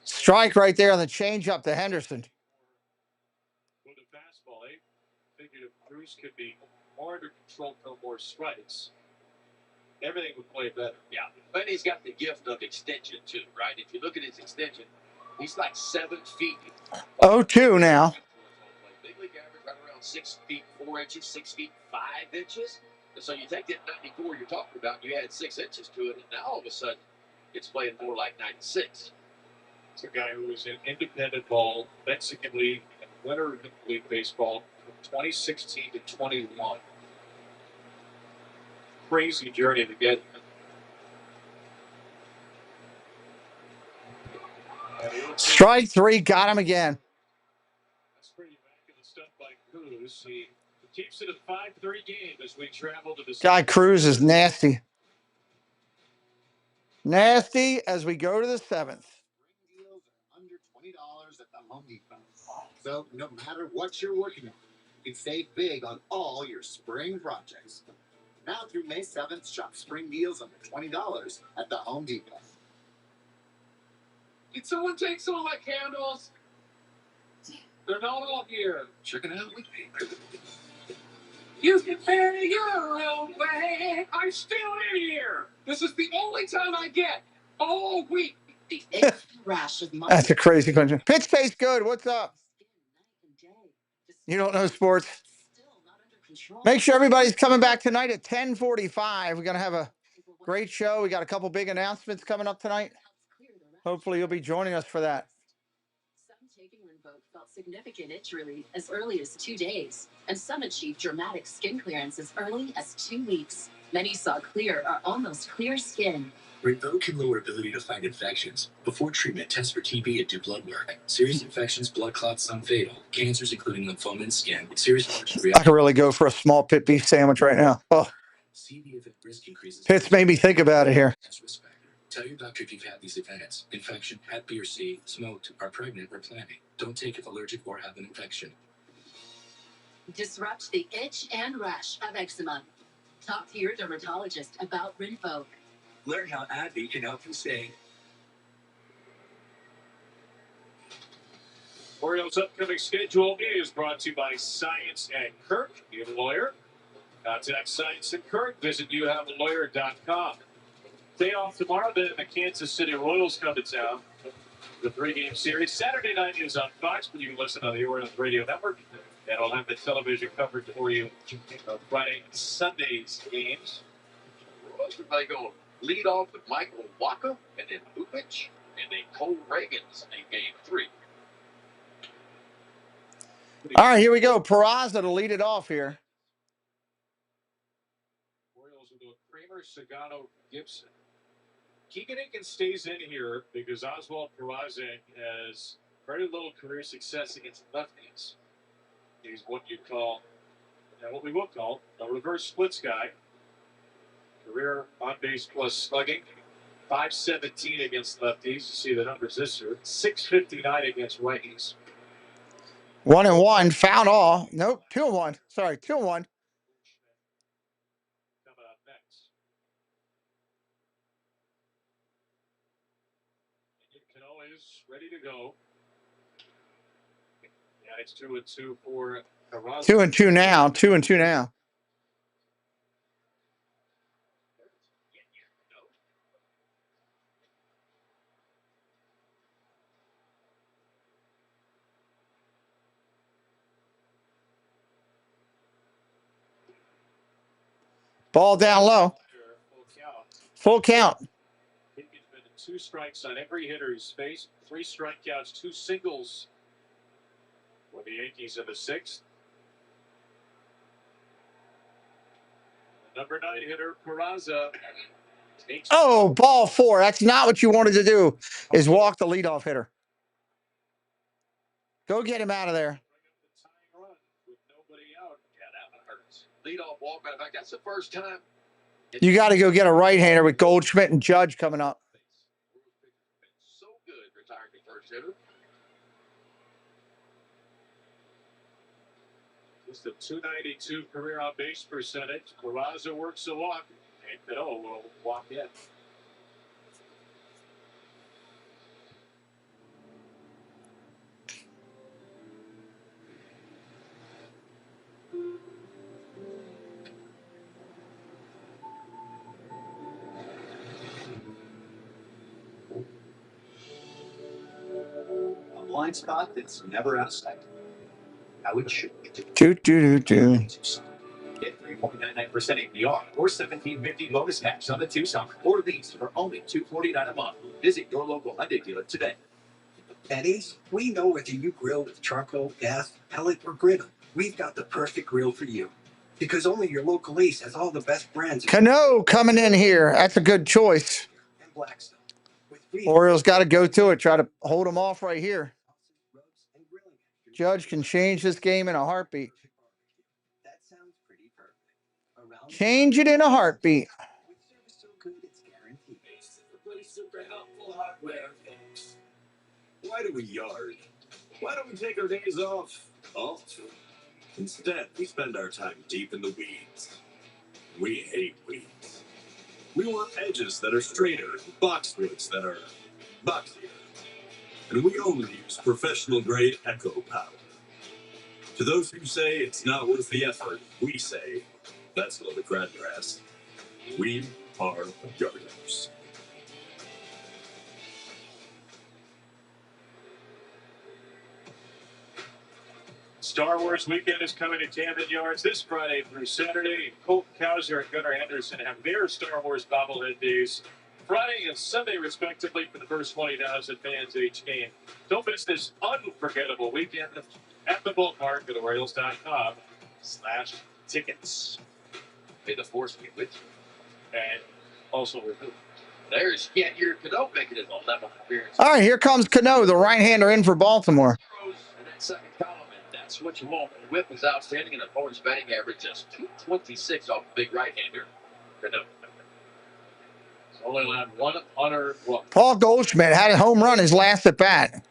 Strike right there on the changeup to Henderson. With a fastball, they figured if Cruz could be more under control, no more strikes, everything would play better. Yeah, but he's got the gift of extension too, right? If you look at his extension, he's like 7 feet. 0-2 now. Big league average right around 6 feet 4 inches, 6 feet 5 inches. And so you take that 94 you're talking about, and you add 6 inches to it, and now all of a sudden it's playing more like 96. It's a guy who was in independent ball, Mexican League, and winner in League Baseball from 2016 to 21. Crazy journey to get. Strike three, got him again. That's pretty back in the stuff by Cruz. He keeps it a 5-3 game as we travel to the. Guy Cruz is nasty. Nasty as we go to the seventh. Deals are under $20 at the Home Depot. So no matter what you're working on, you can save big on all your spring projects. Now through May 7th, shop spring deals under $20 at the Home Depot. Did someone take some of my candles? They're not all here. Check it out. You can pay your own way. I'm still in here. This is the only time I get all week. That's a crazy question. Pitch tastes good. What's up? You don't know sports. Make sure everybody's coming back tonight at 10:45. We're going to have a great show. We got a couple big announcements coming up tonight. Hopefully you'll be joining us for that. Some taking Rinvoq felt significant itch relief as early as 2 days, and some achieved dramatic skin clearance as early as 2 weeks. Many saw clear or almost clear skin. Rinvoq can lower ability to fight infections. Before treatment, test for TB and do blood work. Serious infections, blood clots, some fatal. Cancers, including lymphoma and skin. Serious allergic I reactions. could really go for a small pit beef sandwich right now. Oh, Pitts made me think about it here. Tell your doctor if you've had these events. Infection, Hep B or C, smoked, are pregnant or planning. Don't take if allergic or have an infection. Disrupt the itch and rash of eczema. Talk to your dermatologist about Rinvoq. Learn how AbbVie can help you stay. Orioles' upcoming schedule is brought to you by Science and Kirk. You have a lawyer? Contact Science and Kirk. Visit youhavealawyer.com. Day off tomorrow, then the Kansas City Royals come to town. The 3-game series. Saturday night is on Fox, but you can listen on the Orioles Radio Network. And I'll have the television coverage for you Friday and Sunday's games. Everybody going lead off with Michael Wacha and then Bukic and then Cole Reagans in game 3. All right, here we go. Peraza to lead it off here. Orioles will do a Kramer, Sagano, Gibson. Keegan Higgins stays in here because Oswald Peraza has very little career success against lefties. He's what you call, and what we will call, a reverse splits guy. Career on base plus slugging, .517 against lefties. You see the numbers this year. .659 against righties. 1-1, foul all. Nope, 2-1. Sorry, 2-1. Coming up next. Cano is ready to go. Yeah, it's 2-2 for Peraza. 2-2 now. 2-2 now. Ball down low. Full count. Higgins been 2 strikes on every hitter he's faced. 3 strikeouts, 2 singles for the Yankees in the 6th. The number 9 hitter, Peraza. Oh, ball 4. That's not what you wanted to do, is walk the leadoff hitter. Go get him out of there. With nobody out. Yeah, that one hurts. Leadoff walk, matter of fact, that's the first time. You got to go get a right-hander with Goldschmidt and Judge coming up. So good, retired the first hitter. Just a .292 career on base percentage. Peraza works a walk. And Cano will walk in. A blind spot that's never out of sight. How it should be. Get 3.99% APR or $17.50 bonus cash on the Tucson or lease for only $249 a month. Visit your local Hyundai dealer today. At Ace, we know whether you grill with charcoal, gas, pellet, or griddle. We've got the perfect grill for you. Because only your local Ace has all the best brands. Cano coming in here. That's a good choice. And Blackstone. Orioles got to go to it. Try to hold them off right here. Judge can change this game in a heartbeat. That sounds pretty perfect. Change it in a heartbeat. With service so good, it's guaranteed. Super helpful hardware. Why do we yard? Why don't we take our days off? Instead, we spend our time deep in the weeds. We hate weeds. We want edges that are straighter, boxwoods that are boxier. And we only use professional-grade Echo Power. To those who say it's not worth the effort, we say, that's low crabgrass. We are yarders. Star Wars weekend is coming to Camden Yards this Friday through Saturday. Colt Kauser and Gunnar Henderson have their Star Wars bobblehead days Friday and Sunday, respectively, for the first 20,000 fans at each game. Don't miss this unforgettable weekend at the ballpark at Oriolesyankeeslive.com/tickets. May the force be with you. And also with who? There's your Cano making his 11th appearance. All right, here comes Cano, the right-hander in for Baltimore. In that second column, and that's what you want. The whip is outstanding, and opponent's batting average just .226 off the big right-hander. Cano. Only allowed one unearned run. Paul Goldschmidt had a home run his last at bat.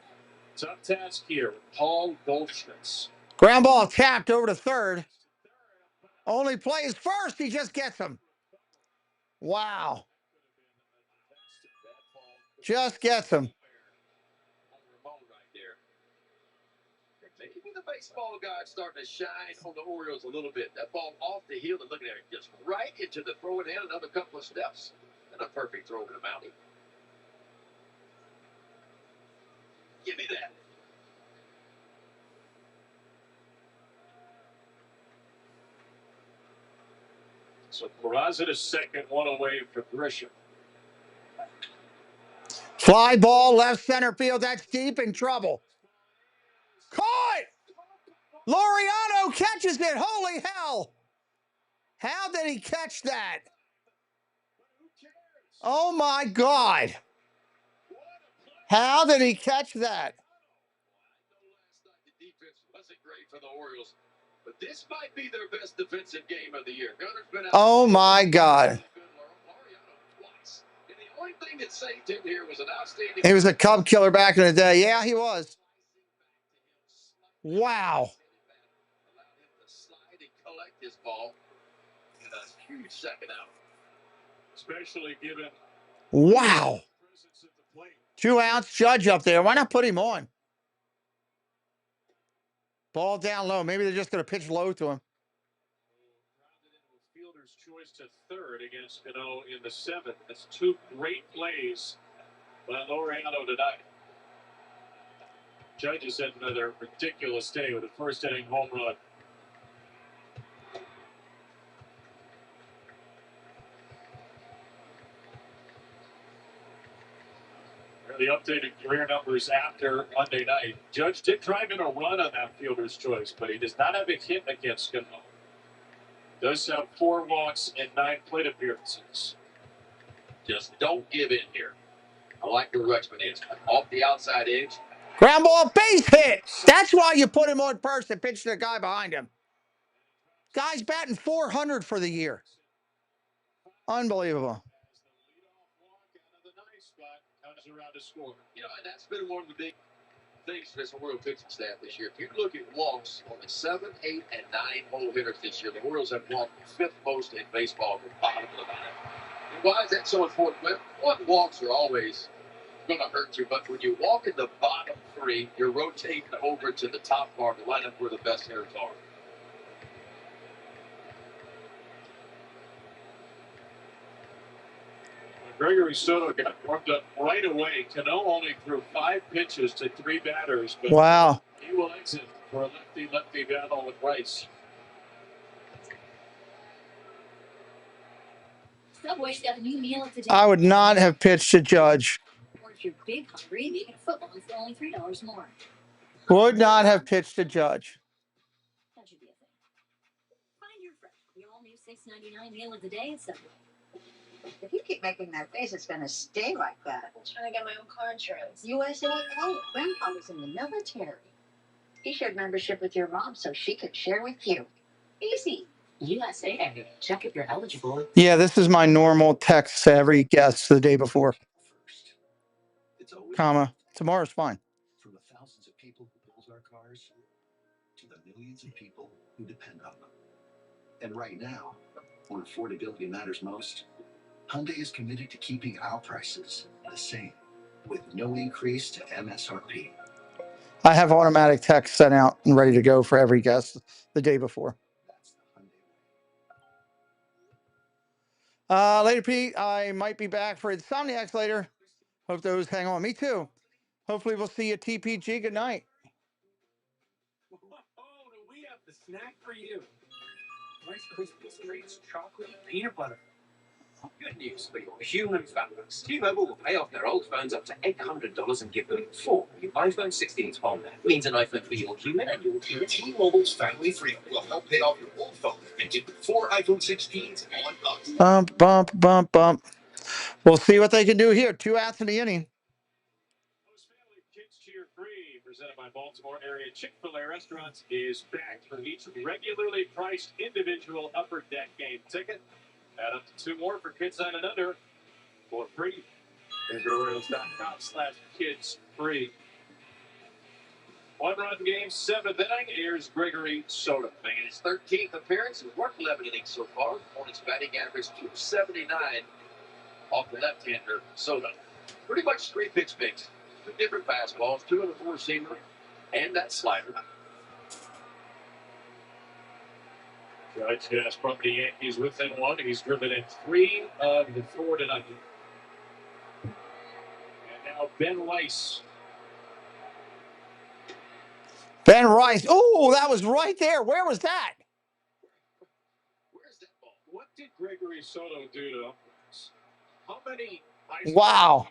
Tough task here with Paul Goldschmidt. Ground ball tapped over to third. Only plays first. He just gets him. Wow. Just gets him. Maybe the baseball guys starting to shine on the Orioles a little bit. That ball off the heel, and looking at it, just right into the throwing hand, another couple of steps, and a perfect throw to the mountain. Give me that. So Peraza to second, one away from Grisham. Fly ball, left center field. That's deep in trouble. Caught! Laureano catches it. Holy hell. How did he catch that? Oh, my God. How did he catch that? The defense wasn't great for the Orioles, but this might be their best defensive game of the year. Gunner's been out. Oh, my God. And the only thing that saved him here was an outstanding. He was a Cub killer back in the day. Yeah, he was. Wow. Allowed him to slide and collect his ball. And a huge second out. Especially given. Wow. 2 outs, Judge up there. Why not put him on? Ball down low. Maybe they're just going to pitch low to him. Fielder's choice to third against Cano in the 7th. That's 2 great plays by Laureano tonight. Judge has had another ridiculous day with a first inning home run. The updated career numbers after Monday night. Judge did drive in a run on that fielder's choice, but he does not have a hit against Cano. Does have 4 walks and 9 plate appearances. Just don't give in here. I like the Rutschman is off the outside edge. Ground ball, base hit. That's why you put him on first and pitch to the guy behind him. Guy's batting 400 for the year. Unbelievable. Around to score. You know, and that's been one of the big things for this Oriole pitching staff this year. If you look at walks on the 7, 8, and 9 hole hitters this year, the Orioles have walked 5th most in baseball from bottom of the lineup. And why is that so important? Well, 1, walks are always going to hurt you, but when you walk in the bottom 3, you're rotating over to the top part of the lineup where the best hitters are. Gregory Soto got warmed up right away. Cano only threw 5 pitches to 3 batters, but wow. He will exit for a lefty-lefty battle with Rice. Subway's got a new meal today. I would not have pitched to Judge. you're big hungry, maybe football is only $3 more. Would not have pitched a judge. That should be a thing. Find your friend. The all-new $6.99 meal of the day at Subway. If you keep making that face, it's going to stay like that. I'm trying to get my own car insurance. USAA. Grandpa was in the military. He shared membership with your mom so she could share with you. Easy. USAA. Check if you're eligible. Yeah, this is my normal text to every guest the day before. Comma. Tomorrow's fine. From the thousands of people who build our cars to the millions of people who depend on them. And right now, when affordability matters most, Hyundai is committed to keeping our prices the same, with no increase to MSRP. I have automatic text sent out and ready to go for every guest the day before. Later, Pete. I might be back for Insomniacs later. Hope those hang on. Me too. Hopefully we'll see you at TPG. Good night. Oh, do we have the snack for you? Rice Krispies Treats, chocolate, peanut butter. Good news for your human families. T-Mobile will pay off their old phones up to $800 and give them 4 new iPhone 16s on there. Means an iPhone for your human and your human. T-Mobile's Family Freedom will help pay off your old phone and give you 4 iPhone 16s on us. Bump, bump, bump, bump. We'll see what they can do here. 2 outs in the inning. Family Kids Cheer Free, presented by Baltimore area Chick-fil-A Restaurants, is back for each regularly priced individual upper deck game ticket. Add up to 2 more for kids 9 and under for free. Visit Oriolesyankeeslive/kids free. 1-run game, 7th inning. Here's Gregory Soto. Making his 13th appearance and worked 11 innings so far. On his batting average, .279 off the left-hander Soto. Pretty much 3 pitch mix. 2 different fastballs, 2 and a 4-seamer, and that slider. Judge has brought the Yankees within 1. He's driven in 3 of the 4 tonight. And now Ben Weiss. Ben Rice. Oh, that was right there. Where was that? Where's that ball? What did Gregory Soto do to umpires? How many? Wow.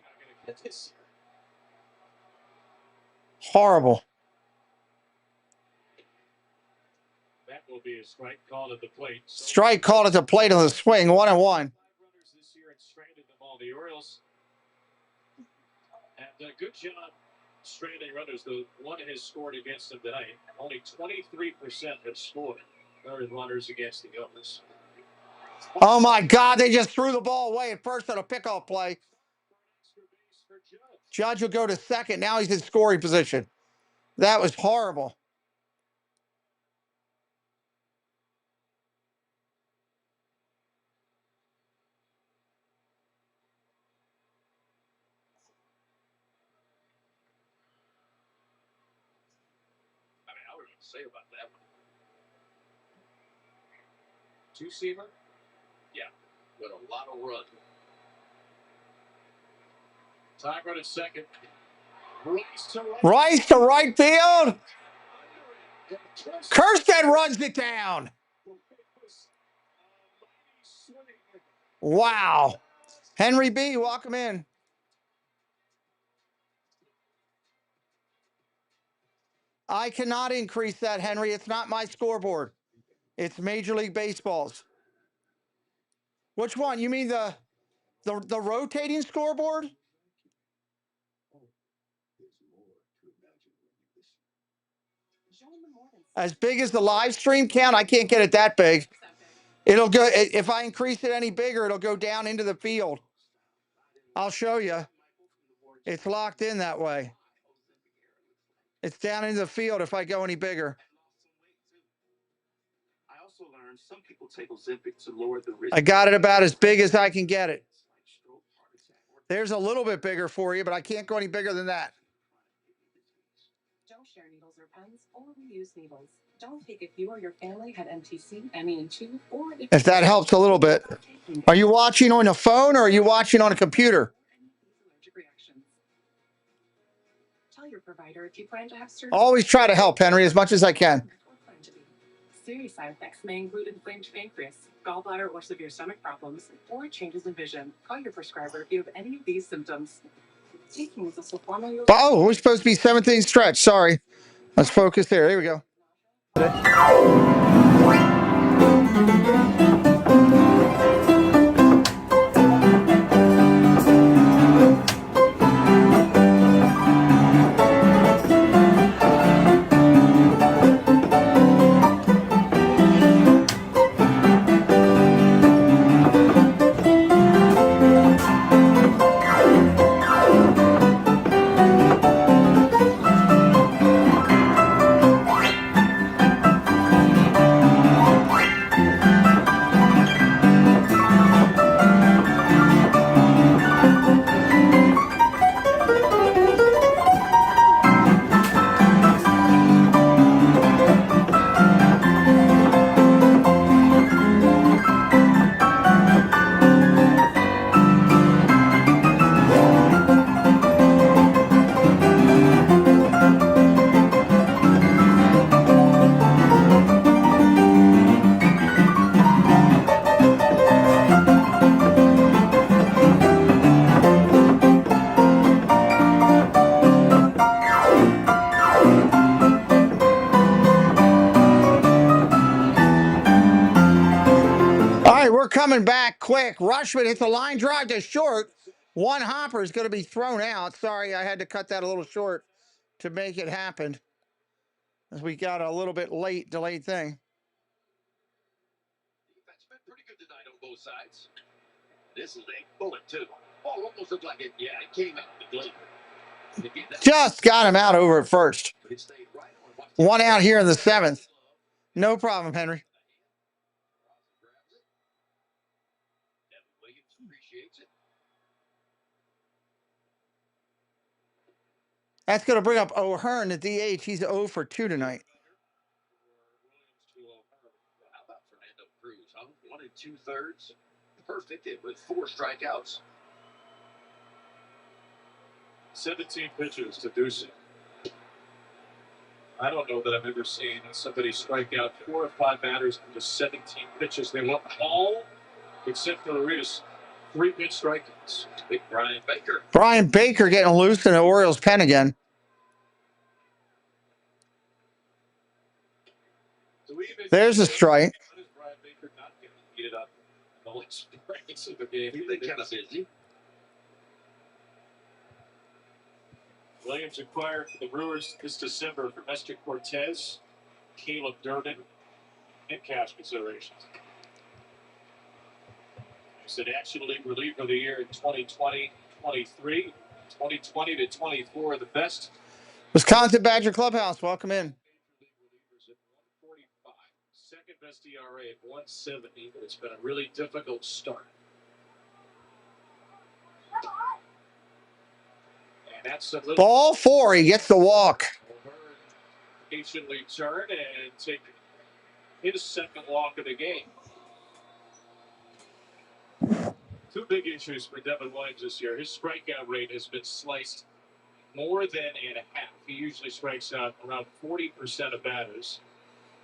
Horrible. That will be a strike called at the plate. Strike called at the plate on the swing. 1-1. 5 runners this year and stranded them all. The Orioles have done a good job stranding runners. The one has scored against them tonight. Only 23% have scored runners against the Orioles. Oh, my God. They just threw the ball away at first on a pickoff play. Judge will go to second. Now he's in scoring position. That was horrible. I mean, I was going to say about that one. 2-seamer? Yeah, with a lot of run. Time run at second. Rice to right field. Kirsten runs it down. Wow. Henry B., welcome in. I cannot increase that, Henry. It's not my scoreboard. It's Major League Baseball's. Which one? You mean the rotating scoreboard? As big as the live stream count? I can't get it that big. It'll go, if I increase it any bigger, it'll go down into the field. I'll show you. It's locked in that way. It's down into the field if I go any bigger. I also learned some people take Ozempic to lower the risk. I got it about as big as I can get it. There's a little bit bigger for you, but I can't go any bigger than that. Don't share needles or pens or reuse needles. Don't take if you or your family had MTC, MEN2, or If that helps a little bit. Are you watching on a phone or are you watching on a computer? allergic reactions. Tell your provider if you plan to have surgery. Always try to help, Henry, as much as I can. Serious side effects may include inflamed pancreas, gallbladder or severe stomach problems, or changes in vision. Call your prescriber if you have any of these symptoms. Oh, we're supposed to be 17 stretch. Sorry. Let's focus there. Here we go. We're coming back quick. Rushman hits a line drive to short. One hopper is going to be thrown out. Sorry, I had to cut that a little short to make it happen, as we got a little bit late, delayed thing. That's been pretty good tonight on both sides. This is a bullet, too. Oh, almost looked like it. Yeah, it came out the glove. Just got him out over at first. One out here in the seventh. No problem, Henry. That's going to bring up O'Hearn, the DH. He's 0 for 2 tonight. How about Fernando Cruz? 1 2/3. Perfect it with 4 strikeouts. 17 pitches to Ducey. I don't know that I've ever seen somebody strike out 4 or 5 batters in just 17 pitches. They went all except for Arias 3-pitch strikeouts. Big Brian Baker. Brian Baker getting loose in the Orioles pen again. There's a strike. Brian Baker not getting heated up in the last strikes of the game. He's been kind of busy. Williams acquired for the Brewers this December for Nestor Cortez, Caleb Durden, and cash considerations. He's the National League reliever of the year in 2020-23. 2020 to 24, the best. Wisconsin Badger Clubhouse, welcome in. Second best ERA at 170, but it's been a really difficult start. And that's a little ball 4. He gets the walk. Patiently turn and take his second walk of the game. 2 big issues for Devin Williams this year. His strikeout rate has been sliced more than in half. He usually strikes out around 40% of batters.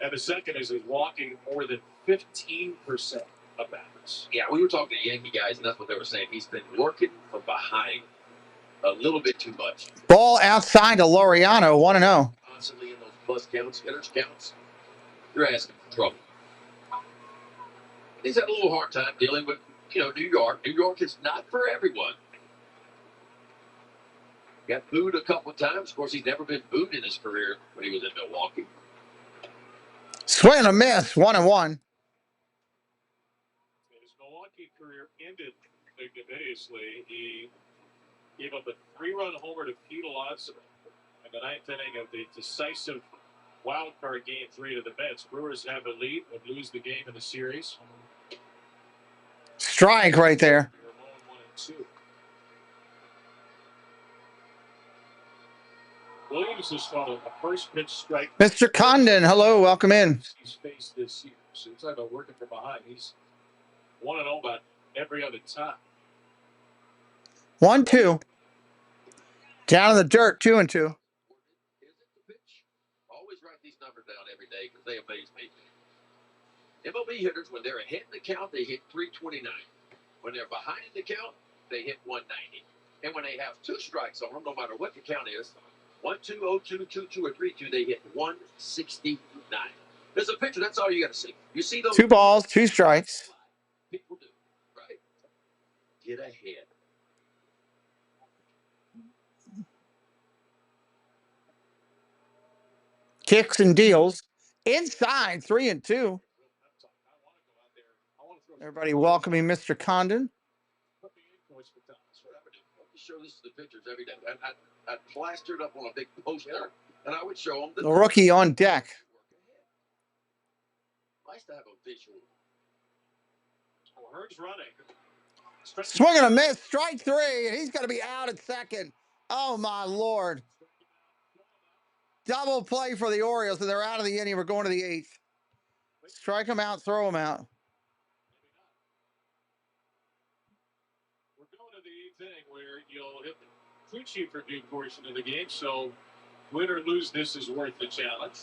And the second is he's walking more than 15% of batters. Yeah, we were talking to Yankee guys, and that's what they were saying. He's been working from behind a little bit too much. Ball outside to Laureano, 1-0. Constantly in those plus counts, hitters counts. You're asking for trouble. He's had a little hard time dealing with, New York. New York is not for everyone. Got booed a couple of times. Of course, he's never been booed in his career when he was in Milwaukee. Swing and a miss, 1-1. His Milwaukee career ended ignominiously. He gave up a 3-run homer to Pete Alonso in the 9th inning of the decisive wild card game 3 to the Mets. Brewers have a lead, would lose the game in the series. Strike right there. 1-2. Williams has thrown a first pitch strike. Mr. Condon, hello, welcome in. He's faced this year. So he's talking about working from behind. He's 1-0 about every other time. 1-2. Down in the dirt, 2-2. Always write these numbers down every day because they amaze me. MLB hitters, when they're ahead in the count, they hit 329. When they're behind in the count, they hit 190. And when they have 2 strikes on them, no matter what the count is, 1-2, 0-2, 2-2, or 3-2, they hit 169. There's a picture. That's all you got to see. You see those 2 balls, 2 strikes. people do, right? Get ahead. Kicks and deals. Inside, 3-2. Everybody welcoming Mr. Condon. Show this to the pictures every day. I plastered up on a big poster, and I would show them The rookie on deck. Nice to have a visual. Hearns running. Swing and a miss. Strike 3, and he's going to be out at second. Oh, my Lord. Double play for the Orioles, and they're out of the inning. We're going to the 8th. Strike him out, throw him out. We're going to the 8th inning where you'll hit the crew chief review portion of the game, so win or lose, this is worth the challenge.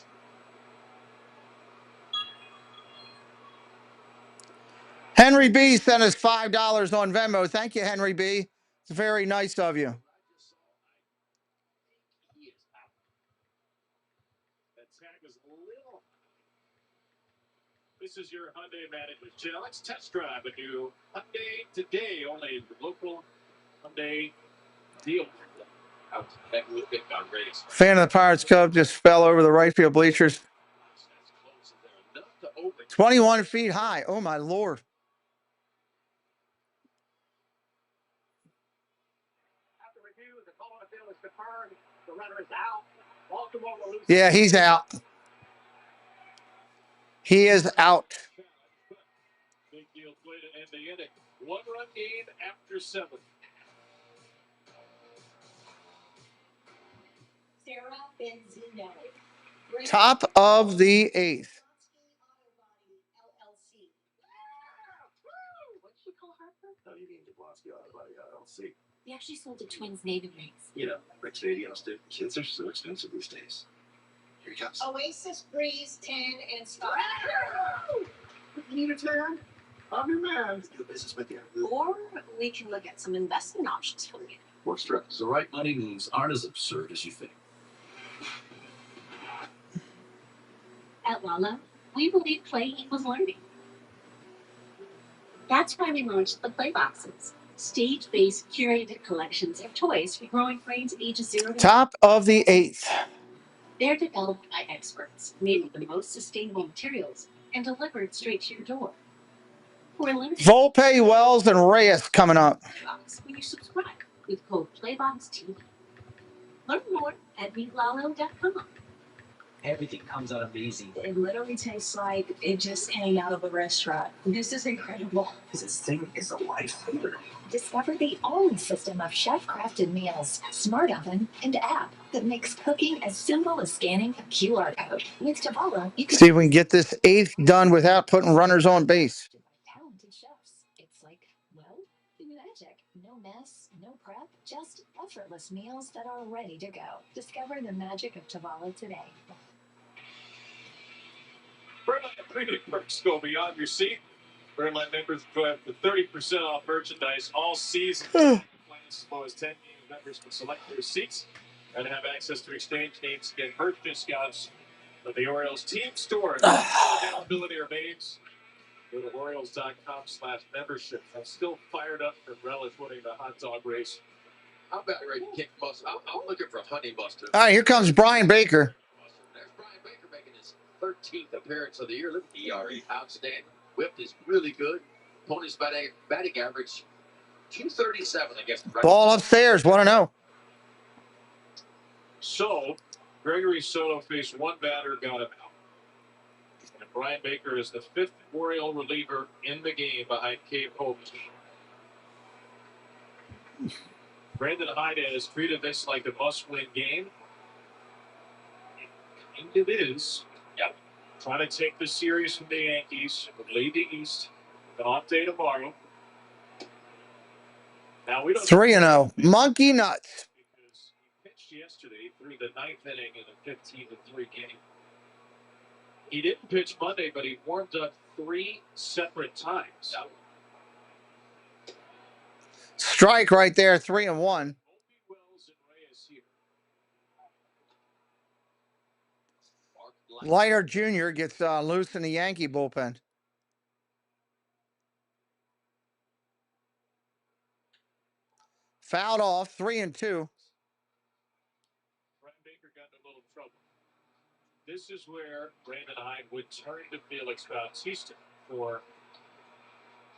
Henry B sent us $5 on Venmo. Thank you, Henry B. It's very nice of you. That tag is a little. This is your Hyundai Management Challenge test drive. A new Hyundai today, only local Hyundai deal. Fan of the Pirates Cub just fell over the right field bleachers. 21 feet high. Oh, my Lord. Yeah, he's out. He is out. Big deal play to end the inning. 1-run game after 7. Top of the 8th. What'd you call Harper? No, you named Jablonski Auto Body LLC. We actually sold the twins Navy rings. You know, rich Canadians do. Kids are so expensive these days. Here he comes. Oasis, Breeze, 10, and Scott. You need a tan? I'm your man. Let's do business with you. Or we can look at some investment options for you. Works for us. The right money moves aren't as absurd as you think. At Lala, we believe play equals learning. That's why we launched the Play Boxes, stage-based curated collections of toys for growing brains ages 0 to Top of the 8th. They're developed by experts, made with the most sustainable materials, and delivered straight to your door. For a limited Volpe, Wells, and Reyes coming up. box when you subscribe with code PlayBoxTV. Learn more at meetlalo.com. Everything comes out amazing. It literally tastes like it just came out of a restaurant. This is incredible. This thing is a lifesaver. Discover the only system of chef-crafted meals, smart oven, and app that makes cooking as simple as scanning a QR code. With Tabala, you can See if we can get this 8th done without putting runners on base. talented chefs. It's like, well, magic. No mess, no prep, just effortless meals that are ready to go. Discover the magic of Tavala today. Birdline Premium perks go beyond your seat. Birdline members enjoy up to 30% off merchandise all season. Plans as low as 10 game members can select their seats and have access to exchange names and merch discounts at the Orioles team store. Availability remains. Go to Orioles.com/membership. I'm still fired up for Relish winning the hot dog race. I'm about ready to kick Buster. I'm looking for Honey Buster. All right, here comes Brian Baker. There's Brian Baker making his 13th appearance of the year. Look at the ERA, outstanding. Whip is really good. Opponent's batting average 237 against the Ball upstairs, 1-0. So, Gregory Soto faced one batter, got him out. And Brian Baker is the 5th Oriole reliever in the game behind Cave Hope. Brandon Hyde has treated this like a must-win game. And it is. Yep. Trying to take the series from the Yankees, lead the East. An off day tomorrow. Now we don't 3-0. Monkey nuts. because he pitched yesterday through the 9th inning in a 15-3 game. He didn't pitch Monday, but he warmed up 3 separate times. Strike right there, 3-1. Leiter Jr. gets loose in the Yankee bullpen. Fouled off, 3-2. Baker got in a little trouble. This is where Brandon Hyde would turn to Felix Bautista for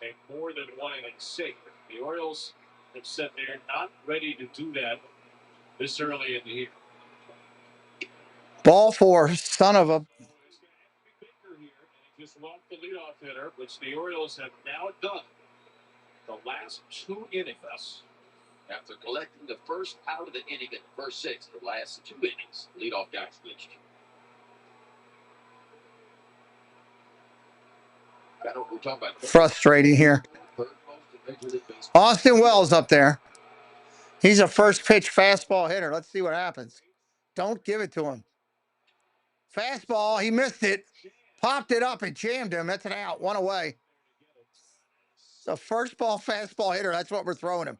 a more than one inning save. The Orioles have said they're not ready to do that this early in the year. Ball four, son of a. Just walked the leadoff hitter, which the Orioles have now done the last 2 innings. After collecting the first out of the inning in the first 6, the last 2 innings, leadoff guy's glitched. I know what we're talking about. Frustrating here. Austin Wells up there. He's a first pitch fastball hitter. Let's see what happens. Don't give it to him. Fastball, he missed it. Popped it up and jammed him. That's an out. 1 away. It's a first ball fastball hitter. That's what we're throwing him.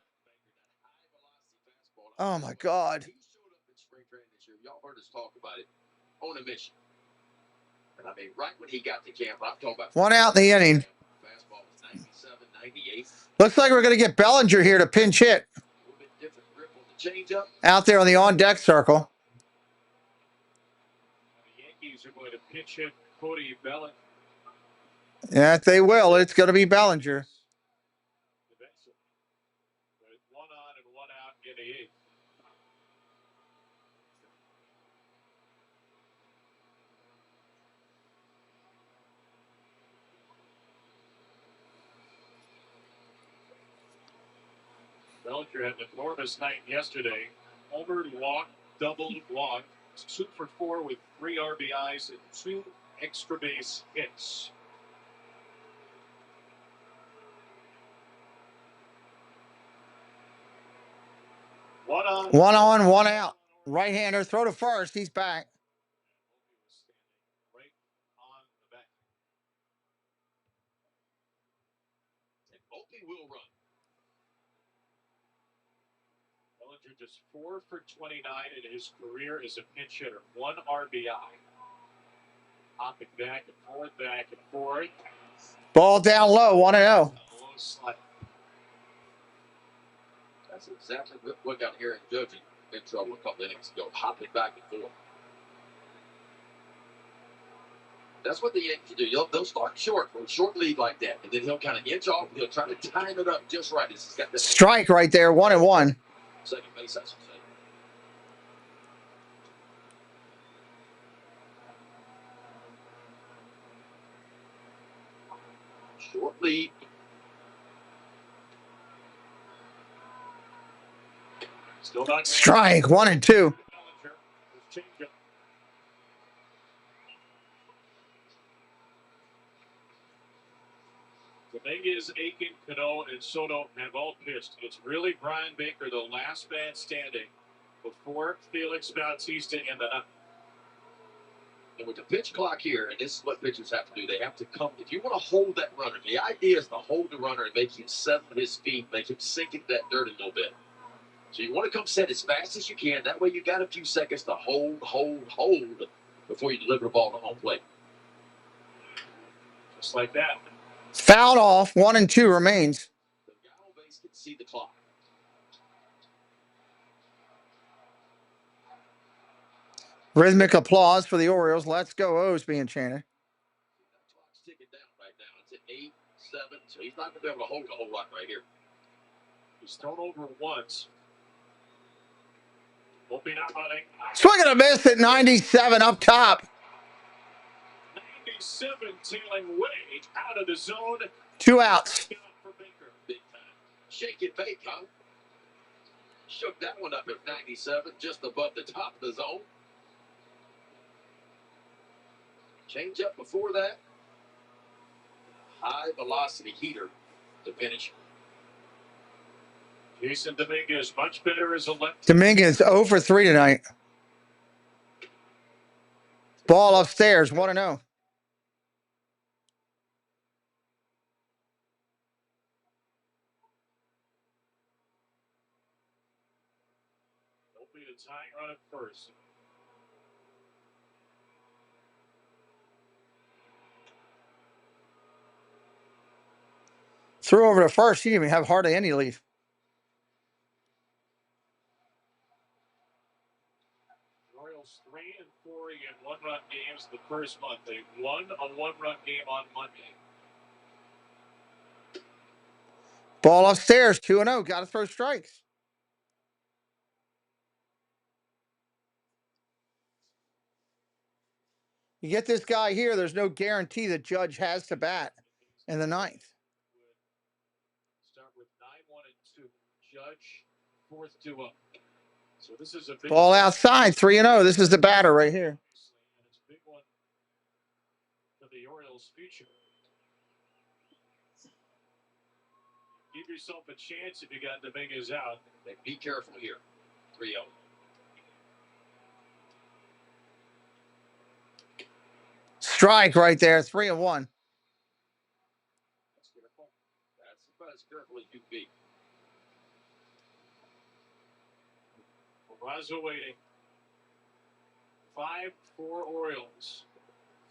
Oh, my God. Y'all heard us talk about it. On a mission. And I mean, right when he got to camp, I'm talking about 1 out in the inning. Fastball was 97, 98. Looks like we're going to get Bellinger here to pinch hit. A little bit different grip on the changeup. Out there on the on-deck circle. The Yankees are going to pitch hit Cody Bellinger. Yeah, if they will, it's going to be Bellinger. 1 on and 1 out in the 8th. Bellinger had an enormous night yesterday. Homered, walked, doubled, walked. 2 for 4 with 3 RBIs and 2 extra base hits. One on, 1 out. Right-hander, throw to first. He's back. Right on the back. And Opie will run. Bellinger just 4 for 29 in his career as a pinch hitter. 1 RBI. Hopping back and forth. Ball down low, 1-0. Low slide. That's exactly what got Aaron Judge in trouble a couple innings ago, hopping back and forth. That's what the Yankees do. They'll start short lead like that, and then he'll kind of inch off. He'll try to time it up just right. He's got this Strike right there, 1-1. second base, I should say. Short lead. Still not Strike, 1-2. Dominguez, Aiken, Cano, and Soto have all pitched. It's really Brian Baker, the last man standing before Felix Bautista in the ninth. And with the pitch clock here, and this is what pitchers have to do, they have to come. If you want to hold that runner, the idea is to hold the runner and make him settle his feet, make him sink into that dirt a little bit. So you want to come set as fast as you can. That way you got a few seconds to hold before you deliver the ball to home plate. Just like that. Fouled off, 1-2 remains. The guy on base can see the clock. Rhythmic applause for the Orioles. Let's go, O's being chanted. That clock's ticking down right now. It's at 8, 7, so he's not going to be able to hold a whole lot right here. He's thrown over once. Hoping not hunting. Swing and a miss at 97 up top. 97 tailing way out of the zone. 2 outs. Big time. Shake it, bake, huh? Shook that one up at 97, just above the top of the zone. Change up before that. High velocity heater to finish. Jason Dominguez much better as a left. Dominguez 0 for 3 tonight. Ball upstairs, 1-0. Hopefully the tying run at first. Threw over to first. He didn't even have hardly any lead. Orioles 3 and 4 in one-run games the first month. They won a one-run game on Monday. Ball upstairs, 2-0. Got to throw strikes. You get this guy here, there's no guarantee that Judge has to bat in the ninth. Start with 9-1 and 2. Judge, 4th 2-0. So this is a big ball outside, 3-0. This is the batter right here. And it's a big one for the Orioles' future. Give yourself a chance if you got Dominguez out. Be careful here. 3-0. Strike right there, 3-1. That's careful. That's about as careful as you be. Razo waiting. 5-4 Orioles.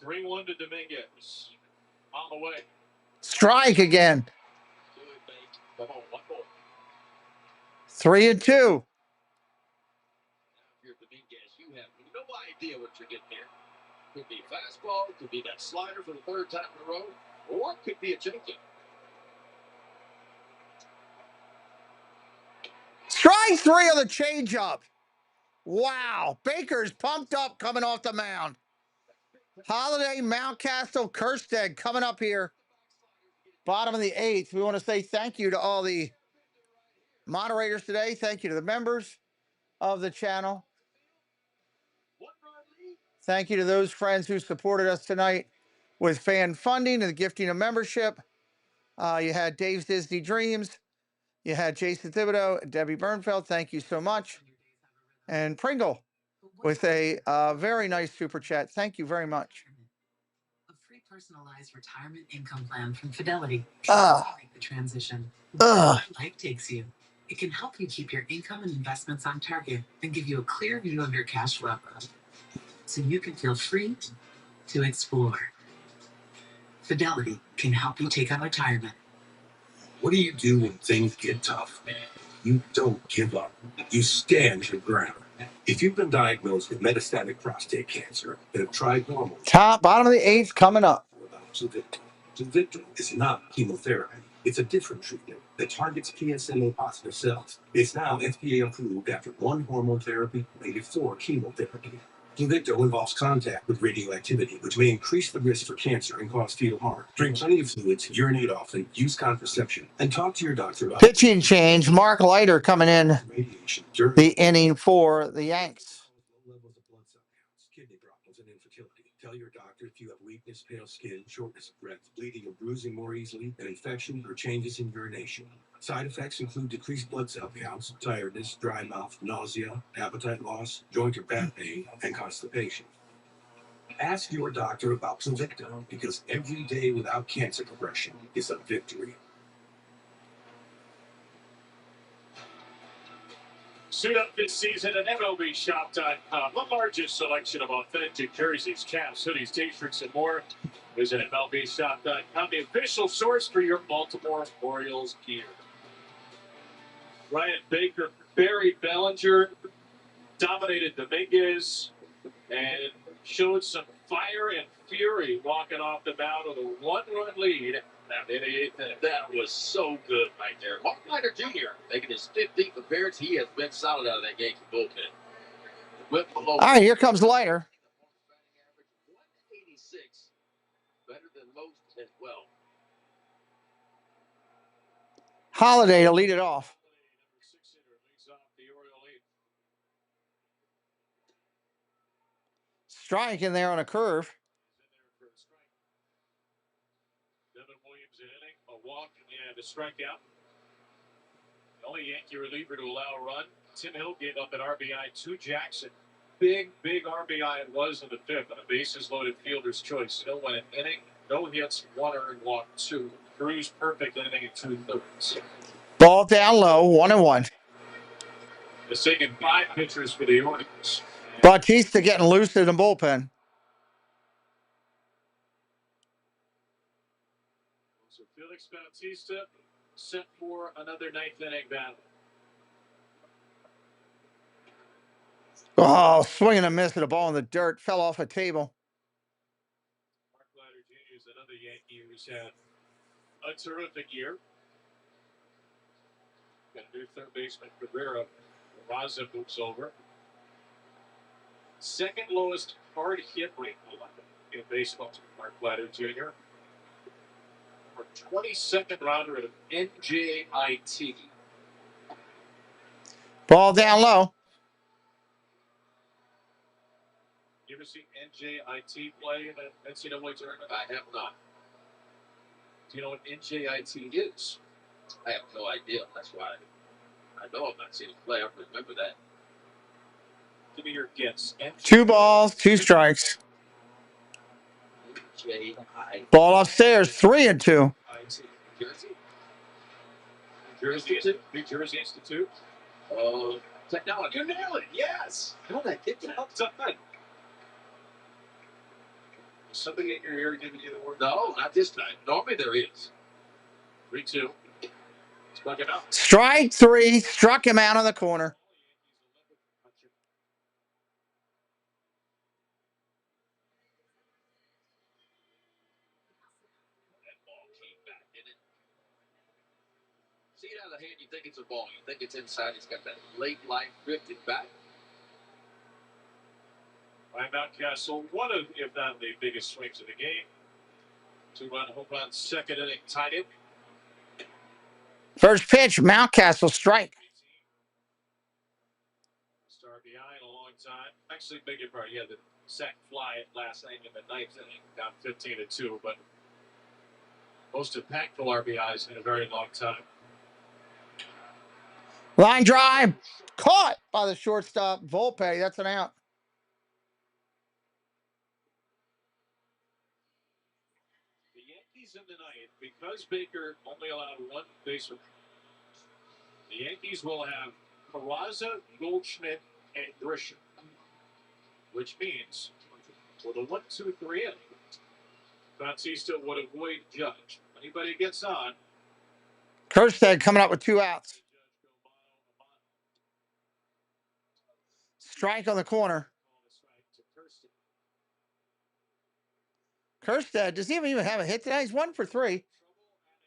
3-1 to Dominguez. On the way. Strike again. Come on, 1 more. 3-2. You're Dominguez. You have no idea what you're getting here. Could be a fastball, could be that slider for the 3rd time in a row, or it could be a changeup. Strike 3 on the changeup. Wow. Baker's pumped up coming off the mound. Holiday, Mountcastle, Kerstead coming up here. Bottom of the 8th. We want to say thank you to all the moderators today. Thank you to the members of the channel. Thank you to those friends who supported us tonight with fan funding and the gifting of membership. You had Dave's Disney Dreams. You had Jason Thibodeau, Debbie Bernfeld. Thank you so much. And Pringle with a very nice super chat. Thank you very much. A free personalized retirement income plan from Fidelity can make the transition. Life takes you. It can help you keep your income and investments on target and give you a clear view of your cash flow, so you can feel free to explore. Fidelity can help you take on retirement. What do you do when things get tough? You don't give up. You stand your ground. If you've been diagnosed with metastatic prostate cancer and have tried normal, bottom of the 8th coming up. Pluvicto is not chemotherapy. It's a different treatment that targets PSMA positive cells. It's now FDA approved after 1 hormone therapy and before chemotherapy. Pluvicto involves contact with radioactivity, which may increase the risk for cancer and cause fetal harm. Drink plenty of fluids, urinate often, use contraception, and talk to your doctor about pitching change. Mark Leiter coming in radiation. the inning for the Yanks. Low levels of blood cell counts, kidney problems, and infertility. Tell your doctor if you have weakness, pale skin, shortness of breath, bleeding or bruising more easily, an infection, or changes in urination. Side effects include decreased blood cell counts, tiredness, dry mouth, nausea, appetite loss, joint or back pain, and constipation. Ask your doctor about Pluvicto, because every day without cancer progression is a victory. Suit up this season at MLBshop.com. The largest selection of authentic jerseys, caps, hoodies, t-shirts, and more. Visit MLBshop.com, the official source for your Baltimore Orioles gear. Ryan Baker buried Bellinger, dominated Dominguez, and showed some fire and fury walking off the mound with a 1-run lead. That was so good right there. Mark Leiter Jr. making his 15th appearance. He has been solid out of that Yankee bullpen. All right, here comes Leiter. 186. Better than most as well. Holiday to lead it off. Strike in there on a curve. A walk and a strikeout. The only Yankee reliever to allow a run. Tim Hill gave up an RBI to Jackson. Big RBI it was in the 5th on a bases loaded fielder's choice. Hill went an inning, no hits, 1 earned, walk 2. Cruz perfect inning at 2/3. Ball down low, 1-1. It's taken 5 pitchers for the Orioles. Bautista getting loose in the bullpen. So Felix Bautista set for another 9th inning battle. Oh, swinging a miss at a ball in the dirt. Fell off a table. Mark Leiter Jr. is another Yankee who's had a terrific year. Got a new third baseman, Cabrera. Raza moves over. Second lowest hard hit rate in baseball, Mark Leiter Jr. For 22nd rounder of NJIT. Ball down low. You ever see NJIT play in an NCAA tournament? I have not. Do you know what NJIT is? I have no idea. That's why I know I've not seen him play. I remember that. Give me your guess. 2 balls, 2 strikes. NJIT. Ball upstairs, 3-2. Jersey? New Jersey Institute. Technology. You nailed it. Yes. No, I did not. Done. Is something in your ear giving you the word? No, not this time. Normally there is. 3-2. Struck him out. Strike 3. Struck him out of the corner. That ball came back, didn't it? See it out of the hand, you think it's a ball. You think it's inside. It's got that late line drifted back. Ryan Mountcastle, one of, if not the biggest swings of the game. 2-run home run, second inning, tied it. First pitch, Mountcastle strike. Star behind a long time. Actually, beg your pardon. Yeah, the sack fly last night in the 9th inning, down 15-2, but most impactful RBIs in a very long time. Line drive. Caught by the shortstop, Volpe. That's an out. The Yankees in the 9th, because Baker only allowed 1 base runner, the Yankees will have Peraza, Goldschmidt, and Grisham, which means with a 1-2-3 inning, Bautista would avoid Judge. Anybody gets on. Kerstead coming up with 2 outs. Strike on the corner. Kerstead, does he even have a hit today? He's 1 for 3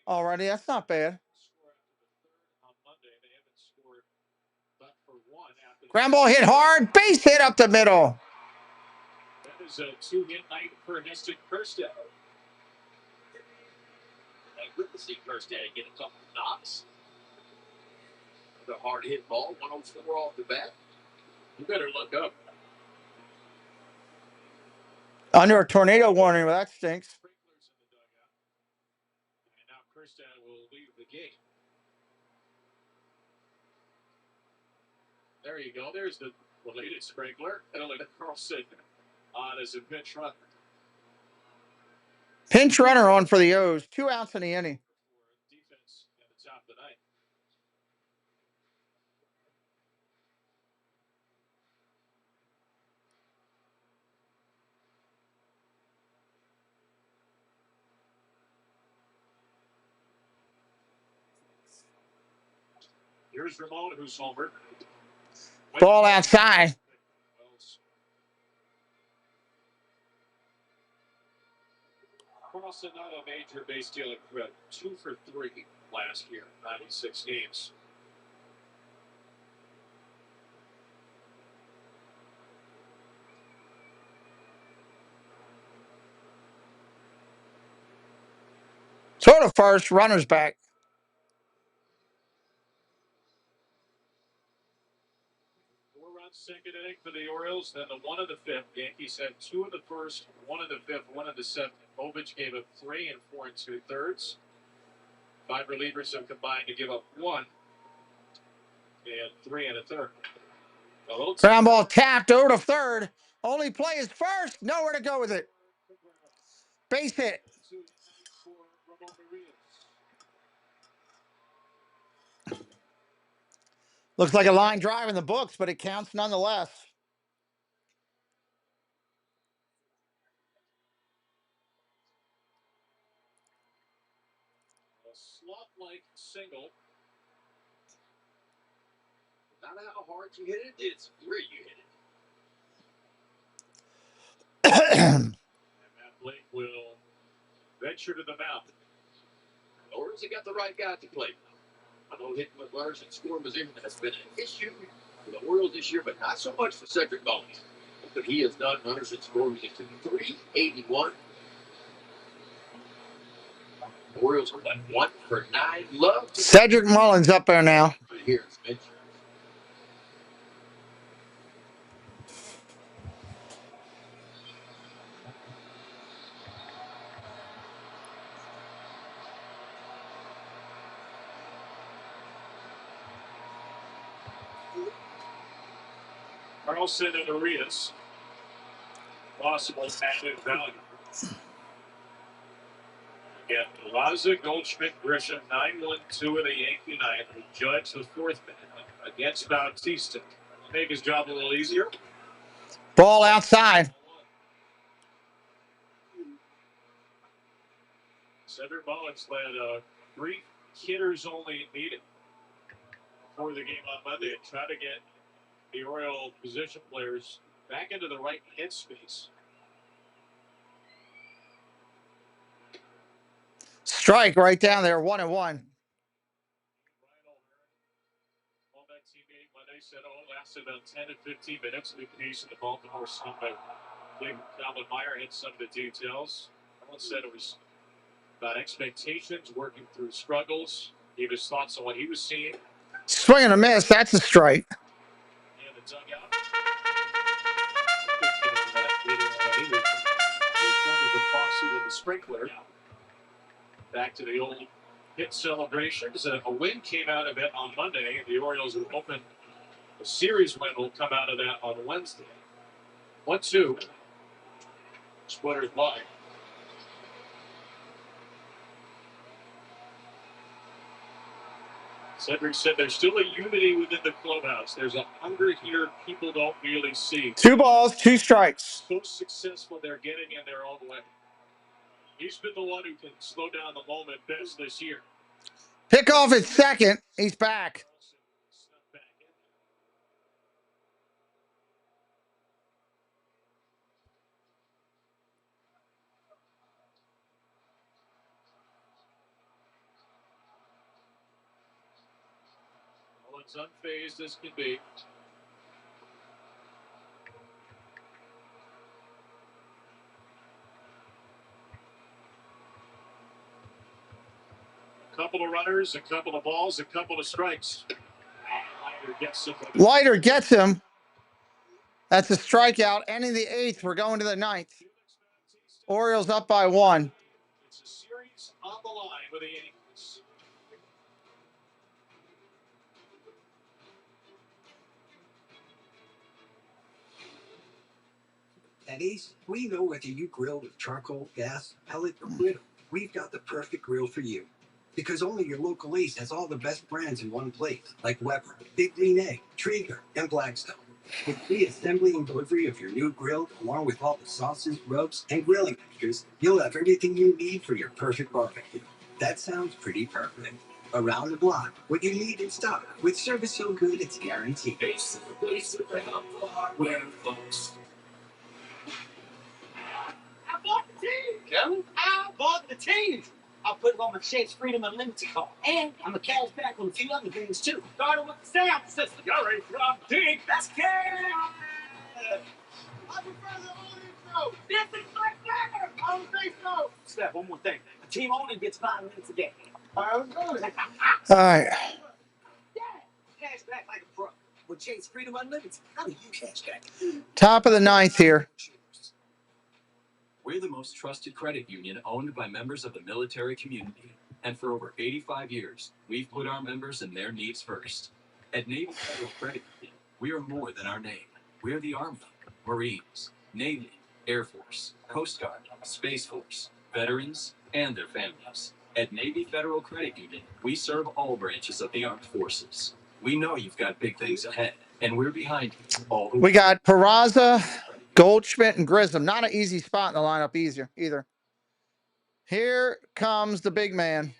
already. That's not bad. Ground ball hit hard. Base hit up the middle. That is a 2-hit night for Heston Kerstead. I good to see Kerstead get a couple knocks. The hard hit ball, 104 off the bat. You better look up. Under a tornado warning. Well, that stinks. And now Kerstead will leave the game. There you go. There's the related sprinkler. And look at Carlson on as a pinch runner. Pinch runner on for the O's. 2 outs in the inning. Defense at the top of the 9th. Here's Ramon, who's homered. Ball outside. Carlson, not a major base stealing threat. 2 for 3 last year, 96 games. Throw to first. Runner's back. 4 runs, second inning for the Orioles. Then the 1 of the 5th. Yankees had 2 of the first, 1 of the 5th, 1 of the 7th. Ovich gave up 3 and 4 2/3. 5 relievers have combined to give up 1 and 3 1/3. Ground ball tapped over to third. Only play is first. Nowhere to go with it. Base hit. Looks like a line drive in the books, but it counts nonetheless. A slot-like single. Not how hard you hit it, it's where you hit it. And Matt Blake will venture to the mound. The Orioles have got the right guy to play. I know hitting with runners and scoring position has been an issue for the Orioles this year, but not so much for Cedric Mullins. But he has done runners and scoring position to 381. The Orioles are at 1 for 9. Love Cedric Mullins up there now. Here's Mitch. Carlson and Arias. Possible added value. Again, Laza, Goldschmidt, Grisham, 9-1-2 of the Yankee nine. Judge, the fourth man, against Bautista. Make his job a little easier. Ball outside. Cedric Mullins led 3 hitters only needed for the game on Monday and try to get the Oriole position players back into the right headspace. Strike right down there, 1-1. All that team meeting Monday said, lasted about 10 to 15 minutes. The case of the Baltimore Orioles. Calvin Meyer had some of the details. Someone said it was about expectations, working through struggles. Gave his thoughts on what he was seeing. Swing and a miss. That's a strike. And the dugout. The sprinkler. Back to the old hit celebrations. A win came out of it on Monday. The Orioles will open a series win will come out of that on Wednesday. 1-2. Splitters wide. Cedric said there's still a unity within the clubhouse. There's a hunger here people don't really see. 2 balls, 2 strikes. So successful they're getting in their own way. He's been the one who can slow down the moment best this year. Pick off at second. He's back. Well, it's unfazed as can be. A couple of runners, a couple of balls, a couple of strikes. Leiter gets him. That's a strikeout. Ending the 8th. We're going to the 9th. Orioles up by 1. It's a series on the line with the Yankees. At Ace, we know whether you grill with charcoal, gas, pellet, or griddle, we've got the perfect grill for you. Because only your local Ace has all the best brands in one plate, like Weber, Big Green Egg, Traeger, and Blackstone. With free assembly and delivery of your new grill, along with all the sauces, rubs, and grilling extras, you'll have everything you need for your perfect barbecue. That sounds pretty perfect. Around the block, what you need in stock, with service so good it's guaranteed. Ace is the place with the helpful hardware, folks. I bought the team, Kevin. I bought the team. I put it on my Chase Freedom Unlimited card. And I'm a cash back on a few other things, too. Starting with the sound system. You're ready for our team. That's cash. I prefer the old intro. This is my better. I don't think so. Steph, one more thing. A team only gets 5 minutes a day. All right, let's go. All right. Yeah. Cash back like a pro. With Chase Freedom Unlimited, how do you cash back? Top of the 9th here. We're the most trusted credit union owned by members of the military community. And for over 85 years, we've put our members and their needs first. At Navy Federal Credit Union, we are more than our name. We're the Army, Marines, Navy, Air Force, Coast Guard, Space Force, veterans, and their families. At Navy Federal Credit Union, we serve all branches of the armed forces. We know you've got big things ahead, and we're behind you. All the We got Peraza, Goldschmidt, and Grissom. Not an easy spot in the lineup either. Here comes the big man.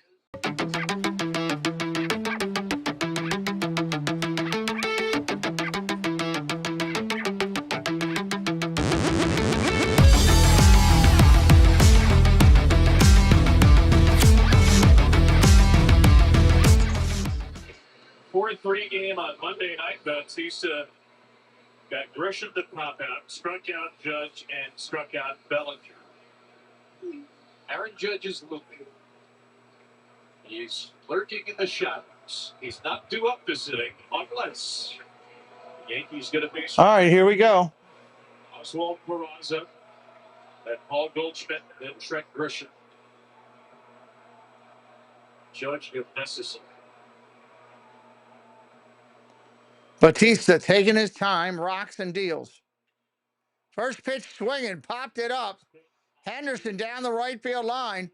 Four-3 game on Monday night. Bautista got Grisham to pop out, struck out Judge, and struck out Bellinger. Aaron Judge is looking. He's lurking in the shadows. He's not due up this inning unless the Yankees get a base. All right, here we go. Oswald Peraza, then Paul Goldschmidt, then Trent Grisham. Judge if necessary. Bautista taking his time, rocks and deals. First pitch swinging, popped it up. Henderson down the right field line.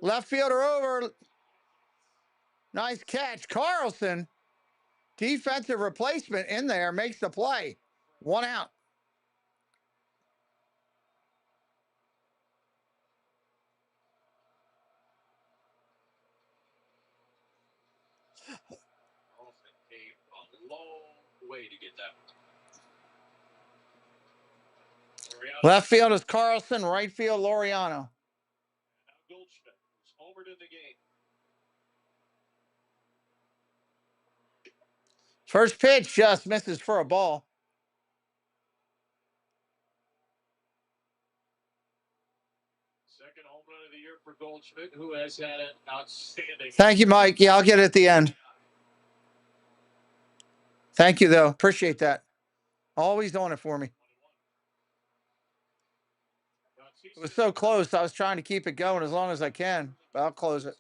Left fielder over. Nice catch. Carlson, defensive replacement in there, makes the play. 1 out. A long way to get that one. Left field is Carlson, right field Laureano. Now Goldschmidt, who's homered in the game. First pitch just misses for a ball. Second home run of the year for Goldschmidt, who has had an outstanding. Thank you, Mike. Yeah, I'll get it at the end. Thank you, though. Appreciate that. Always doing it for me. It was so close. I was trying to keep it going as long as I can, but I'll close it.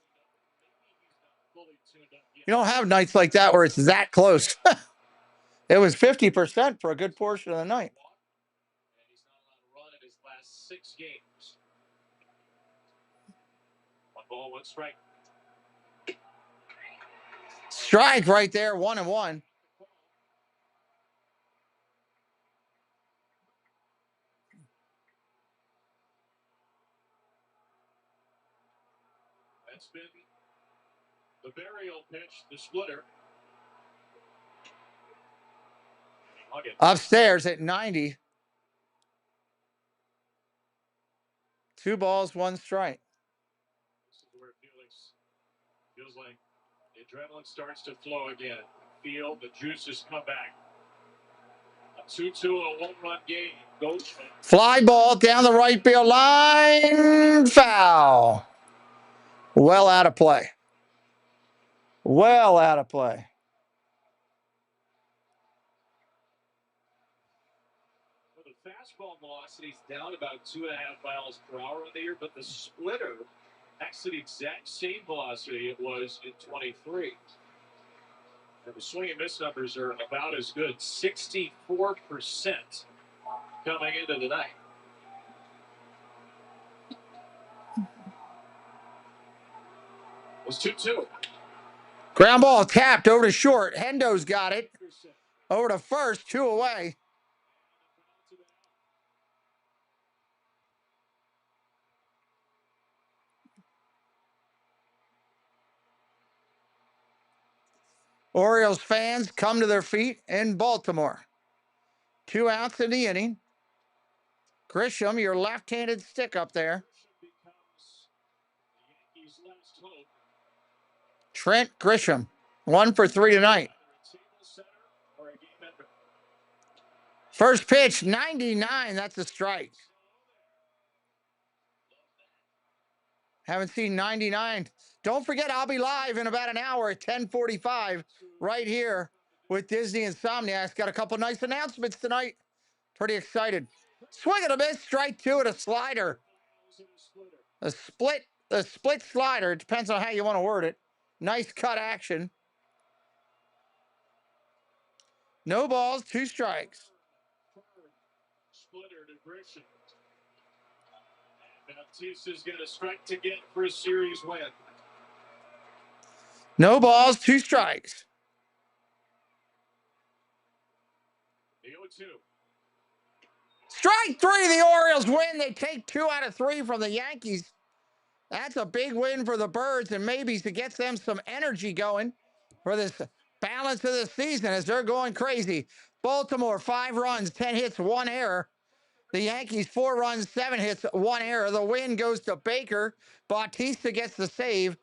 You don't have nights like that where it's that close. It was 50% for a good portion of the night. And he's not allowed to run in his last 6 games. 1 ball, 1 strike. Strike right there, 1-1. That's been the burial pitch, the splitter. Upstairs at 90. 2 balls, 1 strike. This is where feels like the adrenaline starts to flow again. Feel the juices come back. A 2-2 and a 1-run game. Goldschmidt. Fly ball down the right field line. Foul. Well out of play. Well out of play. Well, the fastball velocity is down about 2.5 miles per hour on the year, but the splitter, that's the exact same velocity it was in 23. And the swing and miss numbers are about as good, 64% coming into the night. It was 2-2. Ground ball tapped over to short. Hendo's got it. Over to first, 2 away. Orioles fans come to their feet in Baltimore. 2 outs in the inning. Grisham, your left-handed stick up there. Trent Grisham, 1 for 3 tonight. First pitch, 99. That's a strike. Haven't seen 99. Don't forget, I'll be live in about an hour at 10:45 right here with Disney Insomniacs. Got a couple nice announcements tonight. Pretty excited. Swing and a miss, strike 2 at a slider. A split slider. It depends on how you want to word it. Nice cut action. No balls, 2 strikes. Splitter to Grisham. Bautista's going to strike to get for a series win. No balls, 2 strikes. The 0-2. Strike three, the Orioles win. They take 2 out of 3 from the Yankees. That's a big win for the Birds, and maybe to get them some energy going for this balance of the season as they're going crazy. Baltimore, 5 runs, 10 hits, 1 error. The Yankees, 4 runs, 7 hits, 1 error. The win goes to Baker. Bautista gets the save.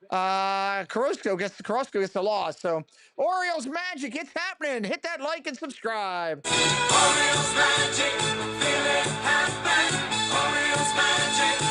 Carrasco gets the loss. So Orioles magic, it's happening. Hit that like and subscribe. Orioles magic, feel it happen. Orioles magic.